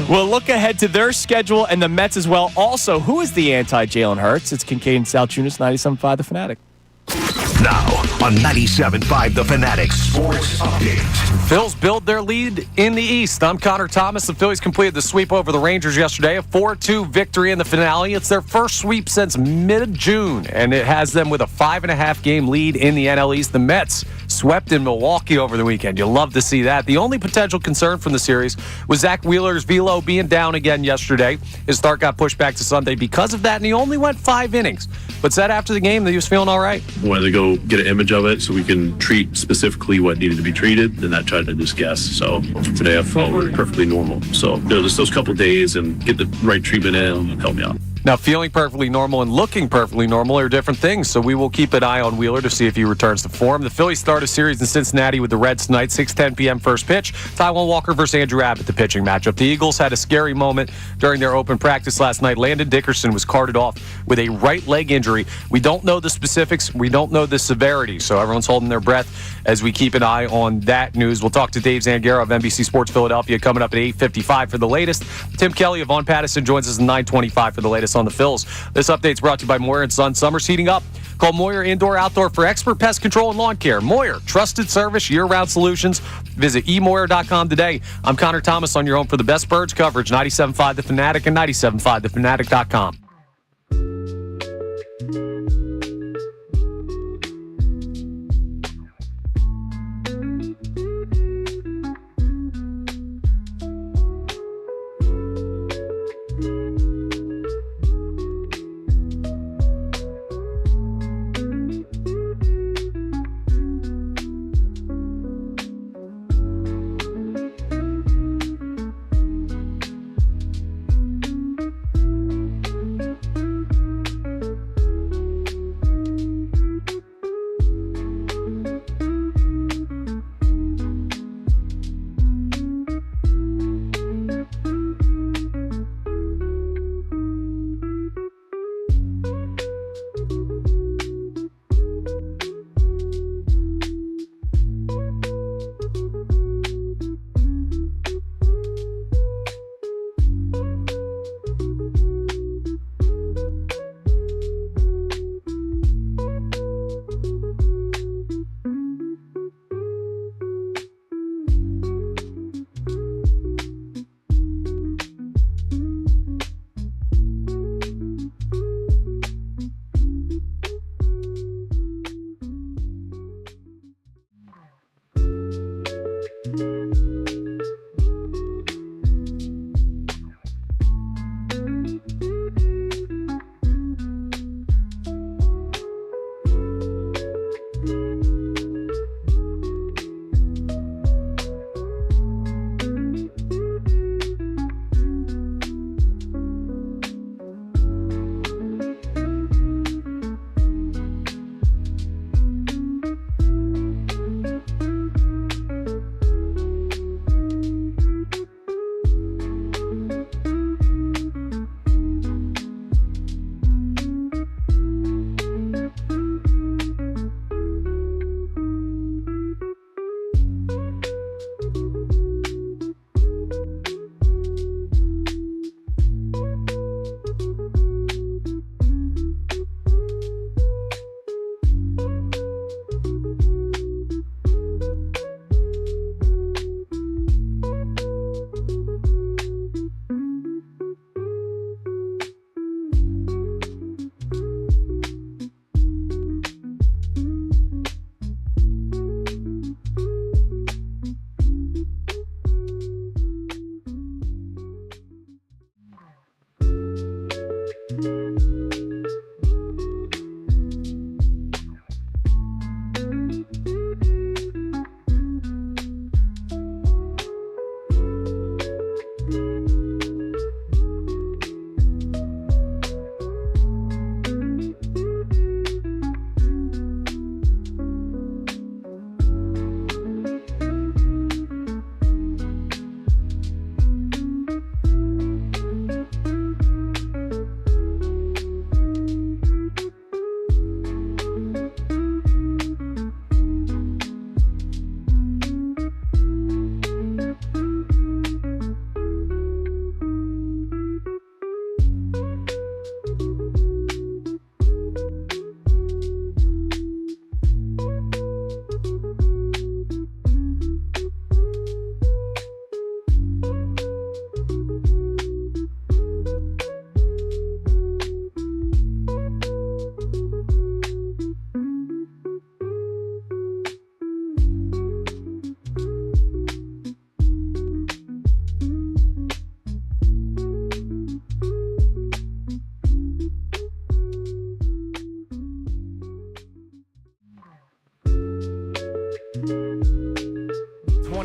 We'll look ahead to their schedule and the Mets as well. Also, who is the anti-Jalen Hurts? It's Kincade Salciunas, 97.5 The Fanatic. Now on 97.5 The Fanatic Sports Update. Phils build their lead in the East. I'm Connor Thomas. The Phillies completed the sweep over the Rangers yesterday, a 4-2 victory in the finale. It's their first sweep since mid-June, and it has them with a 5.5-game lead in the NL East. The Mets swept in Milwaukee over the weekend. You'll love to see that. The only potential concern from the series was Zack Wheeler's velo being down again yesterday. His start got pushed back to Sunday because of that, and he only went 5 innings. But said after the game that he was feeling all right. Wanted to go get an image of it so we can treat specifically what needed to be treated, and that tried to just guess. So today I felt perfectly normal. So just those couple days and get the right treatment in help me out. Now, feeling perfectly normal and looking perfectly normal are different things, so we will keep an eye on Wheeler to see if he returns to form. The Phillies start a series in Cincinnati with the Reds tonight, 6:10 p.m. first pitch. Taijuan Walker versus Andrew Abbott, the pitching matchup. The Eagles had a scary moment during their open practice last night. Landon Dickerson was carted off with a right leg injury. We don't know the specifics. We don't know the severity, so everyone's holding their breath as we keep an eye on that news. We'll talk to Dave Zangaro of NBC Sports Philadelphia coming up at 8:55 for the latest. Tim Kelly of Vaughn Pattison joins us at 9:25 for the latest on the Phils. This update's brought to you by Moyer & Son. Summer's heating up. Call Moyer Indoor Outdoor for expert pest control and lawn care. Moyer, trusted service, year-round solutions. Visit eMoyer.com today. I'm Connor Thomas on your home for the best birds coverage, 97.5 The Fanatic and 97.5thefanatic.com.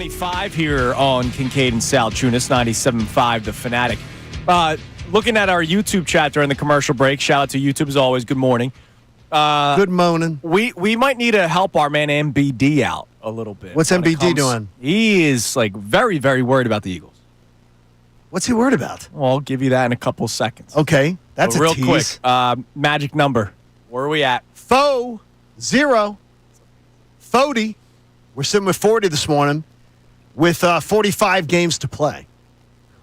7:25 here on Kincade and Salciunas, 97.5 The Fanatic. Looking at our YouTube chat during the commercial break. Shout out to YouTube as always. Good morning. Good morning. We might need to help our man MBD out a little bit. What's MBD doing? He is very, very worried about the Eagles. What's he worried about? Well, I'll give you that in a couple seconds. Okay, that's But real a tease. quick. Magic number. Where are we at? 0. 40. We're sitting with 40 this morning with 45 games to play,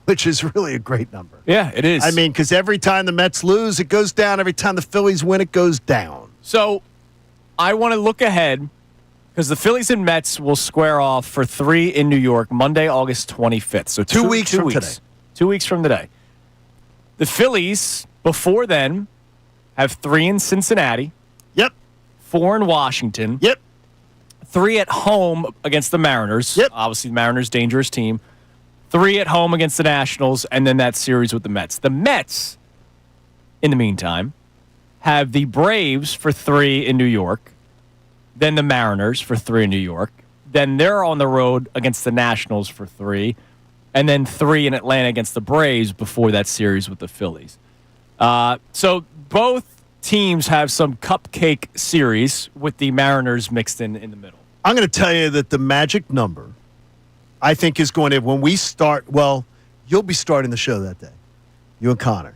which is really a great number. Yeah, it is. I mean, because every time the Mets lose, it goes down. Every time the Phillies win, it goes down. So I want to look ahead because the Phillies and Mets will square off for 3 in New York Monday, August 25th. So 2 weeks from today. 2 weeks from today. The Phillies, before then, have 3 in Cincinnati, Yep. 4 in Washington, Yep. 3 at home against the Mariners. Yep. Obviously, the Mariners, dangerous team. 3 at home against the Nationals, and then that series with the Mets. The Mets, in the meantime, have the Braves for 3 in New York, then the Mariners for 3 in New York, then they're on the road against the Nationals for 3, and then 3 in Atlanta against the Braves before that series with the Phillies. So both teams have some cupcake series with the Mariners mixed in the middle. I'm going to tell you that the magic number, I think, is going to, when we start, well, you'll be starting the show that day. You and Connor.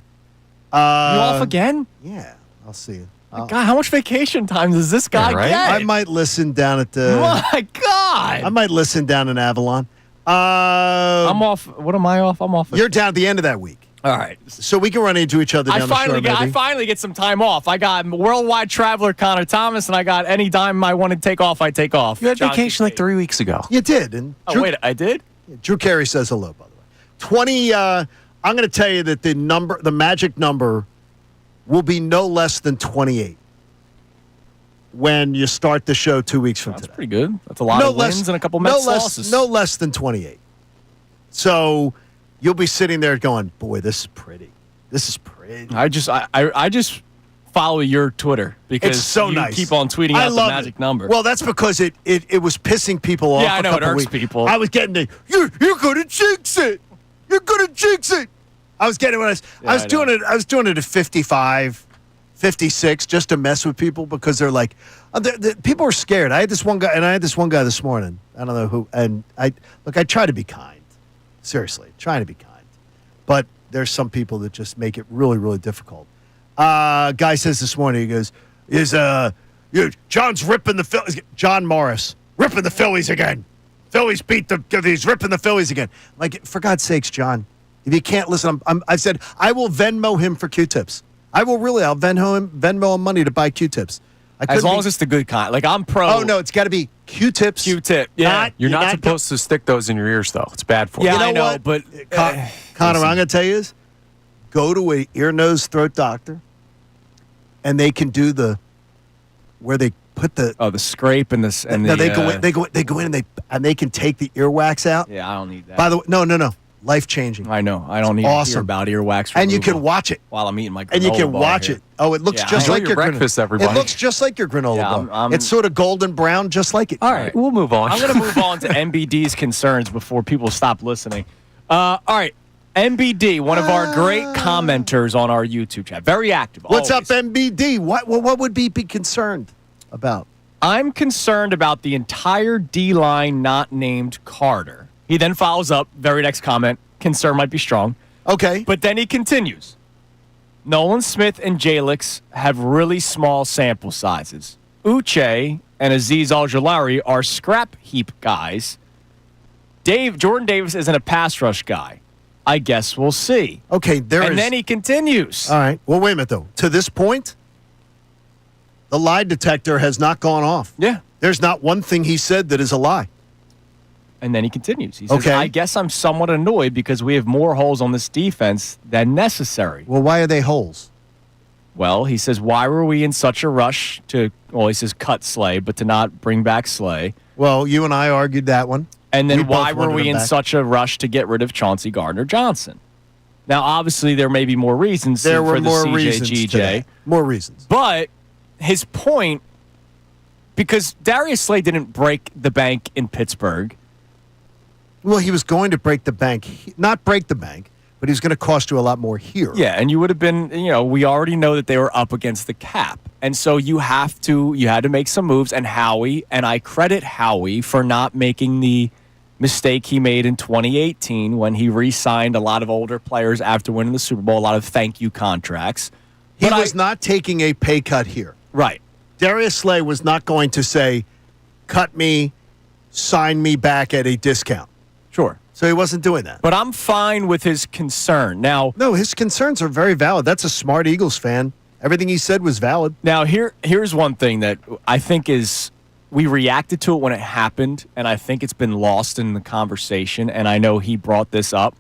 You off again? Yeah, I'll see you. God, how much vacation time does this guy right? get? I might listen down at the. My God. I might listen down in Avalon. I'm off. What am I off? I'm off. You're down at the end of that week. All right. So we can run into each other down the shore, maybe. I finally get some time off. I got worldwide traveler Connor Thomas, and I got any dime I want to take off, I take off. You had John vacation like Kincade. 3 weeks ago. You did. And Oh, wait, I did? Drew Carey says hello, by the way. 20, I'm going to tell you that the magic number will be no less than 28 when you start the show 2 weeks from That's today. pretty good. That's a lot of wins and a couple Mets losses. No less than 28. So you'll be sitting there going, boy, this is pretty. This is pretty. I just follow your Twitter because It's so you nice. keep on tweeting I out the love magic it. number. Well, that's because it was pissing people off. Yeah, I know, a it couple irks weeks. people. I was getting you're gonna jinx it. You're gonna jinx it. I was getting I was doing it at 55, 56 just to mess with people because they're like, people are scared. I had this one guy this morning. I don't know who, and I try to be kind. Seriously, trying to be kind. But there's some people that just make it really, really difficult. Guy says this morning, he goes, John's ripping the Phillies. John Morris, ripping the Phillies again. Phillies he's ripping the Phillies again. Like, for God's sakes, John, if you can't listen, I said, I will Venmo him for Q-tips. I'll Venmo him money to buy Q-tips. as long as it's the good kind. Like, I'm pro. Oh, no, it's got to be Q-tips. Q-tip. Yeah. You're not supposed to stick those in your ears, though. It's bad for you. Yeah, You know I know, what? but Connor, I'm going to tell you is, go to a ear, nose, throat doctor, and they can do where they put the scrape and this and no, the, they go in and they can take the earwax out. Yeah, I don't need that. By the way, no, life changing. I know. I don't need to awesome. hear about earwax. And you removal can watch it. while I'm eating my granola And you can bar watch here. it. Oh, it looks Yeah, just I like enjoy your your breakfast, everybody. It looks just like your granola Yeah, bar. It's sort of golden brown, just like it. All right, we'll move on. I'm going to move on to MBD's concerns before people stop listening. All right. MBD, one of our great commenters on our YouTube chat. Very active. What's always. up, MBD? What would be concerned about? I'm concerned about the entire D-line not named Carter. He then follows up, very next comment, concern might be strong. Okay. But then he continues. Nolan Smith and Jalix have really small sample sizes. Uche and Azeez Al-Jalari are scrap heap guys. Jordan Davis isn't a pass rush guy. I guess we'll see. Okay, And then he continues. All right. Well, wait a minute, though. To this point, the lie detector has not gone off. Yeah. There's not one thing he said that is a lie. And then he continues. He says, Okay. I guess I'm somewhat annoyed because we have more holes on this defense than necessary. Well, why are they holes? Well, he says, why were we in such a rush to, he says cut Slay, but to not bring back Slay? Well, you and I argued that one. And then We both why were wanted we him in back. such a rush to get rid of Chauncey Gardner-Johnson? Now, obviously, there may be more reasons There for were the more CJ reasons GJ. today. More reasons. But his point, because Darius Slay didn't break the bank in Pittsburgh, Well, he was going to break the bank. Not break the bank, but he was going to cost you a lot more here. Yeah, and you would have been, we already know that they were up against the cap. And so you had to make some moves. And Howie, and I credit Howie for not making the mistake he made in 2018 when he re-signed a lot of older players after winning the Super Bowl, a lot of thank you contracts. He was not taking a pay cut here. Right. Darius Slay was not going to say, cut me, sign me back at a discount. Sure. So he wasn't doing that. But I'm fine with his concern. Now, no, his concerns are very valid. That's a smart Eagles fan. Everything he said was valid. Now, here's one thing that I think is we reacted to it when it happened, and I think it's been lost in the conversation, and I know he brought this up.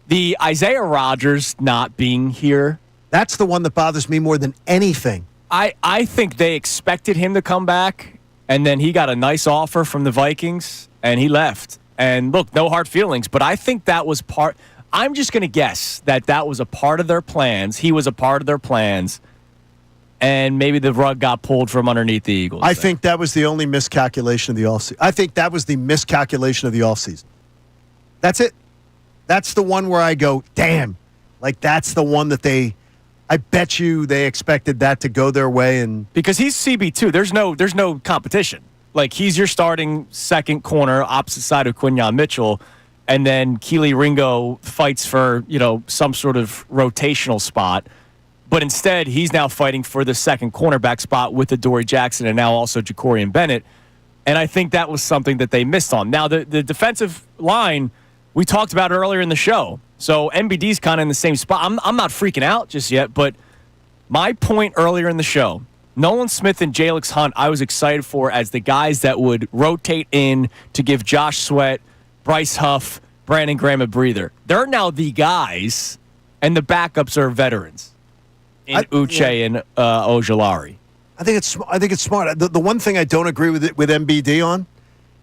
The Isaiah Rodgers not being here. That's the one that bothers me more than anything. I think they expected him to come back, and then he got a nice offer from the Vikings, and he left. And look, no hard feelings, but I think that was part. I'm just going to guess that was a part of their plans. He was a part of their plans, and maybe the rug got pulled from underneath the Eagles. I think that was the only miscalculation of the offseason. I think that was the miscalculation of the offseason. That's it. That's the one where I go, damn. Like, that's the one that I bet you they expected that to go their way. And because he's CB2, there's no competition. Like, he's your starting second corner, opposite side of Quinyon Mitchell, and then Keely Ringo fights for, some sort of rotational spot. But instead, he's now fighting for the second cornerback spot with Adoree Jackson and now also Jacorian Bennett. And I think that was something that they missed on. Now, the defensive line, we talked about earlier in the show. So MBD's kind of in the same spot. I'm not freaking out just yet, but my point earlier in the show, Nolan Smith and Jalix Hunt, I was excited for as the guys that would rotate in to give Josh Sweat, Bryce Huff, Brandon Graham a breather. They're now the guys, and the backups are veterans in Uche and Ojulari. I think it's smart. The one thing I don't agree with MBD on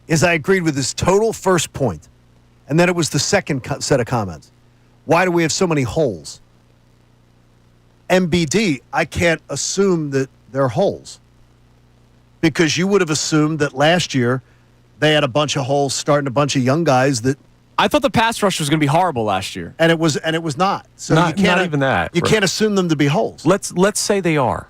is I agreed with his total first point, and then it was the second set of comments. Why do we have so many holes? MBD, I can't assume that they're holes because you would have assumed that last year they had a bunch of holes starting a bunch of young guys that I thought the pass rush was going to be horrible last year, and it was not. So not even that. You can't assume them to be holes. Let's say they are.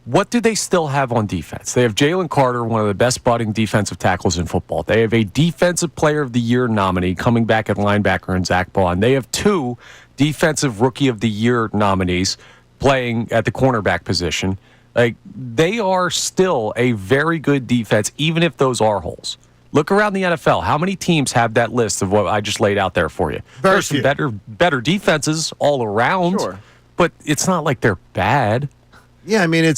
What do they still have on defense? They have Jalen Carter, one of the best budding defensive tackles in football. They have a Defensive Player of the Year nominee coming back at linebacker in Zach Bond. They have 2 Defensive Rookie of the Year nominees playing at the cornerback position. Like, they are still a very good defense, even if those are holes. Look around the NFL. How many teams have that list of what I just laid out there for you? There's some better defenses all around, sure, but it's not like they're bad. Yeah, I mean, I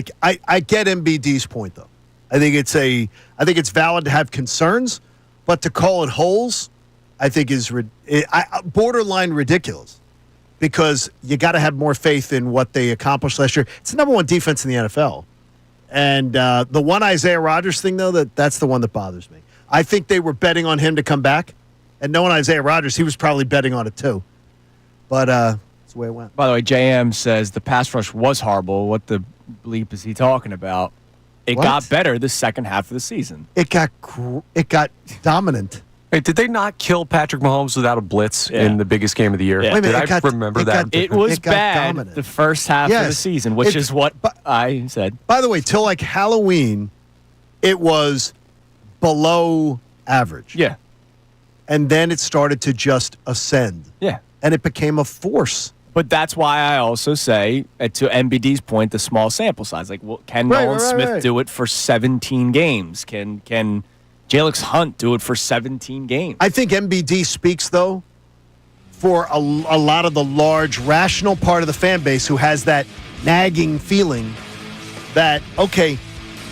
get MBD's point though. I think it's valid to have concerns, but to call it holes, I think is borderline ridiculous. Because you got to have more faith in what they accomplished last year. It's the number 1 defense in the NFL. And the one Isaiah Rodgers thing, though, that's the one that bothers me. I think they were betting on him to come back. And knowing Isaiah Rodgers, he was probably betting on it too. But that's the way it went. By the way, JM says the pass rush was horrible. What the bleep is he talking about? It got better the second half of the season. It got dominant. Wait, did they not kill Patrick Mahomes without a blitz in the biggest game of the year? Yeah. Did I remember that? It was bad dominant. the first half of the season, which is what I said. By the way, till like Halloween, it was below average. Yeah. And then it started to just ascend. Yeah. And it became a force. But that's why I also say, to MBD's point, the small sample size. Like, well, can Nolan Smith do it for 17 games? Can Jalix Hunt do it for 17 games? I think MBD speaks, though, for a lot of the large, rational part of the fan base who has that nagging feeling that, okay,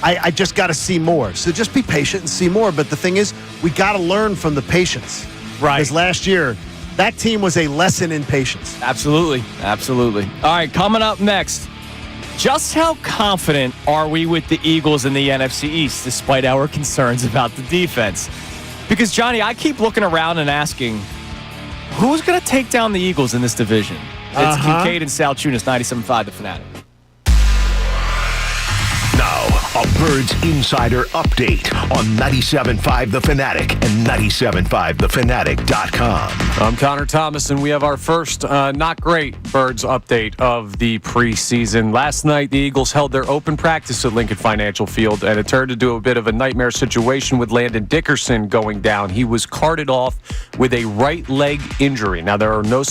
I just got to see more. So just be patient and see more. But the thing is, we got to learn from the patience. Right. Because last year, that team was a lesson in patience. Absolutely. Absolutely. All right, coming up next. Just how confident are we with the Eagles in the NFC East, despite our concerns about the defense? Because, Johnny, I keep looking around and asking, who's going to take down the Eagles in this division? It's Kincade and Salciunas, 97.5 The Fanatic. Now, a Birds Insider update on 97.5 The Fanatic and 97.5thefanatic.com. I'm Connor Thomas, and we have our first not great Birds update of the preseason. Last night, the Eagles held their open practice at Lincoln Financial Field, and it turned into a bit of a nightmare situation with Landon Dickerson going down. He was carted off with a right leg injury. Now, there are no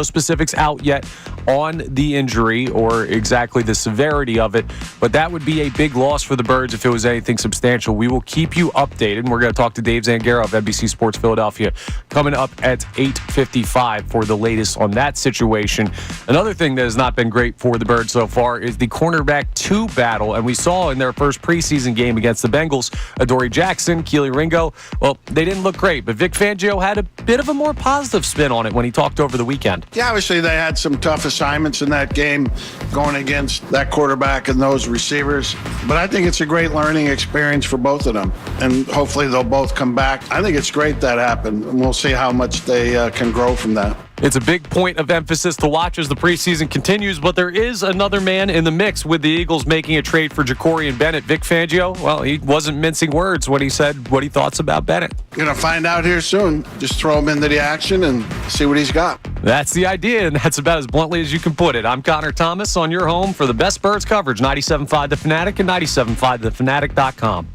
specifics out yet on the injury or exactly the severity of it, but that would be a big loss for the Birds if it was anything substantial. We will keep you updated, and we're going to talk to Dave Zangaro of NBC Sports Philadelphia coming up at 8:55 for the latest on that situation. Another thing that has not been great for the Birds so far is the cornerback 2 battle, and we saw in their first preseason game against the Bengals, Adoree Jackson, Keely Ringo, well, they didn't look great, but Vic Fangio had a bit of a more positive spin on it when he talked over the weekend. Yeah, obviously they had some tough assignments in that game going against that quarterback and those receivers, but I think it's a great learning experience for both of them, and hopefully they'll both come back. I think it's great that happened, and we'll see how much they can grow from that. It's a big point of emphasis to watch as the preseason continues, but there is another man in the mix with the Eagles making a trade for Ja'Cory Bennett. Vic Fangio, well, he wasn't mincing words when he said what he thought about Bennett. You're going to find out here soon. Just throw him into the action and see what he's got. That's the idea, and that's about as bluntly as you can put it. I'm Connor Thomas on your home for the best Birds coverage, 97.5 The Fanatic and 97.5thefanatic.com.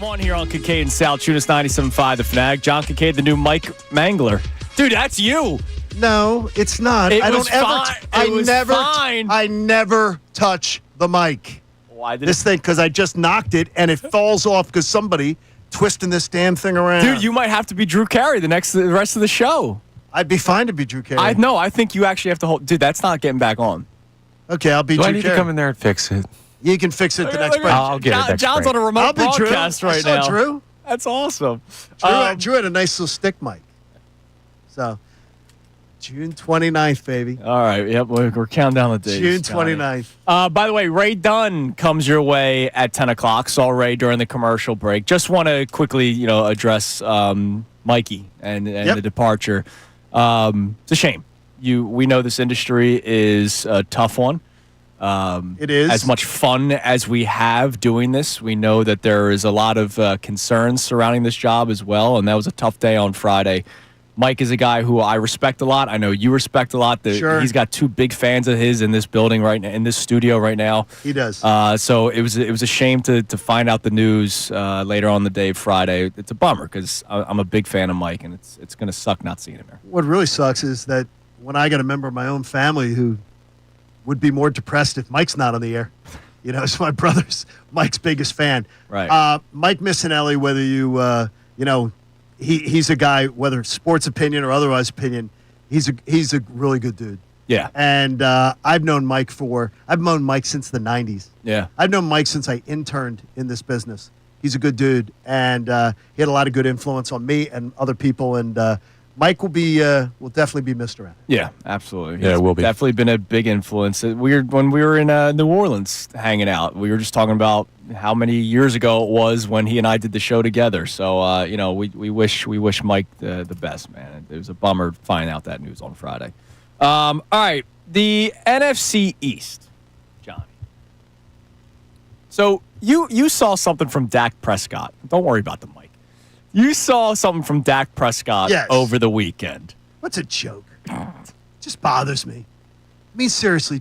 One here on Kincade Salciunas 97.5 The Fanatic. John Kincade, the new Mike Mangler. Dude, that's you. No, it's not. It I was don't ever. fine. It was fine. I never touch the mic. Why did This thing, because I just knocked it and it falls off because somebody twisting this damn thing around. Dude, you might have to be Drew Carey the rest of the show. I'd be fine to be Drew Carey. I think you actually have to hold. Dude, that's not getting back on. Okay, I'll be Do Drew I need Carey. to come in there and fix it? You can fix it the next break. I'll get it next John's break. on a remote I'll be Drew. broadcast right I saw now. Drew. That's awesome. Drew had a nice little stick mic. So, June 29th, baby. All right. Yep. We're counting down the days. June Johnny. 29th. By the way, Ray Dunn comes your way at 10 o'clock. Saw Ray during the commercial break. Just want to quickly, address Mikey and the departure. It's a shame. We know this industry is a tough one. It is. As much fun as we have doing this, we know that there is a lot of concerns surrounding this job as well, and that was a tough day on Friday. Mike is a guy who I respect a lot. I know you respect a lot. Sure. He's got two big fans of his in this building right now, in this studio right now. He does. So it was a shame to find out the news later on the day Friday. It's a bummer because I'm a big fan of Mike, and it's going to suck not seeing him there. What really sucks is that when I got a member of my own family who would be more depressed if Mike's not on the air. It's my brother's Mike's biggest fan. Right. Mike Missanelli, whether he's a guy, whether sports opinion or otherwise opinion, he's a really good dude. Yeah. And I've known Mike since the 90s. Yeah. I've known Mike since I interned in this business. He's a good dude, and he had a lot of good influence on me and other people, and Mike will definitely be missed around. Yeah, absolutely. Yeah, it will be. Definitely been a big influence. When we were in New Orleans hanging out, we were just talking about how many years ago it was when he and I did the show together. So, we wish Mike the best, man. It was a bummer finding out that news on Friday. All right, the NFC East, Johnny. So you saw something from Dak Prescott. Don't worry about the mic. You saw something from Dak Prescott over the weekend. What's a joke? Just bothers me. I mean, seriously,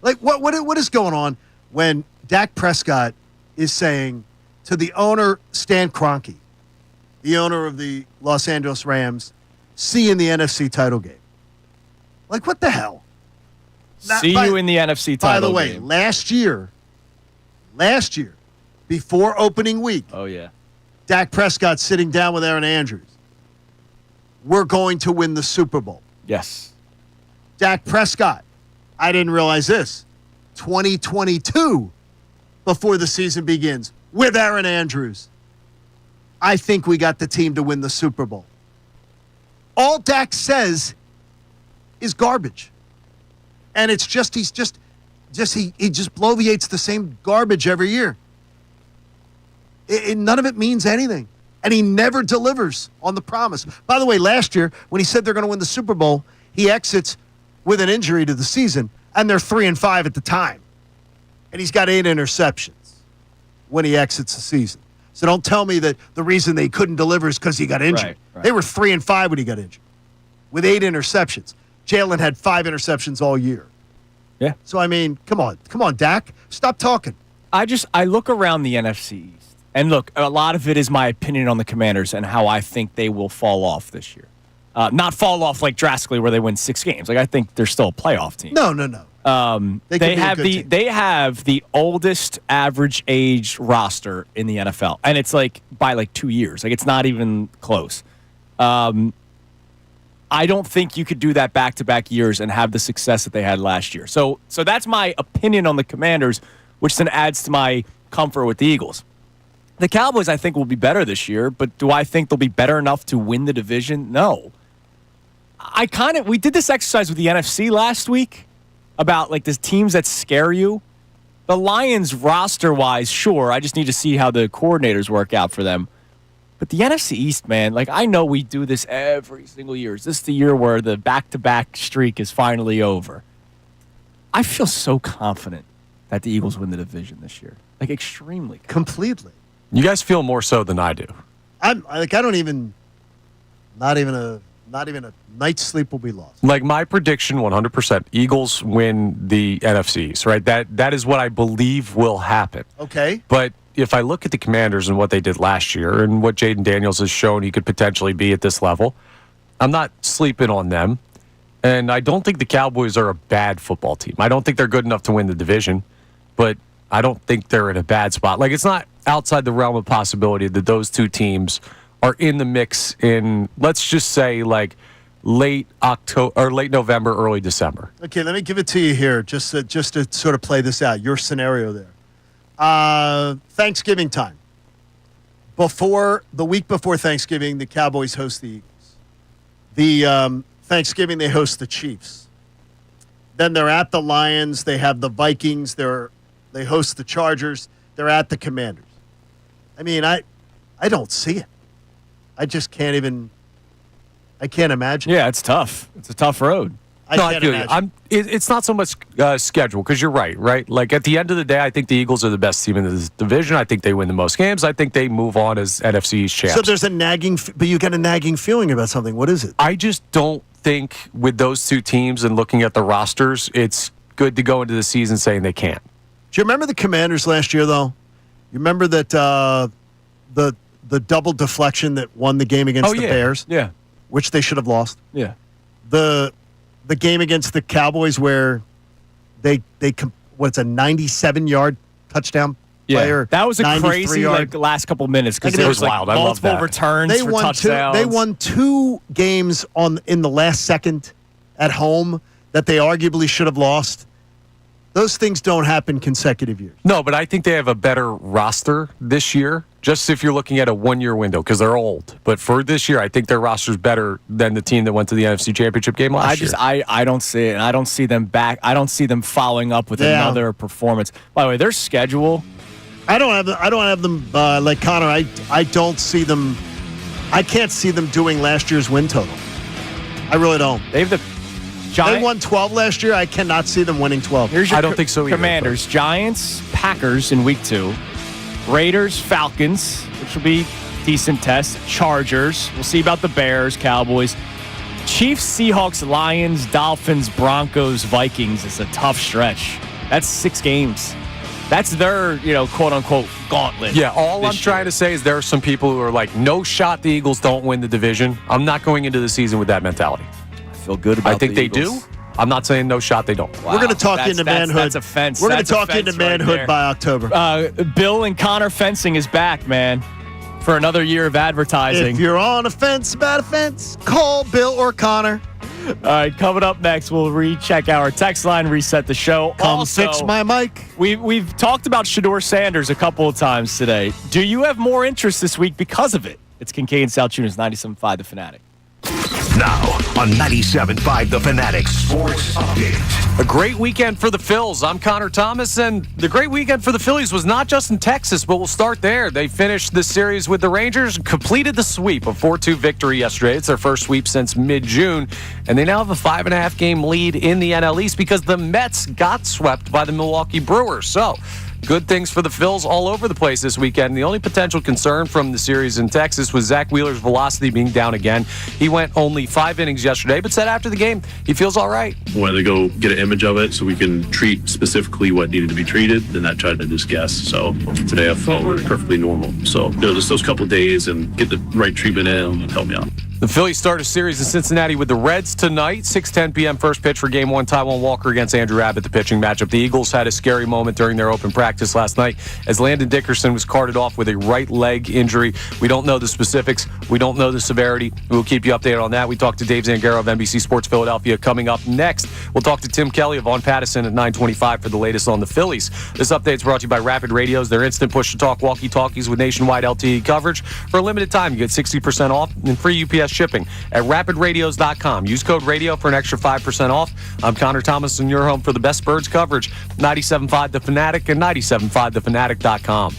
like what is going on when Dak Prescott is saying to the owner, Stan Kroenke, the owner of the Los Angeles Rams, see you in the NFC title game? Like, what the hell? See you in the NFC title game. By the way, last year, before opening week, oh yeah, Dak Prescott sitting down with Aaron Andrews. We're going to win the Super Bowl. Yes. Dak Prescott, I didn't realize this, 2022 before the season begins with Aaron Andrews. I think we got the team to win the Super Bowl. All Dak says is garbage. And it's just he just bloviates the same garbage every year. None of it means anything. And he never delivers on the promise. By the way, last year, when he said they're going to win the Super Bowl, he exits with an injury to the season, and they're 3-5 at the time. And he's got 8 interceptions when he exits the season. So don't tell me that the reason they couldn't deliver is because he got injured. Right. They were 3-5 when he got injured, with 8 interceptions. Jalen had 5 interceptions all year. Yeah. So, I mean, come on, Dak. Stop talking. I look around the NFC East. And look, a lot of it is my opinion on the Commanders and how I think they will fall off this year. Not fall off like drastically where they win 6 games. Like I think they're still a playoff team. No. They have the oldest average age roster in the NFL, and it's like by like 2 years. Like it's not even close. I don't think you could do that back-to-back years and have the success that they had last year. So that's my opinion on the Commanders, which then adds to my comfort with the Eagles. The Cowboys, I think, will be better this year, but do I think they'll be better enough to win the division? No. We did this exercise with the NFC last week about like the teams that scare you. The Lions roster-wise, sure, I just need to see how the coordinators work out for them. But the NFC East, man, like I know we do this every single year. Is this the year where the back-to-back streak is finally over? I feel so confident that the Eagles win the division this year. Like extremely confident. Completely. You guys feel more so than I do. Not even a night's sleep will be lost. Like my prediction, 100%, Eagles win the NFC East, right? That is what I believe will happen. Okay. But if I look at the Commanders and what they did last year and what Jaden Daniels has shown he could potentially be at this level, I'm not sleeping on them. And I don't think the Cowboys are a bad football team. I don't think they're good enough to win the division, but I don't think they're in a bad spot. Like, it's not outside the realm of possibility that those two teams are in the mix in, let's just say, like, late October or late November, early December. Okay, let me give it to you here, just to sort of play this out. Your scenario there. Thanksgiving time. The week before Thanksgiving, the Cowboys host the Eagles. The Thanksgiving, they host the Chiefs. Then they're at the Lions. They have the Vikings. They host the Chargers. They're at the Commanders. I mean, I don't see it. I just can't even. I can't imagine. Yeah, it's tough. It's a tough road. I can't imagine. It's not so much schedule, because you're right? Like, at the end of the day, I think the Eagles are the best team in this division. I think they win the most games. I think they move on as NFC East champs. So there's but you get a nagging feeling about something. What is it? I just don't think with those two teams and looking at the rosters, it's good to go into the season saying they can't. Do you remember the Commanders last year, though? You remember that the double deflection that won the game against the Bears? Yeah. Which they should have lost. Yeah. The game against the Cowboys where what's a 97-yard touchdown player? That was a crazy yard. last couple minutes because Like, there it was was wild. I love multiple that. returns for touchdowns. They won two games in the last second at home that they arguably should have lost. Those things don't happen consecutive years. No, but I think they have a better roster this year, just if you're looking at a one-year window, because they're old. But for this year, I think their roster's better than the team that went to the NFC Championship game last year. I don't see it, and I don't see them back. I don't see them following up with another performance. By the way, their schedule. I don't have them like Connor. I don't see them. I can't see them doing last year's win total. I really don't. They have the They won 12 last year. I cannot see them winning 12. Here's your I don't think so either. Commanders, Giants, Packers in week 2, Raiders, Falcons, which will be decent test. Chargers. We'll see about the Bears, Cowboys. Chiefs, Seahawks, Lions, Dolphins, Broncos, Vikings. It's a tough stretch. That's 6 games. That's their, quote unquote gauntlet. Yeah, all I'm trying to say is there are some people who are like, no shot the Eagles don't win the division. I'm not going into the season with that mentality. Feel good about I think the they Eagles. do. I'm not saying no shot they don't. Wow. We're going to talk into manhood. That's offense. We're going to talk into manhood by October. Bill and Connor Fencing is back, man, for another year of advertising. If you're on a fence about a fence, call Bill or Connor. All right, coming up next, we'll recheck our text line, reset the show. Come also, fix my mic. We've talked about Shador Sanders a couple of times today. Do you have more interest this week because of it? It's Kincade Salciunas, 97.5 The Fanatic. Now on 97.5 The Fanatic Sports Update. A great weekend for the Phils. I'm Connor Thomas, and the great weekend for the Phillies was not just in Texas, but we'll start there. They finished the series with the Rangers and completed the sweep, a 4-2 victory yesterday. It's their first sweep since mid-June, and they now have a 5.5-game lead in the NL East because the Mets got swept by the Milwaukee Brewers. So, good things for the Phils all over the place this weekend. The only potential concern from the series in Texas was Zack Wheeler's velocity being down again. He went only 5 innings yesterday, but said after the game he feels all right. Wanted to go get an image of it so we can treat specifically what needed to be treated, and that tried to just guess. So today I felt perfectly normal. So just those couple of days and get the right treatment in help me out. The Phillies start a series in Cincinnati with the Reds tonight. 6:10 p.m. first pitch for Game 1. Taijuan Walker against Andrew Abbott, the pitching matchup. The Eagles had a scary moment during their open practice last night as Landon Dickerson was carted off with a right leg injury. We don't know the specifics. We don't know the severity. We'll keep you updated on that. We talked to Dave Zangaro of NBC Sports Philadelphia. Coming up next, we'll talk to Tim Kelly of Vaughn Pattison at 9:25 for the latest on the Phillies. This update is brought to you by Rapid Radios. Their instant push-to-talk walkie-talkies with nationwide LTE coverage. For a limited time, you get 60% off and free UPS shipping at rapidradios.com. Use code radio for an extra 5% off. I'm Connor Thomas, and your home for the best birds coverage. 97.5 The Fanatic and 97.5thefanatic.com.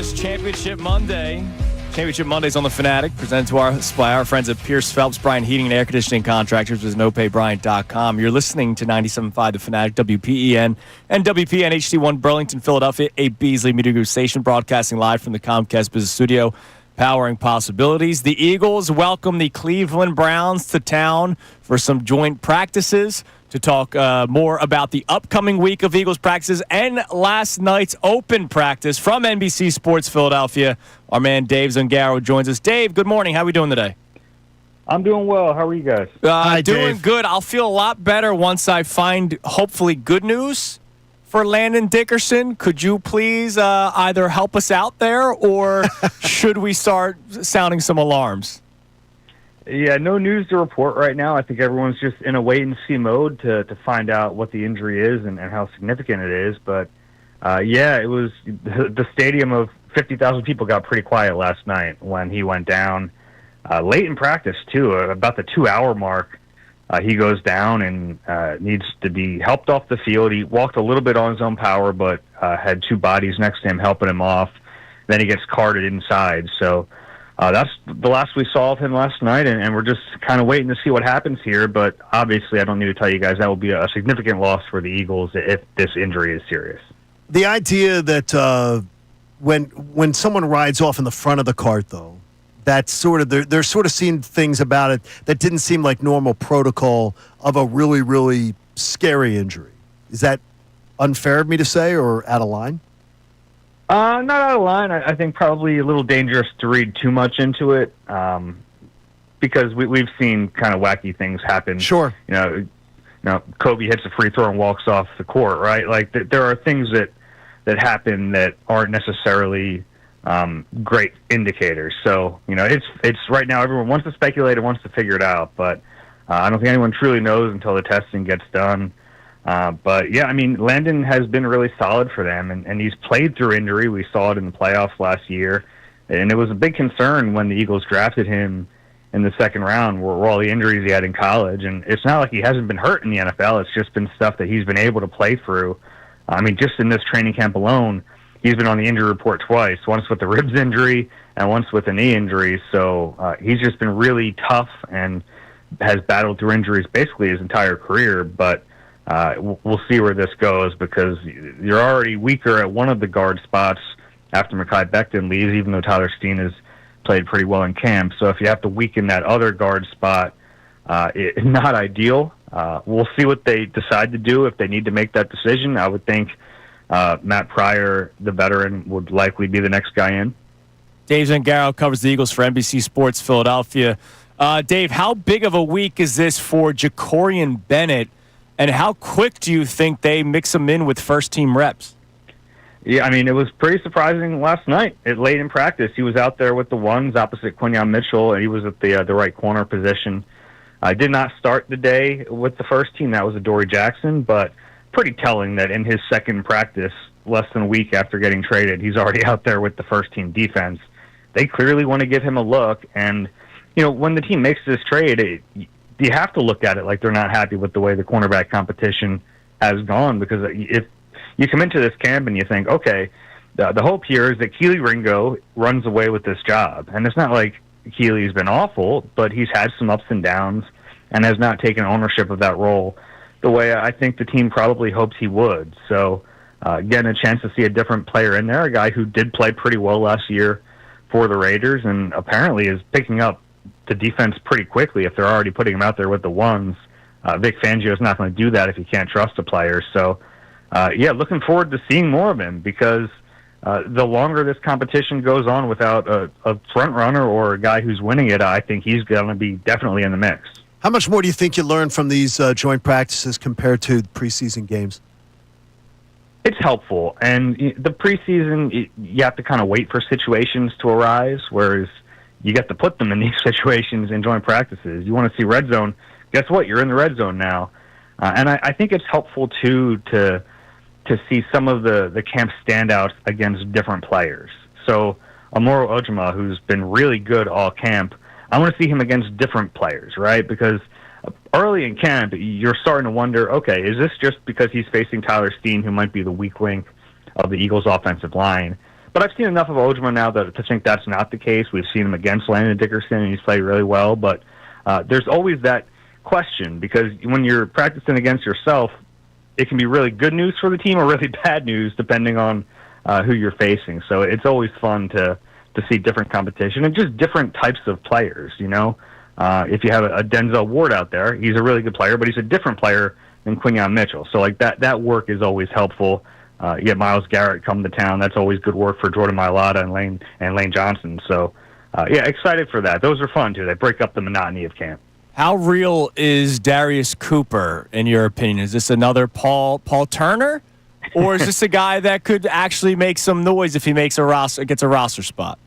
this Championship Monday. Championship Mondays on the Fanatic, presented to us by our friends at Pierce Phelps, Bryant Heating and Air Conditioning Contractors with NoPayBryant.com. You're listening to 97.5 The Fanatic, WPEN, and WPN HD1 Burlington, Philadelphia, a Beasley Media Group station, broadcasting live from the Comcast Business Studio, powering possibilities. The Eagles welcome the Cleveland Browns to town for some joint practices to talk more about the upcoming week of Eagles practices and last night's open practice from NBC Sports Philadelphia. Our man Dave Zangaro joins us. Dave, good morning. How are we doing today? I'm doing well. How are you guys? Doing good. I'll feel a lot better once I find, hopefully, good news for Landon Dickerson. Could you please either help us out there, or should we start sounding some alarms? Yeah, no news to report right now. I think everyone's just in a wait-and-see mode to find out what the injury is and how significant it is. But, yeah, it was the stadium of 50,000 people got pretty quiet last night when he went down. Late in practice, too, about the 2-hour mark. He goes down and needs to be helped off the field. He walked a little bit on his own power, but had two bodies next to him helping him off. Then he gets carted inside. So that's the last we saw of him last night, and we're just kind of waiting to see what happens here. But obviously, I don't need to tell you guys that will be a significant loss for the Eagles if this injury is serious. The idea that when someone rides off in the front of the cart, though, that's sort of they're sort of seeing things about it that didn't seem like normal protocol of a really, really scary injury. Is that unfair of me to say, or out of line? Not out of line. I think probably a little dangerous to read too much into it, because we've seen kind of wacky things happen. Sure. You know, Kobe hits a free throw and walks off the court, right? Like there are things that happen that aren't necessarily great indicators. So, you know, it's right now everyone wants to speculate and wants to figure it out, but I don't think anyone truly knows until the testing gets done. But, yeah, I mean, Landon has been really solid for them, and he's played through injury. We saw it in the playoffs last year, and it was a big concern when the Eagles drafted him in the second round were all the injuries he had in college. And it's not like he hasn't been hurt in the NFL. It's just been stuff that he's been able to play through. I mean, just in this training camp alone, he's been on the injury report twice, once with the ribs injury and once with a knee injury. So he's just been really tough and has battled through injuries basically his entire career. But we'll see where this goes, because you're already weaker at one of the guard spots after Mekhi Becton leaves, even though Tyler Steen has played pretty well in camp. So if you have to weaken that other guard spot, it's not ideal. We'll see what they decide to do if they need to make that decision. I would think Matt Pryor, the veteran, would likely be the next guy in. Dave Zangaro covers the Eagles for NBC Sports Philadelphia. Dave, how big of a week is this for Jacorian Bennett, and how quick do you think they mix him in with first-team reps? Yeah, I mean, it was pretty surprising last night. Late in practice, he was out there with the ones opposite Quinyon Mitchell, and he was at the right corner position. I did not start the day with the first team. That was Adoree Jackson, but pretty telling that in his second practice, less than a week after getting traded, he's already out there with the first-team defense. They clearly want to give him a look, and, you know, when the team makes this trade, you have to look at it like they're not happy with the way the cornerback competition has gone, because if you come into this camp and you think, okay, the hope here is that Keely Ringo runs away with this job. And it's not like Keely's been awful, but he's had some ups and downs and has not taken ownership of that role the way I think the team probably hopes he would. So, getting a chance to see a different player in there, a guy who did play pretty well last year for the Raiders and apparently is picking up the defense pretty quickly if they're already putting him out there with the ones. Vic Fangio's not going to do that if he can't trust a player. So, yeah, looking forward to seeing more of him, because the longer this competition goes on without a front runner or a guy who's winning it, I think he's going to be definitely in the mix. How much more do you think you learned from these joint practices compared to preseason games? It's helpful. And the preseason, you have to kind of wait for situations to arise, whereas you get to put them in these situations in joint practices. You want to see red zone. Guess what? You're in the red zone now. And I think it's helpful, too, to see some of the camp standouts against different players. So Amoro Ojima, who's been really good all camp, I want to see him against different players, right? Because early in camp, you're starting to wonder, okay, is this just because he's facing Tyler Steen, who might be the weak link of the Eagles' offensive line? But I've seen enough of Ojima now to think that's not the case. We've seen him against Landon Dickerson, and he's played really well. But there's always that question, because when you're practicing against yourself, it can be really good news for the team or really bad news depending on who you're facing. So it's always fun to see different competition and just different types of players, you know. If you have a Denzel Ward out there, he's a really good player, but he's a different player than Quinyon Mitchell. So like that work is always helpful. You get Myles Garrett come to town. That's always good work for Jordan Mailata and Lane Johnson. So, excited for that. Those are fun, too. They break up the monotony of camp. How real is Darius Cooper, in your opinion? Is this another Paul Turner? Or is this a guy that could actually make some noise if he gets a roster spot?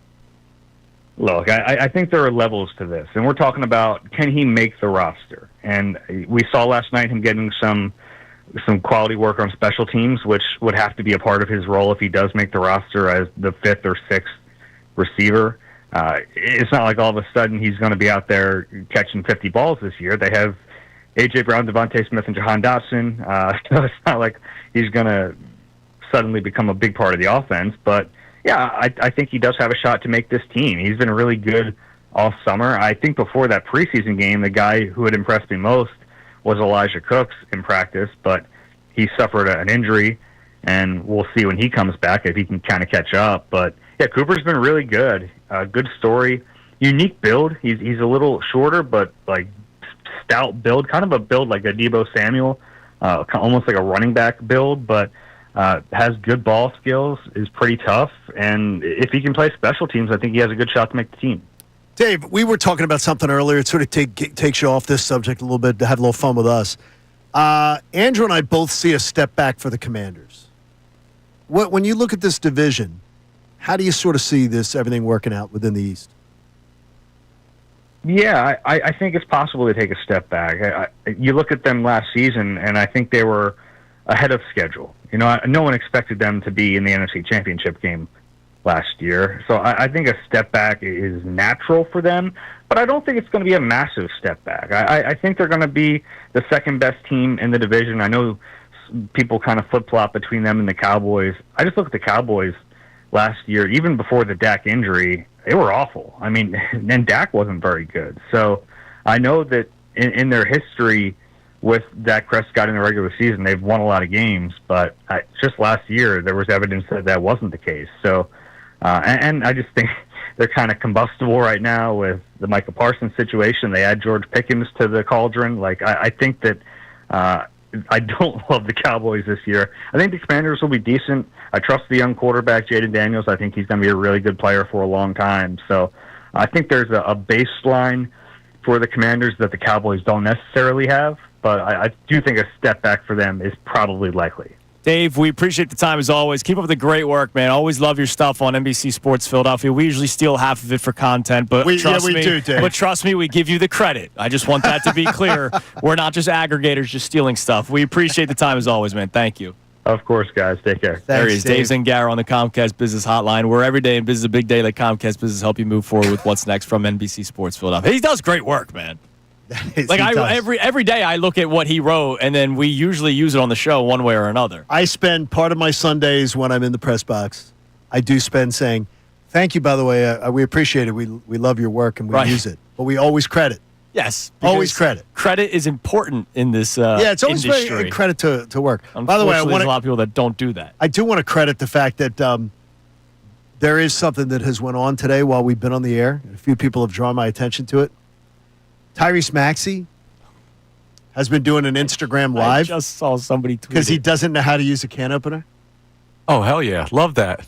Look, I think there are levels to this. And we're talking about, can he make the roster? And we saw last night him getting some quality work on special teams, which would have to be a part of his role if he does make the roster as the 5th or 6th receiver. It's not like all of a sudden he's going to be out there catching 50 balls this year. They have A.J. Brown, Devontae Smith, and Jahan Dotson. So it's not like he's going to suddenly become a big part of the offense. But, yeah, I think he does have a shot to make this team. He's been really good all summer. I think before that preseason game, the guy who had impressed me most was Elijah Cooks in practice, but he suffered an injury, and we'll see when he comes back if he can kind of catch up. But, yeah, Cooper's been really good. Good story. Unique build. He's a little shorter, but, like, stout build, kind of a build like a Deebo Samuel, almost like a running back build, but has good ball skills, is pretty tough, and if he can play special teams, I think he has a good shot to make the team. Dave, we were talking about something earlier. It sort of takes you off this subject a little bit to have a little fun with us. Andrew and I both see a step back for the Commanders. When you look at this division, how do you sort of see everything working out within the East? Yeah, I think it's possible to take a step back. You look at them last season, and I think they were ahead of schedule. You know, no one expected them to be in the NFC Championship game last year. So I think a step back is natural for them, but I don't think it's going to be a massive step back. I think they're going to be the second best team in the division. I know people kind of flip-flop between them and the Cowboys. I just look at the Cowboys last year, even before the Dak injury, they were awful. I mean, and Dak wasn't very good. So I know that in their history with Dak Prescott in the regular season, they've won a lot of games, but just last year there was evidence that wasn't the case. So, and I just think they're kind of combustible right now with the Micah Parsons situation. They add George Pickens to the cauldron. Like, I think that I don't love the Cowboys this year. I think the Commanders will be decent. I trust the young quarterback, Jaden Daniels. I think he's going to be a really good player for a long time. So I think there's a baseline for the Commanders that the Cowboys don't necessarily have, but I do think a step back for them is probably likely. Dave, we appreciate the time as always. Keep up the great work, man. Always love your stuff on NBC Sports Philadelphia. We usually steal half of it for content, but trust me, do, Dave. But trust me, we give you the credit. I just want that to be clear. We're not just aggregators, just stealing stuff. We appreciate the time as always, man. Thank you. Of course, guys. Take care. There he is, Dave Zangaro on the Comcast Business Hotline, where every day in business is a big day. Let Comcast Business help you move forward with what's next from NBC Sports Philadelphia. He does great work, man. Like every day I look at what he wrote, and then we usually use it on the show one way or another. I spend part of my Sundays when I'm in the press box. I do spend saying, "Thank you, by the way. We appreciate it. We love your work and we use it." But we always credit. Yes, always credit. Credit is important in this. It's always industry. very credit to work. By the way, there's a lot of people that don't do that. I do want to credit the fact that there is something that has went on today while we've been on the air. A few people have drawn my attention to it. Tyrese Maxey has been doing an Instagram Live. I just saw somebody tweet because he doesn't know how to use a can opener. Oh, hell yeah. Love that.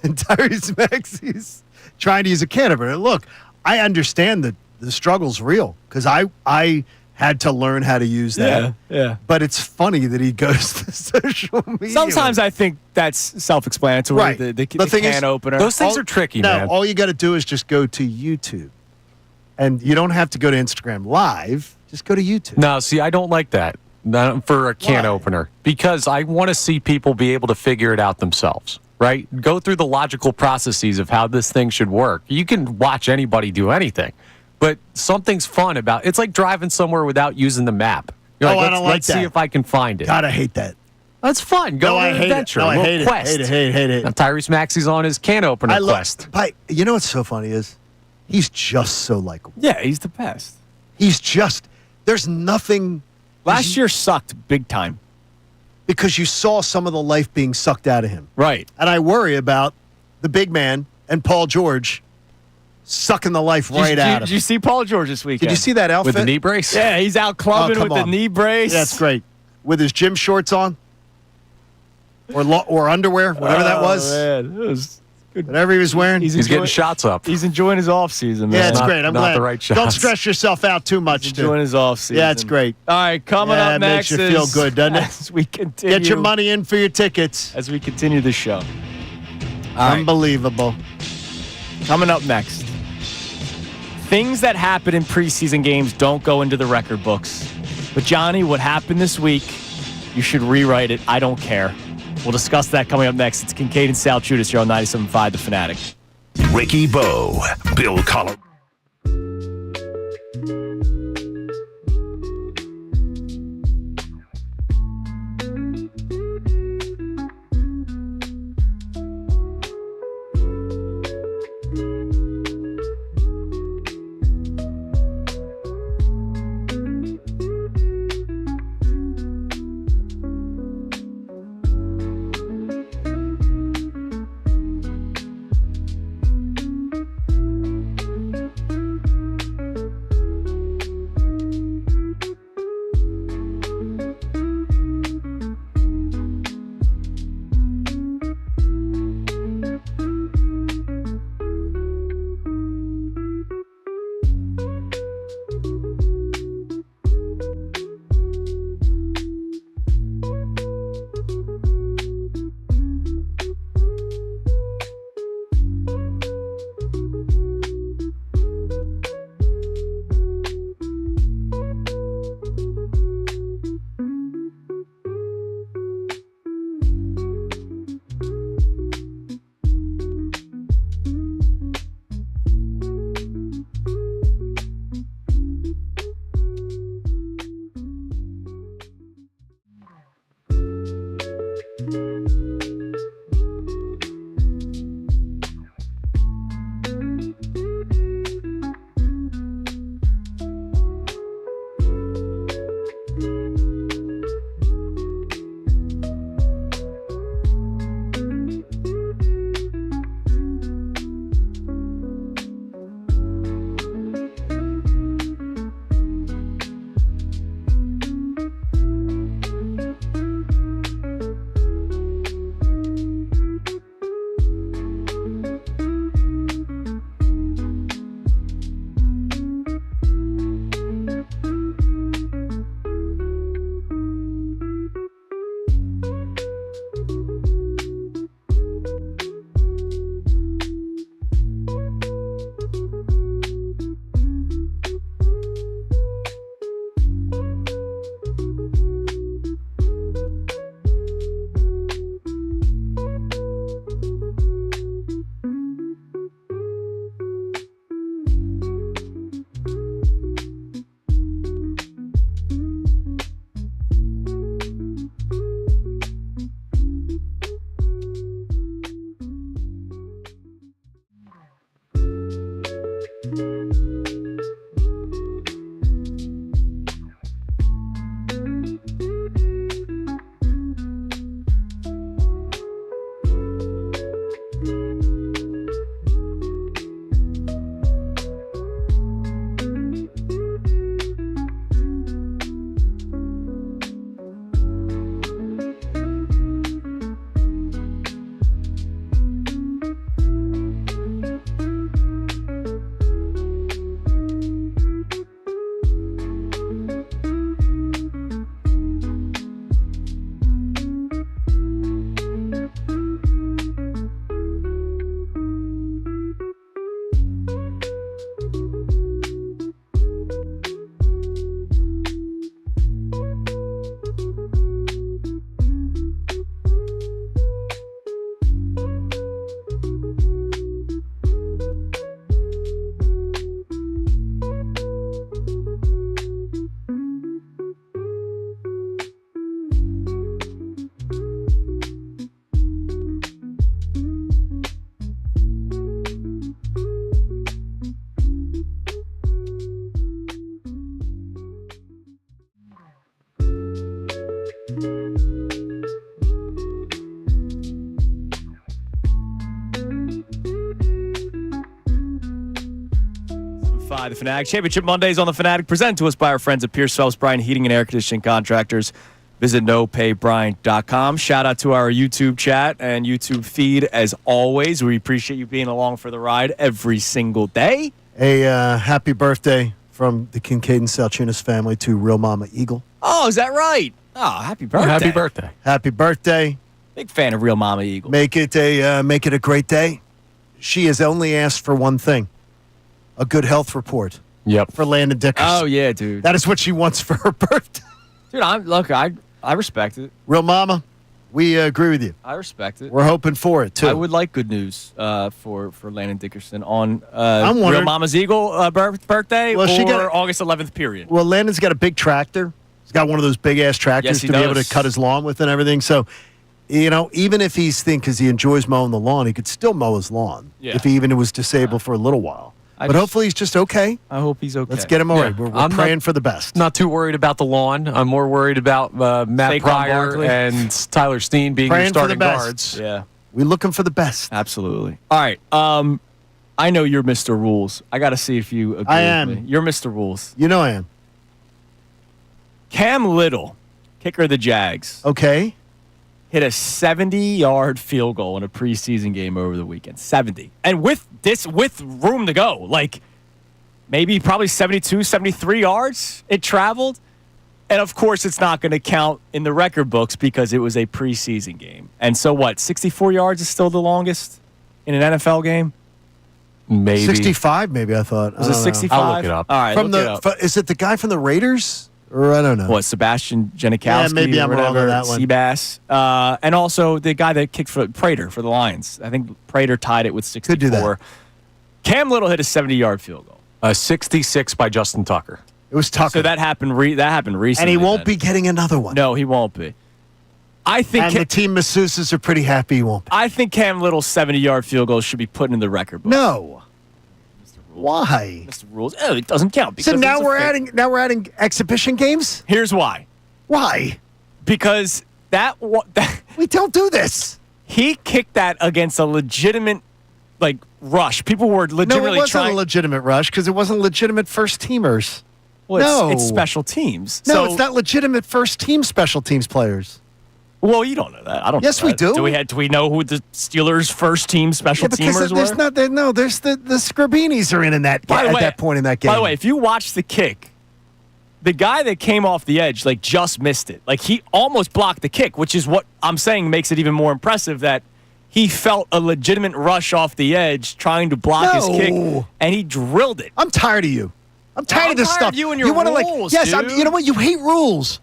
And Tyrese Maxey's trying to use a can opener. Look, I understand that the struggle's real because I had to learn how to use that. Yeah. But it's funny that he goes to social media. Sometimes I think that's self-explanatory. Right. The can opener. Those things are tricky, man. All you got to do is just go to YouTube. And you don't have to go to Instagram Live. Just go to YouTube. No, see, I don't like that for a can opener because I want to see people be able to figure it out themselves, right? Go through the logical processes of how this thing should work. You can watch anybody do anything, but something's fun about it. It's like driving somewhere without using the map. You're I don't like let's that. see if I can find it. God, I hate that. That's fun. Go on an adventure. I hate it. Quest. Hate it. Now, Tyrese Maxey's on his can opener quest. But you know what's so funny is he's just so likable. Yeah, he's the best. There's nothing. Last year sucked big time. Because you saw some of the life being sucked out of him. Right. And I worry about the big man and Paul George sucking the life out of him. Did you see Paul George this weekend? Did you see that outfit? With the knee brace? Yeah, he's out clubbing with the knee brace. Yeah, that's great. With his gym shorts on. Or underwear, whatever that was. Man. It was good. Whatever he was wearing. He's getting shots up. He's enjoying his offseason, man. Yeah, it's great. I'm glad. The right shots. Don't stress yourself out too much. He's enjoying his offseason. Yeah, it's great. All right, coming up next makes you feel good, doesn't it? As we continue. Get your money in for your tickets. As we continue the show. Unbelievable. Coming up next. Things that happen in preseason games don't go into the record books. But, Johnny, what happened this week, you should rewrite it. I don't care. We'll discuss that coming up next. It's Kincade and Salciunas here on 97.5 The Fanatic. Ricky Bo, Bill Collar. 97.5 The Fanatic. Championship Mondays on The Fanatic, presented to us by our friends at Pierce Phelps Bryant Heating and Air Conditioning Contractors. Visit nopaybryant.com. Shout out to our YouTube chat and YouTube feed as always. We appreciate you being along for the ride every single day. A happy birthday from the Kincade Salciunas family to Real Mama Eagle. Oh, is that right? Oh, happy birthday. Happy birthday. Happy birthday. Big fan of Real Mama Eagle. Make it a great day. She has only asked for one thing: a good health report. Yep. For Landon Dickerson. Oh, yeah, dude. That is what she wants for her birthday. Dude, I respect it. Real Mama, we agree with you. I respect it. We're hoping for it, too. I would like good news for Landon Dickerson on I'm Real wondering- Mama's Eagle birthday Well, she got- August 11th period. Well, Landon's got a big tractor. He's got one of those big-ass tractors Yes, he to be able does. to cut his lawn with and everything. So, even if he's because he enjoys mowing the lawn, he could still mow his lawn Yeah. if he even was disabled for a little while. But hopefully he's just okay. I hope he's okay. Let's get him all right. Yeah. We're I'm praying for the best. Not too worried about the lawn. I'm more worried about Matt Saquon Pryor Barkley. and Tyler Steen being Praying your for the starting best. guards. Yeah, We're looking for the best. absolutely. All right. I know you're Mr. Rules. I got to see if you agree I with am. me. You're Mr. Rules. You know I am. Cam Little, kicker of the Jags, Okay. hit a 70-yard field goal in a preseason game over the weekend. 70. And with room to go, like maybe probably 72, 73 yards it traveled. And of course, it's not going to count in the record books because it was a preseason game. And so what? 64 yards is still the longest in an NFL game? Maybe. 65, maybe, I thought. Was I it don't know. 65? I'll look it up. All right, From look it up. is it the guy from the Raiders? Or I don't know. What, Sebastian Janikowski? Yeah, maybe or I'm wrong on whatever, that one. Seabass. And also the guy that kicked for Prater for the Lions. I think Prater tied it with 64. Could do that. Cam Little hit a 70-yard field goal. 66 by Justin Tucker. It was Tucker. So that happened recently. and he won't then. be getting another one. No, he won't be. I think And the team masseuses are pretty happy he won't be. I think Cam Little's 70-yard field goal should be put in the record book. No. Why? Mr. Rules. Oh, it doesn't count. So because now it's a we're adding exhibition games? Here's why. Why? Because that We don't do this. he kicked that against a legitimate rush. People were No, legitimately it wasn't trying. a legitimate rush because it wasn't legitimate first teamers. Well, No. it's special teams. No, So- it's not legitimate first team special teams players. Well, you don't know that. I don't. Yes, know we that. do. Do we know who the Steelers' first team special teamers there's were? not there's the Scribinis are in that By the at way- that point in that game. By the way, if you watch the kick, the guy that came off the edge just missed it. He almost blocked the kick, which is what I'm saying makes it even more impressive that he felt a legitimate rush off the edge trying to block his kick, No. and he drilled it. I'm tired of you. I'm tired I'm of this tired stuff. of you and your wanna, rules, yes, dude. you know what? You hate rules.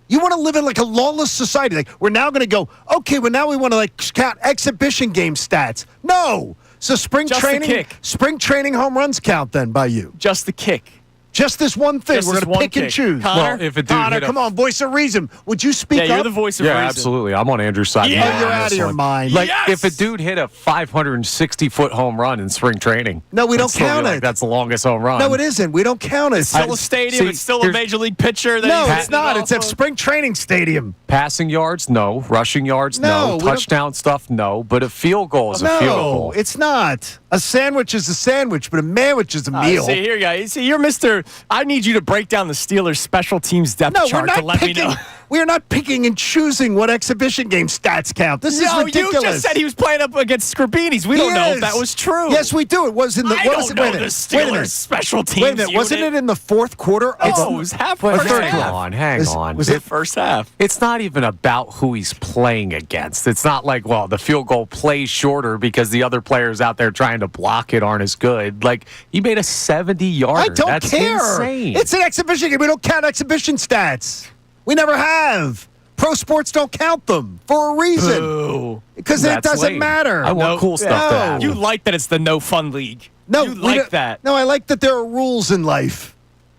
You want to live in a lawless society. We're now going to go, okay, well, now we want to count exhibition game stats. No. So spring Just the training home runs count then by you. Just the kick. Just this one thing. Just We're this going to one pick and kick. choose. Connor? Well, if a dude Connor, hit a- come on, voice of reason. Would you speak Yeah, up? you're the voice of Yeah, reason. absolutely. I'm on Andrew's side. Yeah. Oh, you're on out this of your one. mind. Yes! If a dude hit a 560-foot home run in spring training, No, we don't I'd still be count like, it. That's the longest home run. No, it isn't. We don't count it. It's still a stadium. see, It's still a here's- major league pitcher. That No, he's it's hitting not. it It's off at of. spring training stadium. Passing yards, no. Rushing yards, No, no. we don't- Touchdown stuff, no. But a field goal is a field No, goal. it's not. A sandwich is a sandwich, but a manwich is a meal. See, here you go. See, you're Mr. I need you to break down the Steelers' special teams depth No, we're chart to not let me picking. know. We are not picking and choosing what exhibition game stats count. This is No, ridiculous. you just said he was playing up against Scribinis. We don't know if that was true. Yes, we do. It was in the. I what was don't it? Wait know a the minute. Wait a Steelers' minute. special teams. Wait a minute. Wasn't it in the fourth quarter? No, it was halfway. Or third quarter. Hang on. Was the it? first half? It's not even about who he's playing against. It's not like, well, the field goal plays shorter because the other players out there trying to block it aren't as good. He made a 70-yarder. I don't That's care. insane. It's an exhibition game. We don't count exhibition stats. We never have. Pro sports don't count them for a reason. Boo. Because it That's doesn't lame. matter. I want cool stuff to No. happen. You like that it's the no fun league. No, you we like don't- that. No, I like that there are rules in life.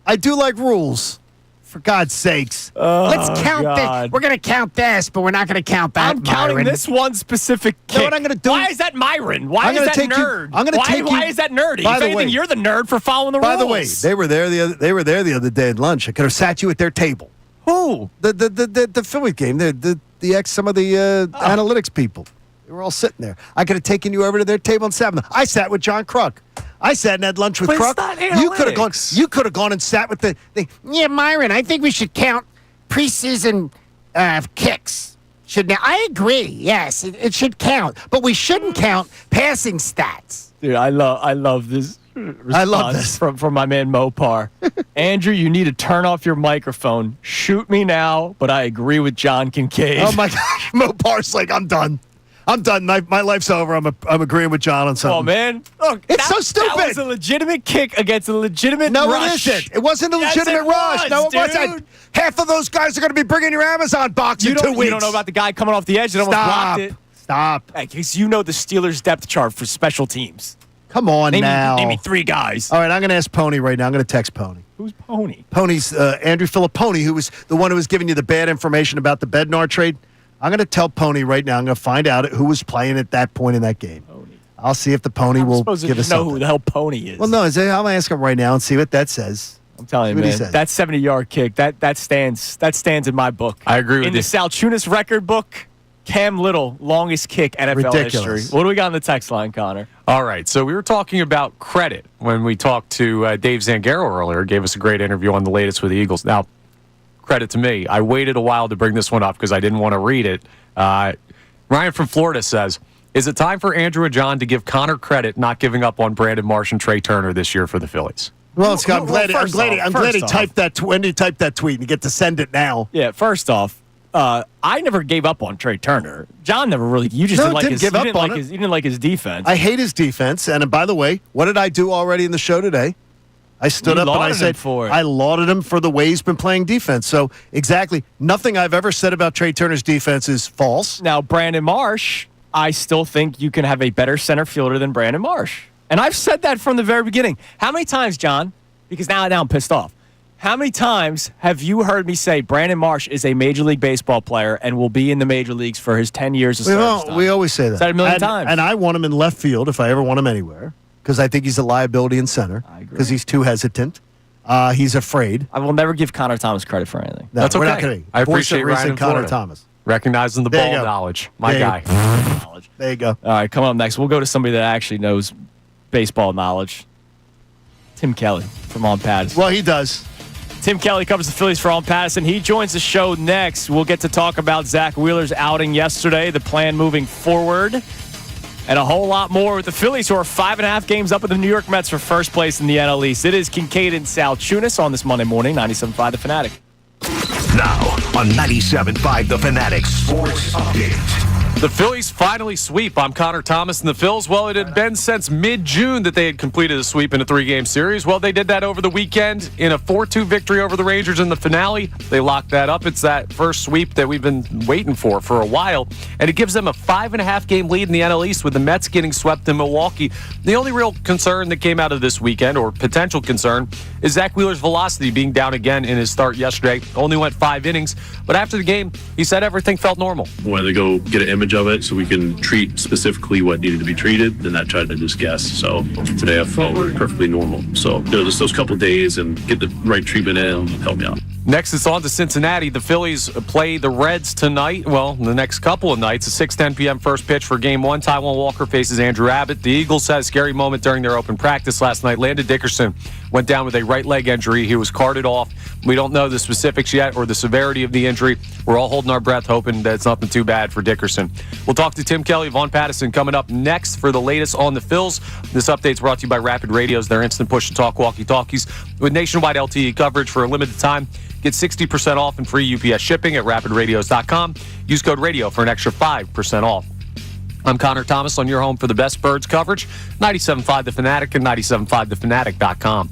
I do like rules. For God's sakes. Let's count God. this. We're going to count this, but we're not going to count that. I'm counting Myron. this one specific kick. what I'm gonna do- Why is that Myron? Why I'm is gonna that take you- nerd? I'm gonna take Why you- is that nerdy? By If the anything, way- you're the nerd for following the rules. By the way, they were there the other day at lunch. I could have sat you at their table. who? The Phillies game. Some of the analytics people. They were all sitting there. I could have taken you over to their table and sat with them. I sat with John Kruk. I sat and had lunch with But it's Crook. not You could have gone. analytics. You could have gone and sat with the. Yeah, Myron. I think we should count preseason kicks. I agree. Yes, it should count, but we shouldn't count passing stats. Dude, I love this. I love this from my man Mopar. Andrew, you need to turn off your microphone. Shoot me now, but I agree with John Kincade. Oh my gosh, Mopar's like, I'm done. I'm done. My life's over. I'm agreeing with John on something. Oh man, look, It's so stupid. That was a legitimate kick against a legitimate rush. It isn't. It wasn't a Yes, legitimate it rush. was, No, it dude. wasn't. Half of those guys are going to be bringing your Amazon box in 2 weeks. You don't know about the guy coming off the edge that almost blocked it. Stop. Because you know the Steelers' depth chart for special teams. Come on now. Name me 3 guys. All right, I'm going to ask Pony right now. I'm going to text Pony. Who's Pony? Pony's Andrew Filipponi, who was the one who was giving you the bad information about the Bednar trade. I'm going to tell Pony right now. I'm going to find out who was playing at that point in that game. Pony. I'll see if the Pony will supposed give to us know something. who the hell Pony is. Well, no, I'm going to ask him right now and see what that says. I'm telling you, See what he man, says. that 70-yard kick, that stands in my book. I agree with in you. the Salciunas record book, Cam Little, longest kick NFL Ridiculous. history. What do we got on the text line, Connor? All right, so we were talking about credit when we talked to Dave Zangaro earlier. Gave us a great interview on the latest with the Eagles. Now, credit to me. I waited a while to bring this one up because I didn't want to read it. Ryan from Florida says, is it time for Andrew and John to give Connor credit not giving up on Brandon Marsh and Trey Turner this year for the Phillies? Well, Scott, I'm glad first he off- typed that. When he typed that tweet, and you get to send it now. Yeah, first off, I never gave up on Trey Turner. John never really. You just No, didn't like didn't his. give You up didn't on like it. his. You didn't like his defense. I hate his defense. And by the way, what did I do already in the show today? I stood You up and I lauded him said for it. I lauded him for the way he's been playing defense. So exactly nothing I've ever said about Trey Turner's defense is false. Now, Brandon Marsh, I still think you can have a better center fielder than Brandon Marsh. And I've said that from the very beginning. How many times, John, because now I'm pissed off, how many times have you heard me say Brandon Marsh is a Major League Baseball player and will be in the major leagues for his 10 years of service time? We always say that. Said it a million times. And I want him in left field if I ever want him anywhere because I think he's a liability in center I agree. because he's too hesitant. He's afraid. I will never give Connor Thomas credit for anything. No, That's we're okay. not going to. I appreciate Ryan in Connor Florida. Thomas. Recognizing the There you ball go. knowledge. My There you guy. go. There you go. All right, coming up next, we'll go to somebody that actually knows baseball knowledge. Tim Kelly from On Patterson. Well, he does. Tim Kelly covers the Phillies for On Patterson. He joins the show next. We'll get to talk about Zack Wheeler's outing yesterday, the plan moving forward, and a whole lot more with the Phillies, who are 5.5 games up with the New York Mets for first place in the NL East. It is Kincade and Salciunas on this Monday morning, 97.5 The Fanatic. Now on 97.5 The Fanatic Sports Update. The Phillies finally sweep. I'm Connor Thomas and the Phils. Well, it had been since mid-June that they had completed a sweep in a 3-game series. Well, they did that over the weekend in a 4-2 victory over the Rangers in the finale. They locked that up. It's that first sweep that we've been waiting for a while, and it gives them a 5.5-game lead in the NL East with the Mets getting swept in Milwaukee. The only real concern that came out of this weekend, or potential concern, is Zack Wheeler's velocity being down again in his start yesterday. Only went 5 innings, but after the game, he said everything felt normal. Wanted to go get an image of it so we can treat specifically what needed to be treated, and that tried to just guess. So today I felt perfectly normal. So just those couple days and get the right treatment in help me out. Next, it's on to Cincinnati. The Phillies play the Reds tonight. Well, the next couple of nights, a 6:10 p.m. first pitch for Game 1. Taijuan Walker faces Andrew Abbott. The Eagles had a scary moment during their open practice last night. Landon Dickerson went down with a right leg injury. He was carted off. We don't know the specifics yet or the severity of the injury. We're all holding our breath, hoping that it's nothing too bad for Dickerson. We'll talk to Tim Kelly of On Patterson coming up next for the latest on the Phils. This update's brought to you by Rapid Radios, their instant push-to-talk walkie-talkies. With nationwide LTE coverage for a limited time, get 60% off and free UPS shipping at rapidradios.com. Use code RADIO for an extra 5% off. I'm Connor Thomas on your home for the best birds coverage, 97.5 The Fanatic and 97.5thefanatic.com.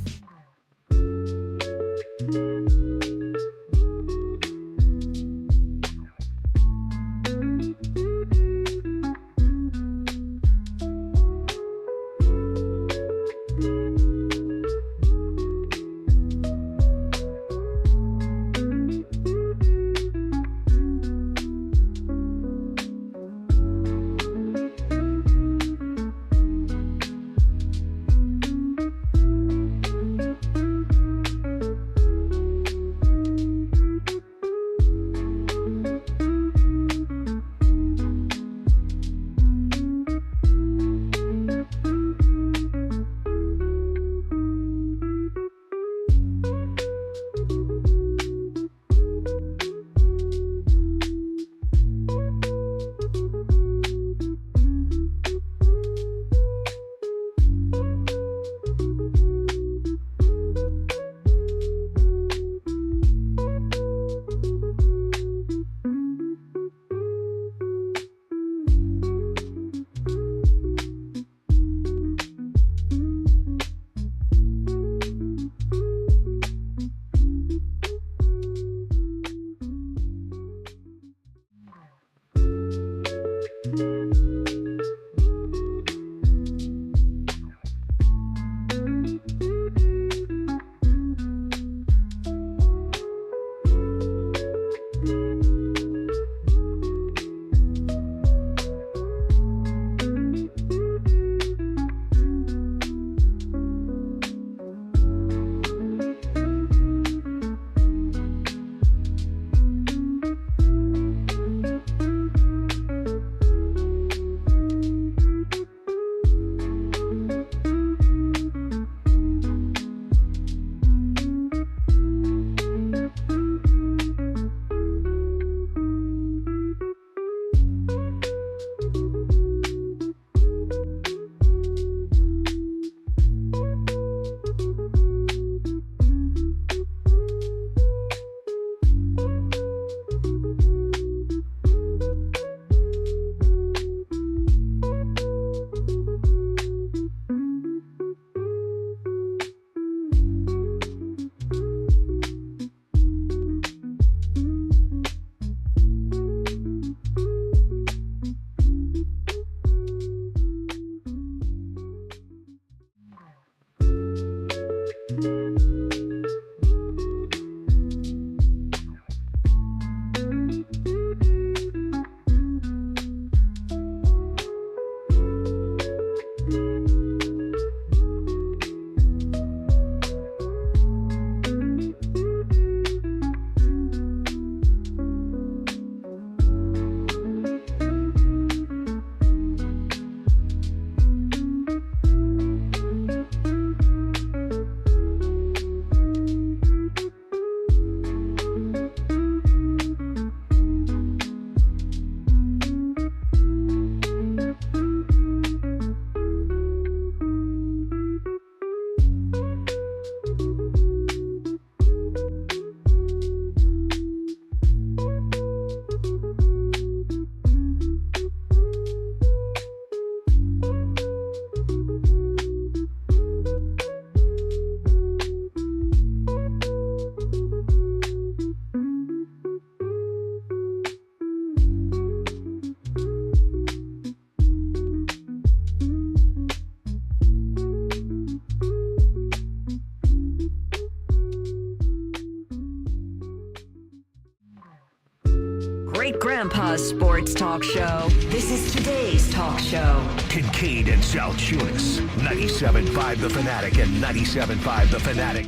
Great Grandpa's sports talk show. This is today's talk show. Kincade and Salciunas, 97.5 The Fanatic and 97.5 The Fanatic.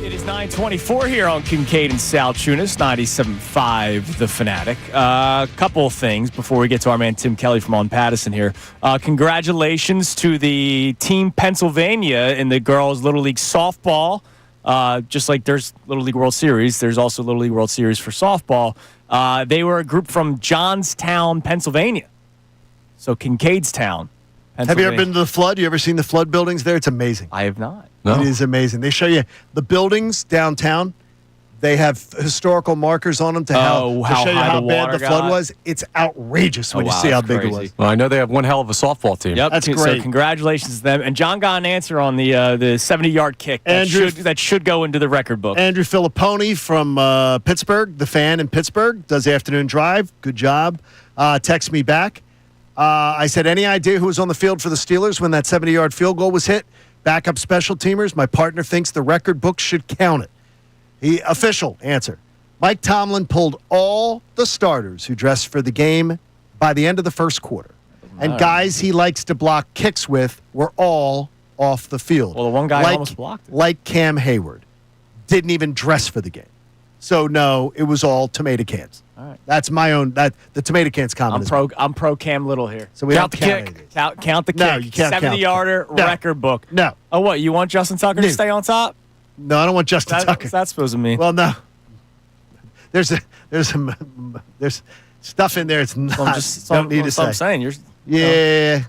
It is 9:24 here on Kincade and Salciunas, 97.5 The Fanatic. A couple of things before we get to our man Tim Kelly from On Patterson here. Congratulations to the Team Pennsylvania in the girls' Little League softball. Just like there's Little League World Series, there's also Little League World Series for softball. They were a group from Johnstown, Pennsylvania. So Kincaidstown, Pennsylvania. Have you ever been to the Flood? You ever seen the Flood buildings there? It's amazing. I have not. No. It is amazing. They show you the buildings downtown. They have historical markers on them to show you high how the bad water the flood got. was. It's outrageous when you wow, see how that's big it crazy. was. Well, I know they have one hell of a softball team. Yep, That's so great. Congratulations to them. And John got an answer on the 70-yard kick. That should go into the record book. Andrew Filipponi from Pittsburgh, the fan in Pittsburgh, does the afternoon drive. Good job. Text me back. I said, any idea who was on the field for the Steelers when that 70-yard field goal was hit? Backup special teamers. My partner thinks the record book should count it. Official answer. Mike Tomlin pulled all the starters who dressed for the game by the end of the first quarter. And guys he likes to block kicks with were all off the field. Well, the one guy almost blocked it. Like Cam Hayward. Didn't even dress for the game. So, no, it was all tomato cans. All right. That's my own. The tomato cans comment. I'm pro Cam Little here. So we Count don't the count kick. any of these. Count the kick. No, you can't count the kick. 70-yarder No. record book. No. Oh, what? You want Justin Tucker to stay on top? No, I don't want Justin Tucker. What's that supposed to mean? Well, no. There's stuff in there. It's not. Don't need to say. I'm saying. Yeah.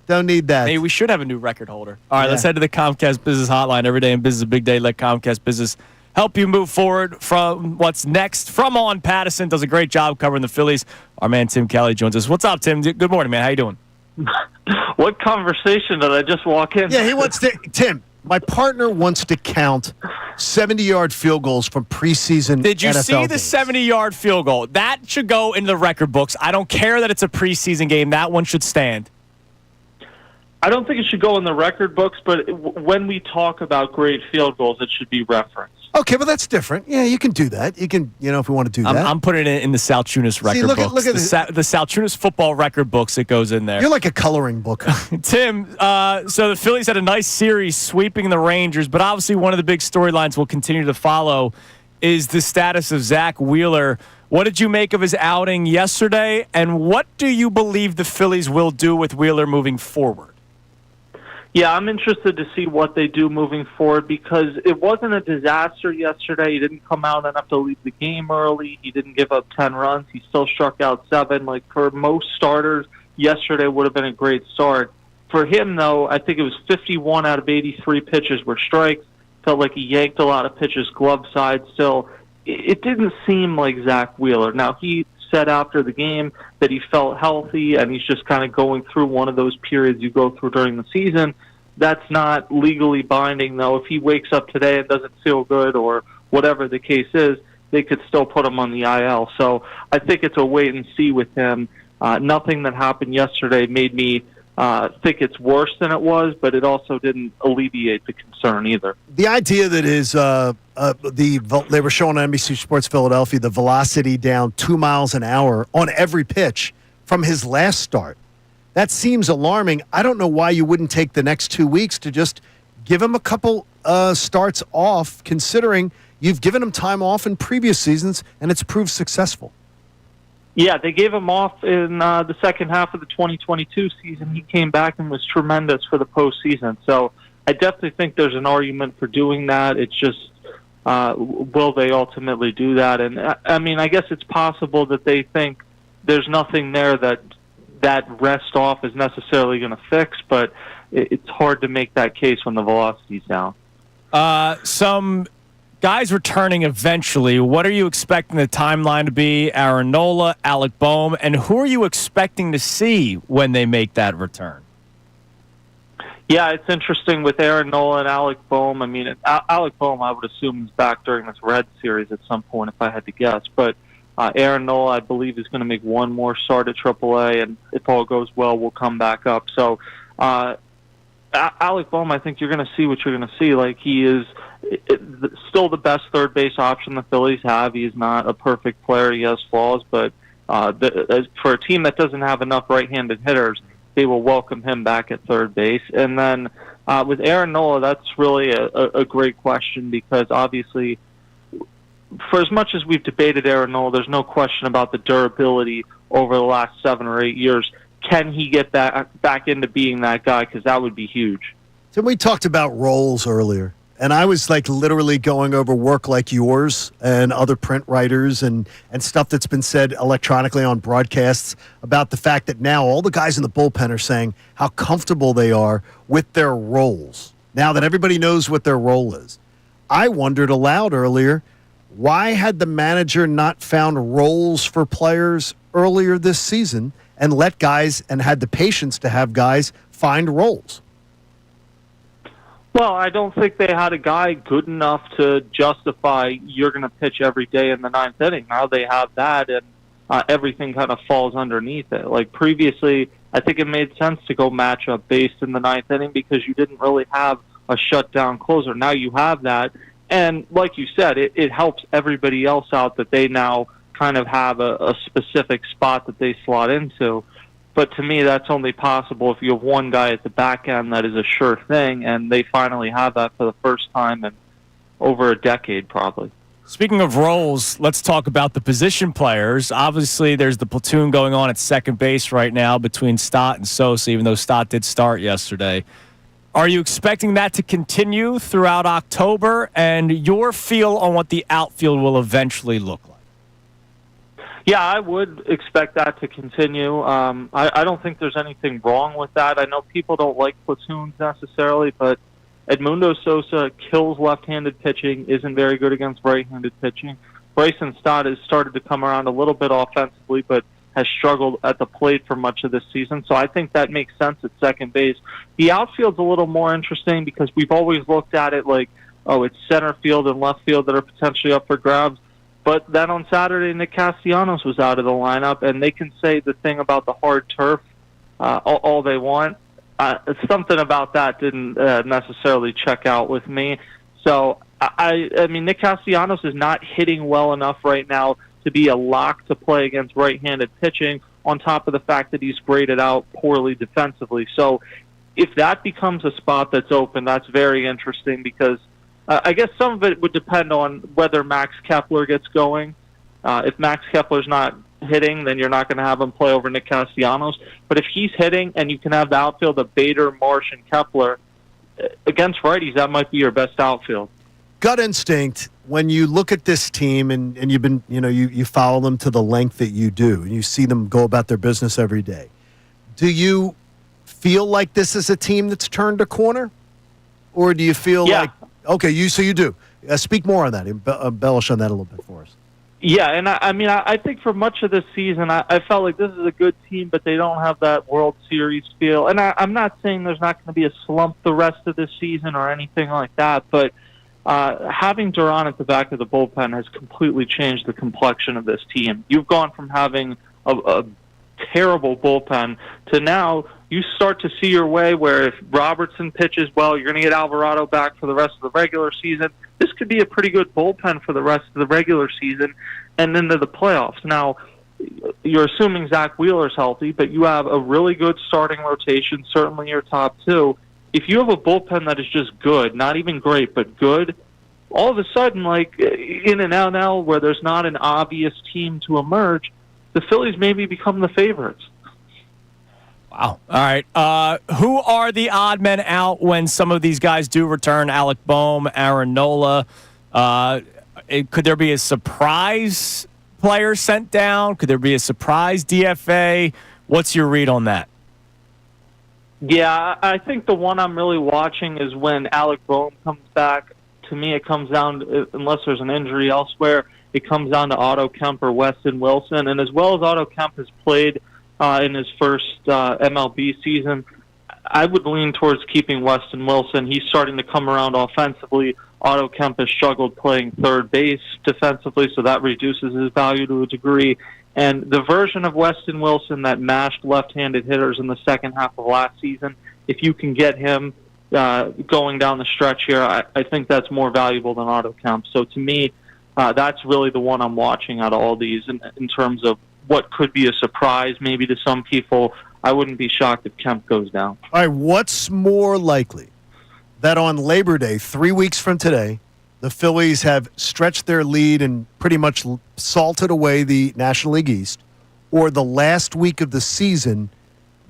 Don't need that. Maybe we should have a new record holder. All right, Yeah. let's head to the Comcast Business Hotline. Every day in business is a big day. Let Comcast Business help you move forward from what's next. From On Patterson does a great job covering the Phillies. Our man Tim Kelly joins us. What's up, Tim? Good morning, man. How you doing? What conversation did I just walk in? Yeah, he wants to. Tim, my partner wants to count 70-yard field goals from preseason. Did you NFL see the games. 70-yard field goal? That should go into the record books. I don't care that it's a preseason game. That one should stand. I don't think it should go in the record books, but when we talk about great field goals, it should be referenced. Okay, but that's different. Yeah, you can do that. You can, if you want to do that. I'm putting it in the Salciunas record look at- books. look at the Salciunas football record books. It goes in there. You're like a coloring book. Tim, so the Phillies had a nice series sweeping the Rangers, but obviously one of the big storylines we'll continue to follow is the status of Zack Wheeler. What did you make of his outing yesterday, and what do you believe the Phillies will do with Wheeler moving forward? Yeah, I'm interested to see what they do moving forward because it wasn't a disaster yesterday. He didn't come out enough to leave the game early. He didn't give up 10 runs. He still struck out 7. Like, for most starters, yesterday would have been a great start. For him, though, I think it was 51 out of 83 pitches were strikes. Felt like he yanked a lot of pitches glove side still. It didn't seem like Zack Wheeler. Now, he said after the game that he felt healthy and he's just kind of going through one of those periods you go through during the season. That's not legally binding, though. If he wakes up today and doesn't feel good or whatever the case is, they could still put him on the IL. So I think it's a wait and see with him. Nothing that happened yesterday made me think it's worse than it was, but it also didn't alleviate the concern either. The idea that they were showing on NBC Sports Philadelphia the velocity down 2 miles an hour on every pitch from his last start. That seems alarming. I don't know why you wouldn't take the next 2 weeks to just give him a couple starts off, considering you've given him time off in previous seasons and it's proved successful. Yeah, they gave him off in the second half of the 2022 season. He came back and was tremendous for the postseason. So I definitely think there's an argument for doing that. It's just, will they ultimately do that? And I mean, I guess it's possible that they think there's nothing there that rest off is necessarily going to fix, but it's hard to make that case when the velocity's down. Some guys returning eventually. What are you expecting the timeline to be? Aaron Nola, Alec Boehm, and who are you expecting to see when they make that return? Yeah, it's interesting with Aaron Nola and Alec Boehm. I mean, Alec Boehm, I would assume, is back during this Red Series at some point, if I had to guess. But Aaron Nola, I believe, is going to make one more start at AAA, and if all goes well, we'll come back up. So Alec Boehm, I think you're going to see what you're going to see. Like, he is still the best third base option the Phillies have. He's not a perfect player. He has flaws, but for a team that doesn't have enough right-handed hitters, they will welcome him back at third base. And then with Aaron Nola, that's really a great question because obviously for as much as we've debated Aaron Nola, there's no question about the durability over the last 7 or 8 years. Can he get back into being that guy? Because that would be huge. So we talked about roles earlier, and I was like literally going over work like yours and other print writers and stuff that's been said electronically on broadcasts about the fact that now all the guys in the bullpen are saying how comfortable they are with their roles now that everybody knows what their role is. I wondered aloud earlier, why had the manager not found roles for players earlier this season and let guys and had the patience to have guys find roles? Well, I don't think they had a guy good enough to justify you're going to pitch every day in the ninth inning. Now they have that, and everything kind of falls underneath it. Like previously, I think it made sense to go matchup based in the ninth inning because you didn't really have a shutdown closer. Now you have that, and like you said, it helps everybody else out that they now kind of have a specific spot that they slot into. But to me, that's only possible if you have one guy at the back end that is a sure thing, and they finally have that for the first time in over a decade, probably. Speaking of roles, let's talk about the position players. Obviously, there's the platoon going on at second base right now between Stott and Sosa, even though Stott did start yesterday. Are you expecting that to continue throughout October? And your feel on what the outfield will eventually look like? Yeah, I would expect that to continue. I don't think there's anything wrong with that. I know people don't like platoons necessarily, but Edmundo Sosa kills left-handed pitching, isn't very good against right-handed pitching. Bryson Stott has started to come around a little bit offensively, but has struggled at the plate for much of this season. So I think that makes sense at second base. The outfield's a little more interesting because we've always looked at it like, oh, it's center field and left field that are potentially up for grabs. But then on Saturday, Nick Castellanos was out of the lineup, and they can say the thing about the hard turf all they want. Something about that didn't necessarily check out with me. So, I mean, Nick Castellanos is not hitting well enough right now to be a lock to play against right-handed pitching, on top of the fact that he's graded out poorly defensively. So if that becomes a spot that's open, that's very interesting because I guess some of it would depend on whether Max Kepler gets going. If Max Kepler's not hitting, then you're not going to have him play over Nick Castellanos. But if he's hitting and you can have the outfield of Bader, Marsh, and Kepler, against righties, that might be your best outfield. Gut instinct, when you look at this team and you've been, you follow them to the length that you do, and you see them go about their business every day, do you feel like this is a team that's turned a corner? Or do you feel like, okay, you do. Speak more on that. Embellish on that a little bit for us. Yeah, and I think for much of this season, I felt like this is a good team, but they don't have that World Series feel. And I'm not saying there's not going to be a slump the rest of this season or anything like that, but having Duran at the back of the bullpen has completely changed the complexion of this team. You've gone from having a terrible bullpen to now you start to see your way where if Robertson pitches well, you're going to get Alvarado back for the rest of the regular season. This could be a pretty good bullpen for the rest of the regular season and into the playoffs. Now, you're assuming Zack Wheeler's healthy, but you have a really good starting rotation, certainly your top two. If you have a bullpen that is just good, not even great, but good, all of a sudden, like in an NL where there's not an obvious team to emerge, the Phillies maybe become the favorites. Wow. All right. Who are the odd men out when some of these guys do return? Alec Boehm, Aaron Nola. Could there be a surprise player sent down? Could there be a surprise DFA? What's your read on that? Yeah, I think the one I'm really watching is when Alec Boehm comes back. To me, it comes down to, unless there's an injury elsewhere, it comes down to Otto Kemp or Weston Wilson. And as well as Otto Kemp has played in his first MLB season, I would lean towards keeping Weston Wilson. He's starting to come around offensively. Otto Kemp has struggled playing third base defensively, so that reduces his value to a degree. And the version of Weston Wilson that mashed left-handed hitters in the second half of last season, if you can get him going down the stretch here, I think that's more valuable than Otto Kemp. So to me, that's really the one I'm watching out of all these in terms of what could be a surprise maybe to some people. I wouldn't be shocked if Kemp goes down. All right, what's more likely? That on Labor Day, 3 weeks from today, the Phillies have stretched their lead and pretty much salted away the National League East, or the last week of the season,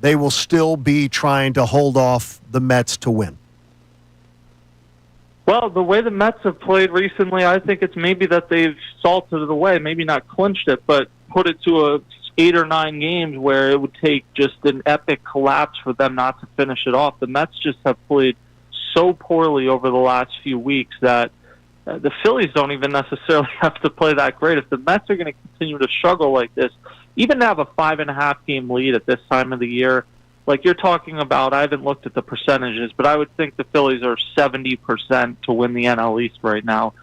they will still be trying to hold off the Mets to win? Well, the way the Mets have played recently, I think it's maybe that they've salted it away, maybe not clinched it, but put it to 8 or 9 games where it would take just an epic collapse for them not to finish it off. The Mets just have played so poorly over the last few weeks that the Phillies don't even necessarily have to play that great. If the Mets are going to continue to struggle like this, even to have a 5.5 game lead at this time of the year, like you're talking about, I haven't looked at the percentages, but I would think the Phillies are 70% to win the NL East right now.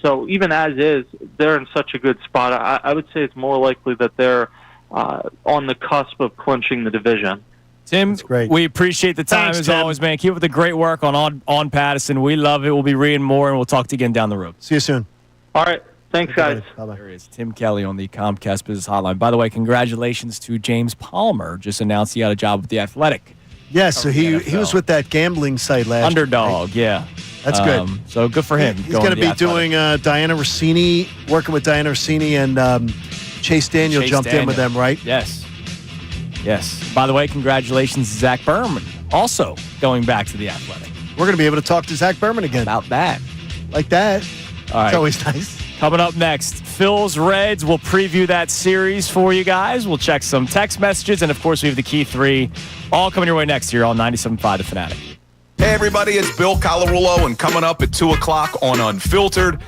So even as is, they're in such a good spot. I would say it's more likely that they're on the cusp of clinching the division. Tim, we appreciate the time Thanks, as Tim. always, man. Keep up the great work on Patterson. We love it. We'll be reading more, and we'll talk to you again down the road. See you soon. All right. Thanks, guys. Bye-bye. There is Tim Kelly on the Comcast Business Hotline. By the way, congratulations to James Palmer. Just announced he got a job with The Athletic. Yeah, so he was with that gambling site last Underdog, year. yeah. That's good. So good for him. He's going to be doing Diana Rossini, working with Diana Rossini, and Chase Daniel jumped in with them, right? Yes. Yes. By the way, congratulations to Zach Berman, also going back to The Athletic. We're going to be able to talk to Zach Berman again. About that. Like that. All right. It's always nice. Coming up next, Phil's Reds. We'll preview that series for you guys. We'll check some text messages, and of course, we have the Key 3 all coming your way next year on 97.5 The Fanatic. Hey, everybody, it's Bill Calarulo, and coming up at 2 o'clock on Unfiltered,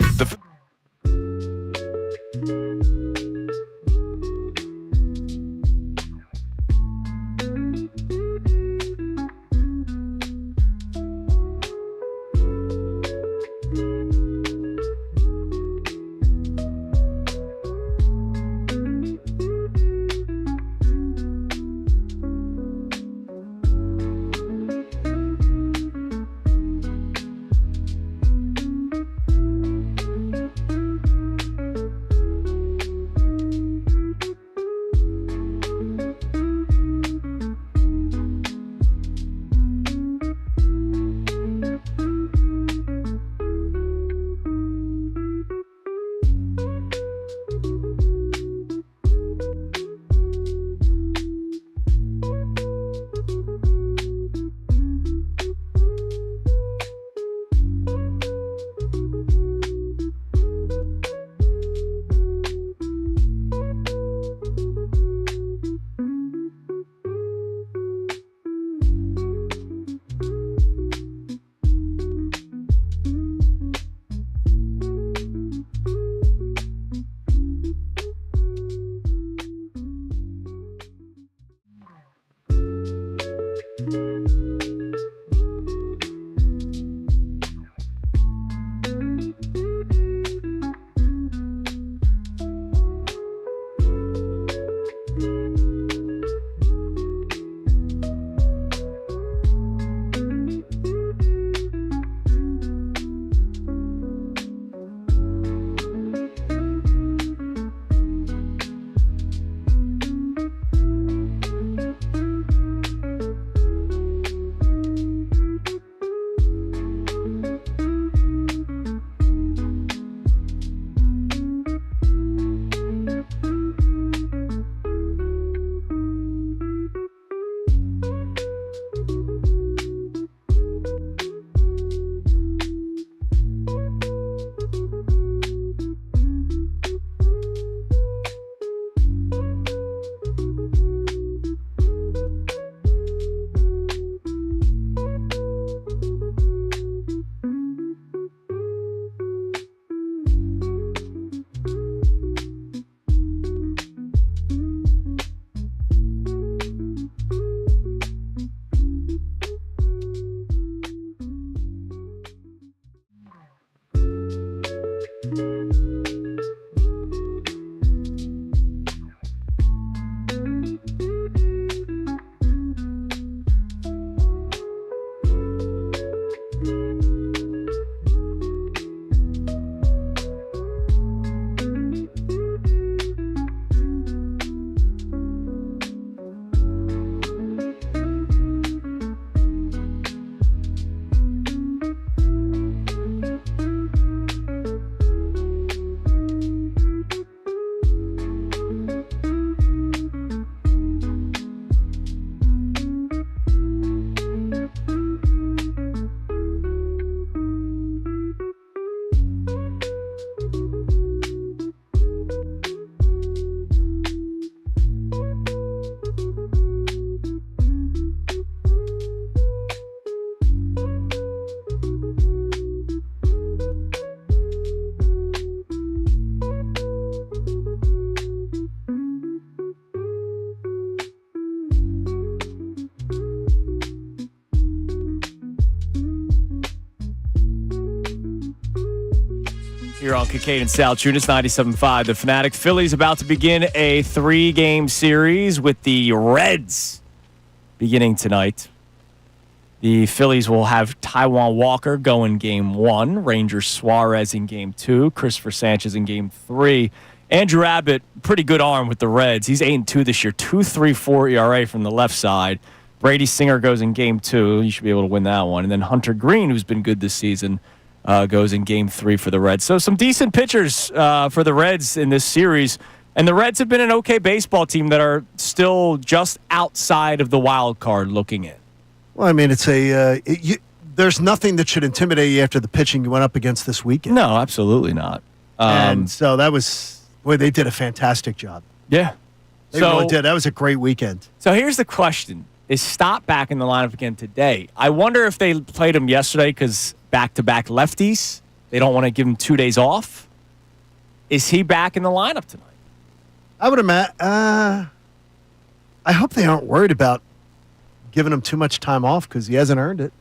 Here on Kincade and Salciunas, 97.5. The Fanatic. Phillies about to begin a 3-game series with the Reds beginning tonight. The Phillies will have Taijuan Walker go in Game 1, Ranger Suarez in Game 2, Christopher Sanchez in Game 3. Andrew Abbott, pretty good arm with the Reds. He's 8-2 this year, 2.34 ERA from the left side. Brady Singer goes in Game 2. You should be able to win that one. And then Hunter Green, who's been good this season, goes in Game 3 for the Reds. So some decent pitchers for the Reds in this series. And the Reds have been an okay baseball team that are still just outside of the wild card looking in. Well, I mean, it's there's nothing that should intimidate you after the pitching you went up against this weekend. No, absolutely not. And so that was, boy, they did a fantastic job. Yeah. They really did. That was a great weekend. So here's the question. Is Stott back in the lineup again today? I wonder if they played him yesterday because back-to-back lefties. They don't want to give him 2 days off. Is he back in the lineup tonight? I would imagine. I hope they aren't worried about giving him too much time off because he hasn't earned it.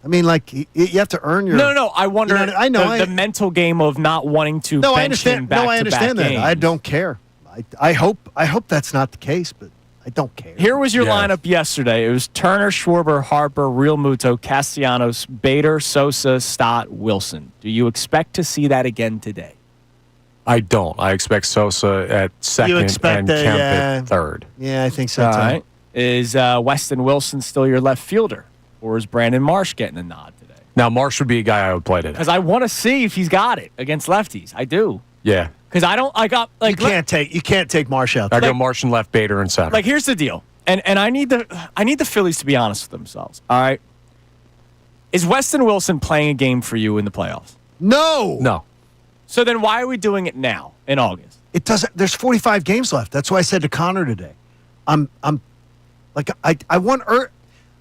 I mean, like, you have to earn your... No. I wonder I know, the mental game of not wanting to bench him back-to-back I understand that. games. I don't care. I hope that's not the case, but I don't care. Here was your lineup yesterday. It was Turner, Schwarber, Harper, Real Muto, Castellanos, Bader, Sosa, Stott, Wilson. Do you expect to see that again today? I don't. I expect Sosa at second and Kemp at third. Yeah, I think so, All too. right. Is Weston Wilson still your left fielder? Or is Brandon Marsh getting a nod today? Now, Marsh would be a guy I would play today. Because I want to see if he's got it against lefties. I do. Yeah. Because you can't take Marsh out. I go Marsh and left, Bader and center. Like, here's the deal. And I need the Phillies to be honest with themselves. All right. Is Weston Wilson playing a game for you in the playoffs? No. So then why are we doing it now in August? It doesn't. There's 45 games left. That's why I said to Connor today, I want.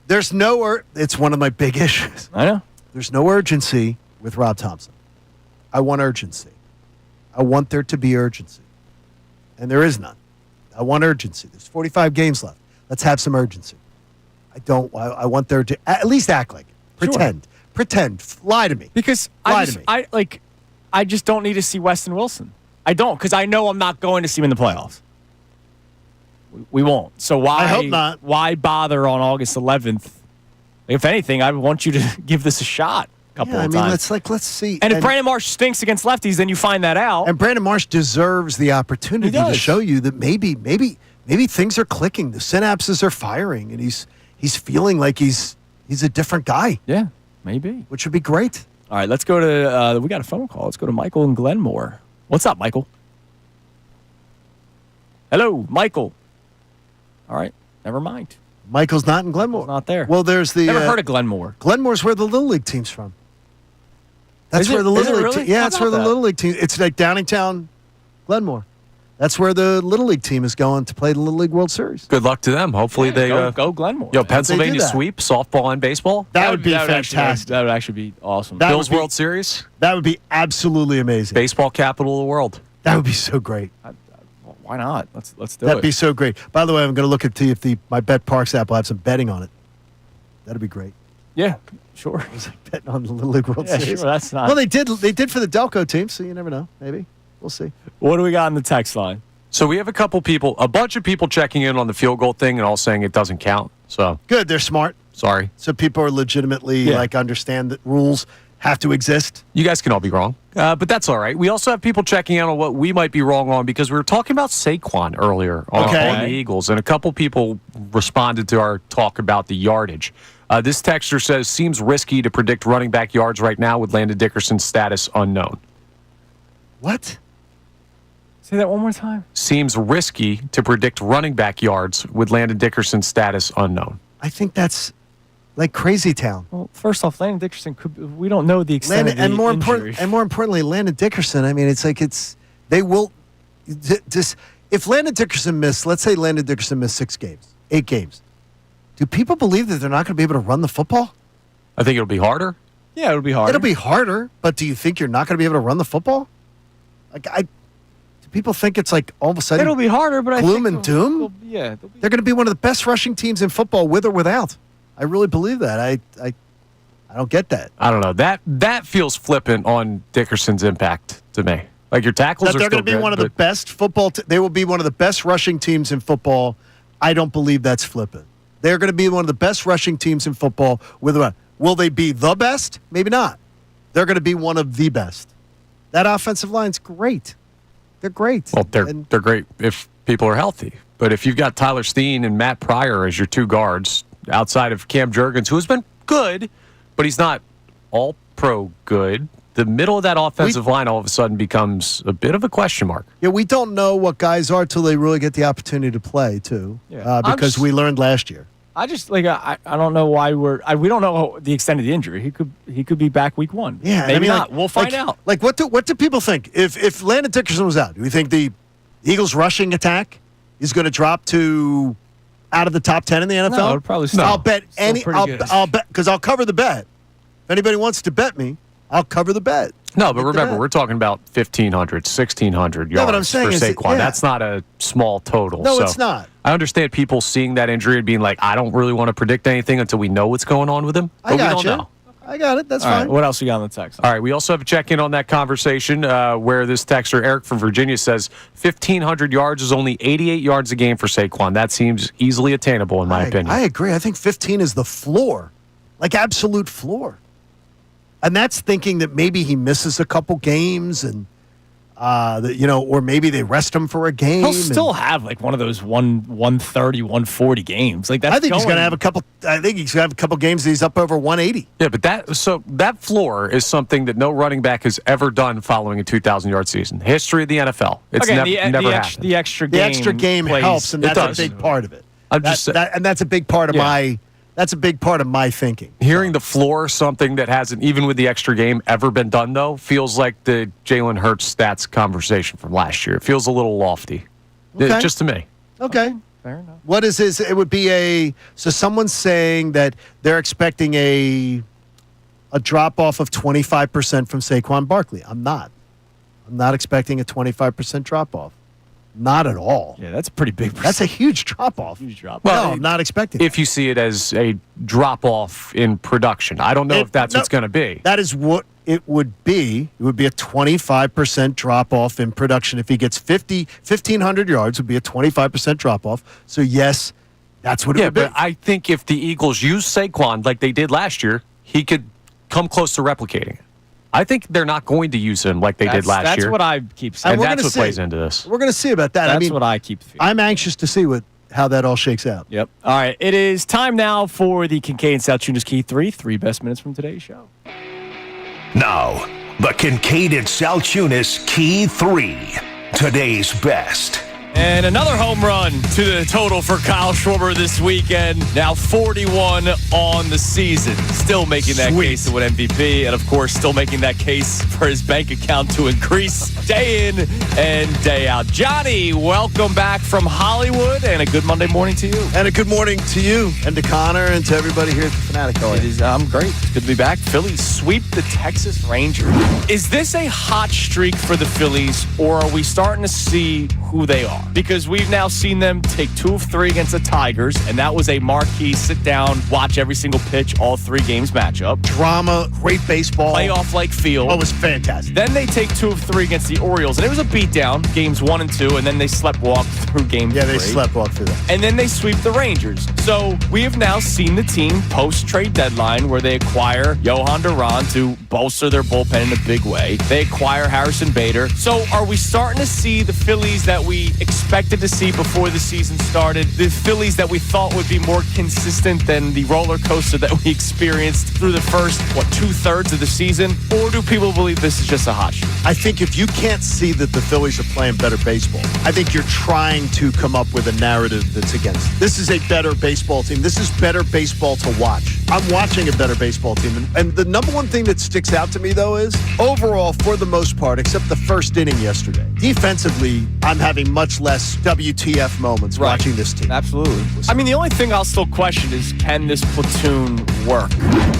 There's no. It's one of my big issues. I know. There's no urgency with Rob Thompson. I want urgency. I want there to be urgency, and there is none. I want urgency. There's 45 games left. Let's have some urgency. I want there to at least act like it. Pretend. Lie to me. Because I just don't need to see Weston Wilson. I don't, because I know I'm not going to see him in the playoffs. We won't. So why? I hope not. Why bother on August 11th? If anything, I want you to give this a shot a couple of times. Let's see. And if Brandon Marsh stinks against lefties, then you find that out. And Brandon Marsh deserves the opportunity to show you that maybe things are clicking. The synapses are firing, and he's feeling like he's a different guy. Yeah, maybe. Which would be great. All right, let's go to we got a phone call. Let's go to Michael in Glenmore. What's up, Michael? Hello, Michael. All right, never mind. Michael's not in Glenmore. Not there. Well, there's the... Never heard of Glenmore. Glenmore's where the Little League team's from. That's where the Little League team... Yeah, that's where the Little League team... It's like Downingtown, Glenmore. That's where the Little League team is going to play the Little League World Series. Good luck to them. Hopefully they... Go Glenmore. Pennsylvania sweep, softball and baseball? That would be fantastic. That would actually be awesome. Bills World Series? That would be absolutely amazing. Baseball capital of the world. That would be so great. Why not? Let's do it. That'd be so great. By the way, I'm going to look at if my Bet Parks app will have some betting on it. That'd be great. Yeah, sure. I was like betting on the Little League World Series. Sure, that's not. Well, they did for the Delco team, so you never know. Maybe we'll see. What do we got on the text line? So we have a bunch of people checking in on the field goal thing and all saying it doesn't count. So good, they're smart. Sorry. So people are legitimately understand that rules have to exist. You guys can all be wrong, but that's all right. We also have people checking in on what we might be wrong on because we were talking about Saquon earlier on the Eagles, and a couple people responded to our talk about the yardage. This texter says, seems risky to predict running back yards right now with Landon Dickerson's status unknown. What? Say that one more time. Seems risky to predict running back yards with Landon Dickerson's status unknown. I think that's like crazy town. Well, first off, Landon Dickerson we don't know the extent of the injury. And more importantly, Landon Dickerson, I mean, they will just if Landon Dickerson missed, let's say Landon Dickerson missed 8 games. Do people believe that they're not going to be able to run the football? I think it'll be harder. Yeah, it'll be harder. It'll be harder, but do you think you're not going to be able to run the football? Do people think it's like all of a sudden it'll be harder, but gloom and doom? They're going to be one of the best rushing teams in football with or without. I really believe that. I don't get that. I don't know. That feels flippant on Dickerson's impact to me. Like your tackles That are they're still going to be good, one of the best football. They will be one of the best rushing teams in football. I don't believe that's flippant. They're going to be one of the best rushing teams in football. Will they be the best? Maybe not. They're going to be one of the best. That offensive line's great. They're great. Well, they're great if people are healthy. But if you've got Tyler Steen and Matt Pryor as your two guards, outside of Cam Jurgens, who has been good, but he's not all-pro good, the middle of that offensive line all of a sudden becomes a bit of a question mark. Yeah, we don't know what guys are till they really get the opportunity to play, too, because we learned last year. I just I don't know why we don't know the extent of the injury. He could be back week 1. Yeah, maybe not. We'll find out. Like, what do people think? If Landon Dickerson was out, do we think the Eagles' rushing attack is going to drop to out of the top 10 in the NFL? No, it'll probably still. I'll bet I'll bet because I'll cover the bet. If anybody wants to bet me, I'll cover the bet. No, but remember, we're talking about 1,500, 1,600 yards what I'm saying for is Saquon. That's not a small total. No, so it's not. I understand people seeing that injury and being like, I don't really want to predict anything until we know what's going on with him. But we don't know. I got it. That's All fine. right, what else we got on the text? All right, we also have a check-in on that conversation where this texter, Eric from Virginia, says 1,500 yards is only 88 yards a game for Saquon. That seems easily attainable, in my opinion. I agree. I think 15 is the floor, like absolute floor. And that's thinking that maybe he misses a couple games and, or maybe they rest him for a game. He'll still have like one of those 130, 140 games. Like that's I think he's going to have a couple. I think he's going to have a couple games that he's up over 180. Yeah, but that floor is something that no running back has ever done following a 2,000-yard season. History of the NFL. It's never happened. The extra game helps, and that's a big part of it. And that's a big part of my. That's a big part of my thinking. Hearing the floor, something that hasn't, even with the extra game, ever been done, though, feels like the Jalen Hurts stats conversation from last year. It feels a little lofty, just to me. Okay. Fair enough. What is his? It would be so someone's saying that they're expecting a drop-off of 25% from Saquon Barkley. I'm not expecting a 25% drop-off. Not at all. Yeah, that's a pretty big percent. That's a huge drop-off. Huge drop-off. Well, no, I'm not expecting if you see it as a drop-off in production. I don't know if that's what's going to be. That is what it would be. It would be a 25% drop-off in production. If he gets 1,500 yards, it would be a 25% drop-off. So, yes, that's what it would be. Yeah, but I think if the Eagles use Saquon like they did last year, he could come close to replicating it. I think they're not going to use him like they did last year. That's what I keep saying. And that's what plays into this. We're going to see about that. That's what I keep feeling. I'm anxious to see how that all shakes out. Yep. All right. It is time now for the Kincade Salciunas Key 3 best minutes from today's show. Now, the Kincade Salciunas Key 3, today's best. And another home run to the total for Kyle Schwarber this weekend. Now 41 on the season. Still making that case to win MVP. And, of course, still making that case for his bank account to increase day in and day out. Johnny, welcome back from Hollywood. And a good Monday morning to you. And a good morning to you and to Connor and to everybody here at the Fanatic. I'm great. It's good to be back. Phillies sweep the Texas Rangers. Is this a hot streak for the Phillies, or are we starting to see who they are? Because we've now seen them take 2 of 3 against the Tigers, and that was a marquee sit-down, watch every single pitch, all 3 games matchup. Drama, great baseball. Playoff-like feel. Oh, it was fantastic. Then they take 2 of 3 against the Orioles, and it was a beatdown, games 1 and 2, and then they sleptwalk through game 3. Yeah, they sleptwalk through that. And then they sweep the Rangers. So we have now seen the team post-trade deadline where they acquire Johan Duran to bolster their bullpen in a big way. They acquire Harrison Bader. So are we starting to see the Phillies that we expected to see before the season started? The Phillies that we thought would be more consistent than the roller coaster that we experienced through the first, 2/3 of the season? Or do people believe this is just a hot streak? I think if you can't see that the Phillies are playing better baseball, I think you're trying to come up with a narrative that's against it. This is a better baseball team. This is better baseball to watch. I'm watching a better baseball team. And the number one thing that sticks out to me, though, is overall, for the most part, except the first inning yesterday, defensively, I'm having much much less WTF moments watching this team. Absolutely. I mean, the only thing I'll still question is, can this platoon work?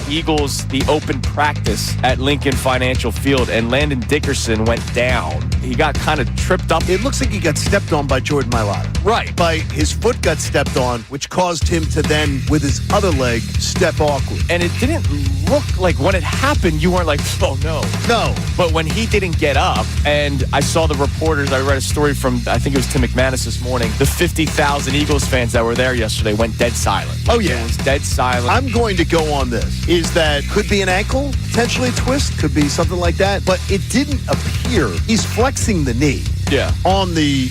Eagles, the open practice at Lincoln Financial Field, and Landon Dickerson went down. He got kind of tripped up. It looks like he got stepped on by Jordan Mailata. Right. His foot got stepped on, which caused him to then, with his other leg, step awkward. And it didn't look like, when it happened, you weren't like, oh no. No. But when he didn't get up, and I saw the reporters, I read a story from, I think it was Tim McManus this morning, the 50,000 Eagles fans that were there yesterday went dead silent. Oh, yeah. It was dead silent. I'm going to go on this. Is that could be an ankle, potentially a twist, could be something like that, but it didn't appear. He's flexing the knee. Yeah. On the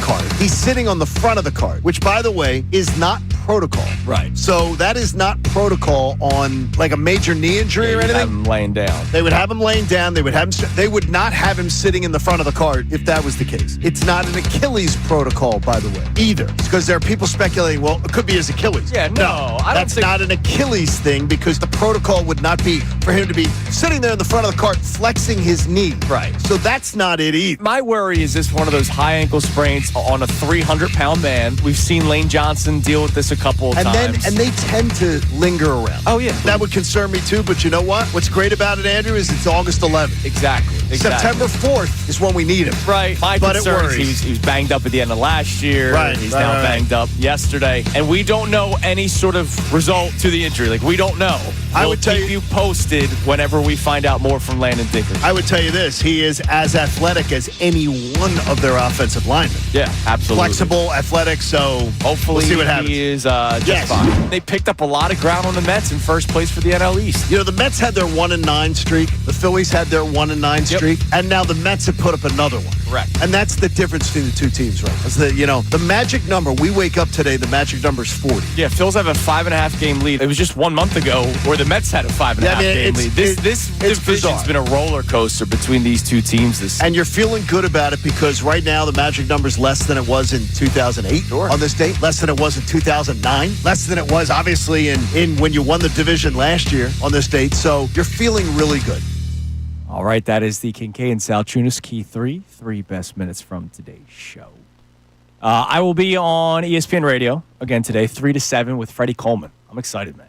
card. He's sitting on the front of the card, which, by the way, is not protocol. Right. So that is not protocol on like a major knee injury or anything. Have him laying down. They would have him laying down. They would have him. They would not have him sitting in the front of the card if that was the case. It's not an Achilles protocol, by the way, either. Because there are people speculating, well, it could be his Achilles. Yeah, no, I don't that's think not an Achilles thing, because the protocol would not be for him to be sitting there in the front of the cart flexing his knee. Right. So that's not it either. My worry is this one of those high ankle sprains on a 300-pound man. We've seen Lane Johnson deal with this a couple of times. And they tend to linger around. Oh, yeah. That would concern me too, but you know what? What's great about it, Andrew, is it's August 11th. Exactly. September 4th is when we need him. Right. My concern is he was banged up at the end of last year. Right. He's now banged up yesterday. And we don't know any sort of result to the injury. Like, we don't know. I would tell keep you posted whenever we find out more from Landon Dickerson. I would tell you this. He is as athletic as any one of their offensive linemen. Yeah, absolutely. Flexible, athletic, so hopefully we'll see what happens. He is just fine. They picked up a lot of ground on the Mets in first place for the NL East. You know, the Mets had their 1-9 streak. The Phillies had their 1-9 streak. And now the Mets have put up another one. Correct. And that's the difference between the two teams, right? Is that, the magic number, we wake up today, the magic number is 40. Yeah, Phil's have a 5.5 game lead. It was just 1 month ago where the Mets had a 5.5 game lead. This division's been a roller coaster between these two teams. And you're feeling good about it because right now the magic number's less than it was in 2008 on this date, less than it was in 2009, less than it was obviously in when you won the division last year on this date. So you're feeling really good. All right, that is the Kincade Salciunas Key 3 best minutes from today's show. I will be on ESPN Radio again today, 3 to 7 with Freddie Coleman. I'm excited, man.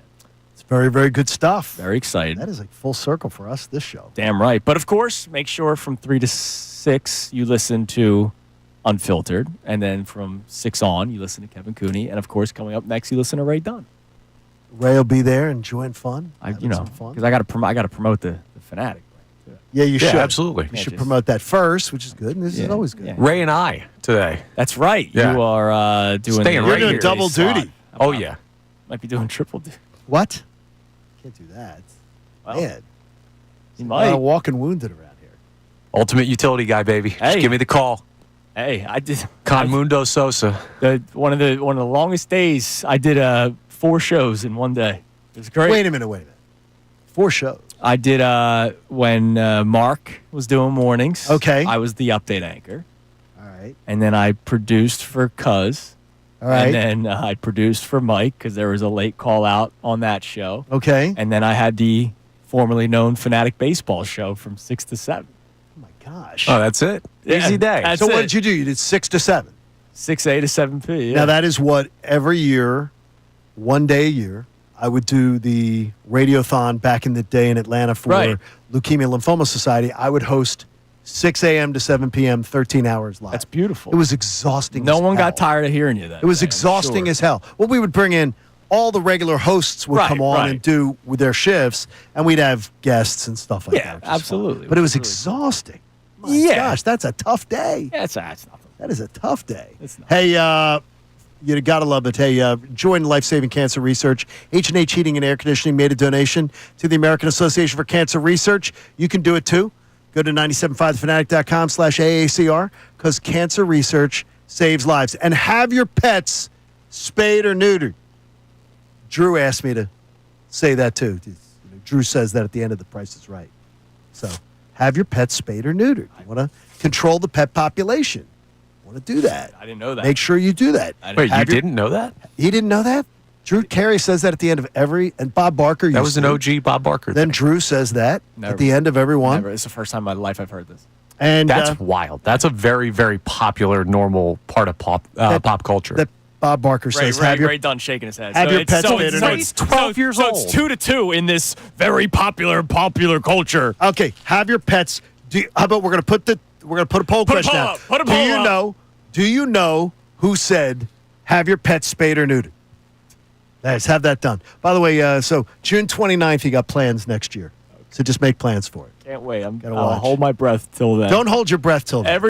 It's very, very good stuff. Very excited. That is like full circle for us, this show. Damn right. But, of course, make sure from 3 to 6 you listen to Unfiltered. And then from 6 on, you listen to Kevin Cooney. And, of course, coming up next, you listen to Ray Dunn. Ray will be there enjoying fun. Because I got to promote the Fanatic. Yeah, you should. Absolutely. You should promote that first, which is good. And this is always good. Yeah. Ray and I today. That's right. Yeah. You are doing Staying doing double duty. Oh, yeah. Might be doing triple duty. What? Can't do that. Well, Man. You might. Walking wounded around here. Ultimate utility guy, baby. Hey. Just give me the call. Hey, I did. Conmundo Sosa. One of the longest days. I did 4 shows in one day. It was great. Wait a minute. 4 shows. I did when Mark was doing mornings. Okay. I was the update anchor. All right. And then I produced for Cuz. All right. And then I produced for Mike because there was a late call out on that show. Okay. And then I had the formerly known Fanatic Baseball show from 6 to 7. Oh, my gosh. Oh, that's it? Yeah, Easy day. that's So what it. did you do? You did 6 to 7. 6A to 7P. Yeah. Now, that is what every year, one day a year, I would do the radiothon back in the day in Atlanta for Right. Leukemia Lymphoma Society. I would host 6 a.m. to 7 p.m., 13 hours live. That's beautiful. It was exhausting No as one hell. got tired of hearing you then. It was exhausting as hell. Well, we would bring in all the regular hosts would Right, come on right. and do with their shifts, and we'd have guests and stuff like Yeah, that. which is fun. absolutely. But it was exhausting. My Yeah. gosh, that's a tough day. Yeah, that's nothing. That is a tough day. It's not. Hey, you gotta love it. Hey, join Life-Saving Cancer Research. H&H Heating and Air Conditioning made a donation to the American Association for Cancer Research. You can do it too. Go to 975thefanatic.com/AACR because cancer research saves lives. And have your pets spayed or neutered. Drew asked me to say that too. Drew says that at the end of The Price is Right. So have your pets spayed or neutered. You want to control the pet population. You want to do that. I didn't know that. Make sure you do that. Wait, you didn't know that? He didn't know that? Drew Carey says that at the end of every, and Bob Barker used That was an to. OG Bob Barker Then thing. Drew says that Never. at the end of every one. Never. It's the first time in my life I've heard this. And That's wild. That's a very, very popular, normal part of pop culture. That Bob Barker says, Ray Dunn shaking his head. have your pets spayed or neutered. He's 12 years so old. it's 2-2 in this very popular culture. Okay, have your pets. How about we're going to put a poll question out. Put a poll up. Do you know who said have your pets spayed or neutered? Let's have that done. By the way, so June 29th, you got plans next year. So just make plans for it. Can't wait. Gotta I'll watch. hold my breath till then. Don't hold your breath till then.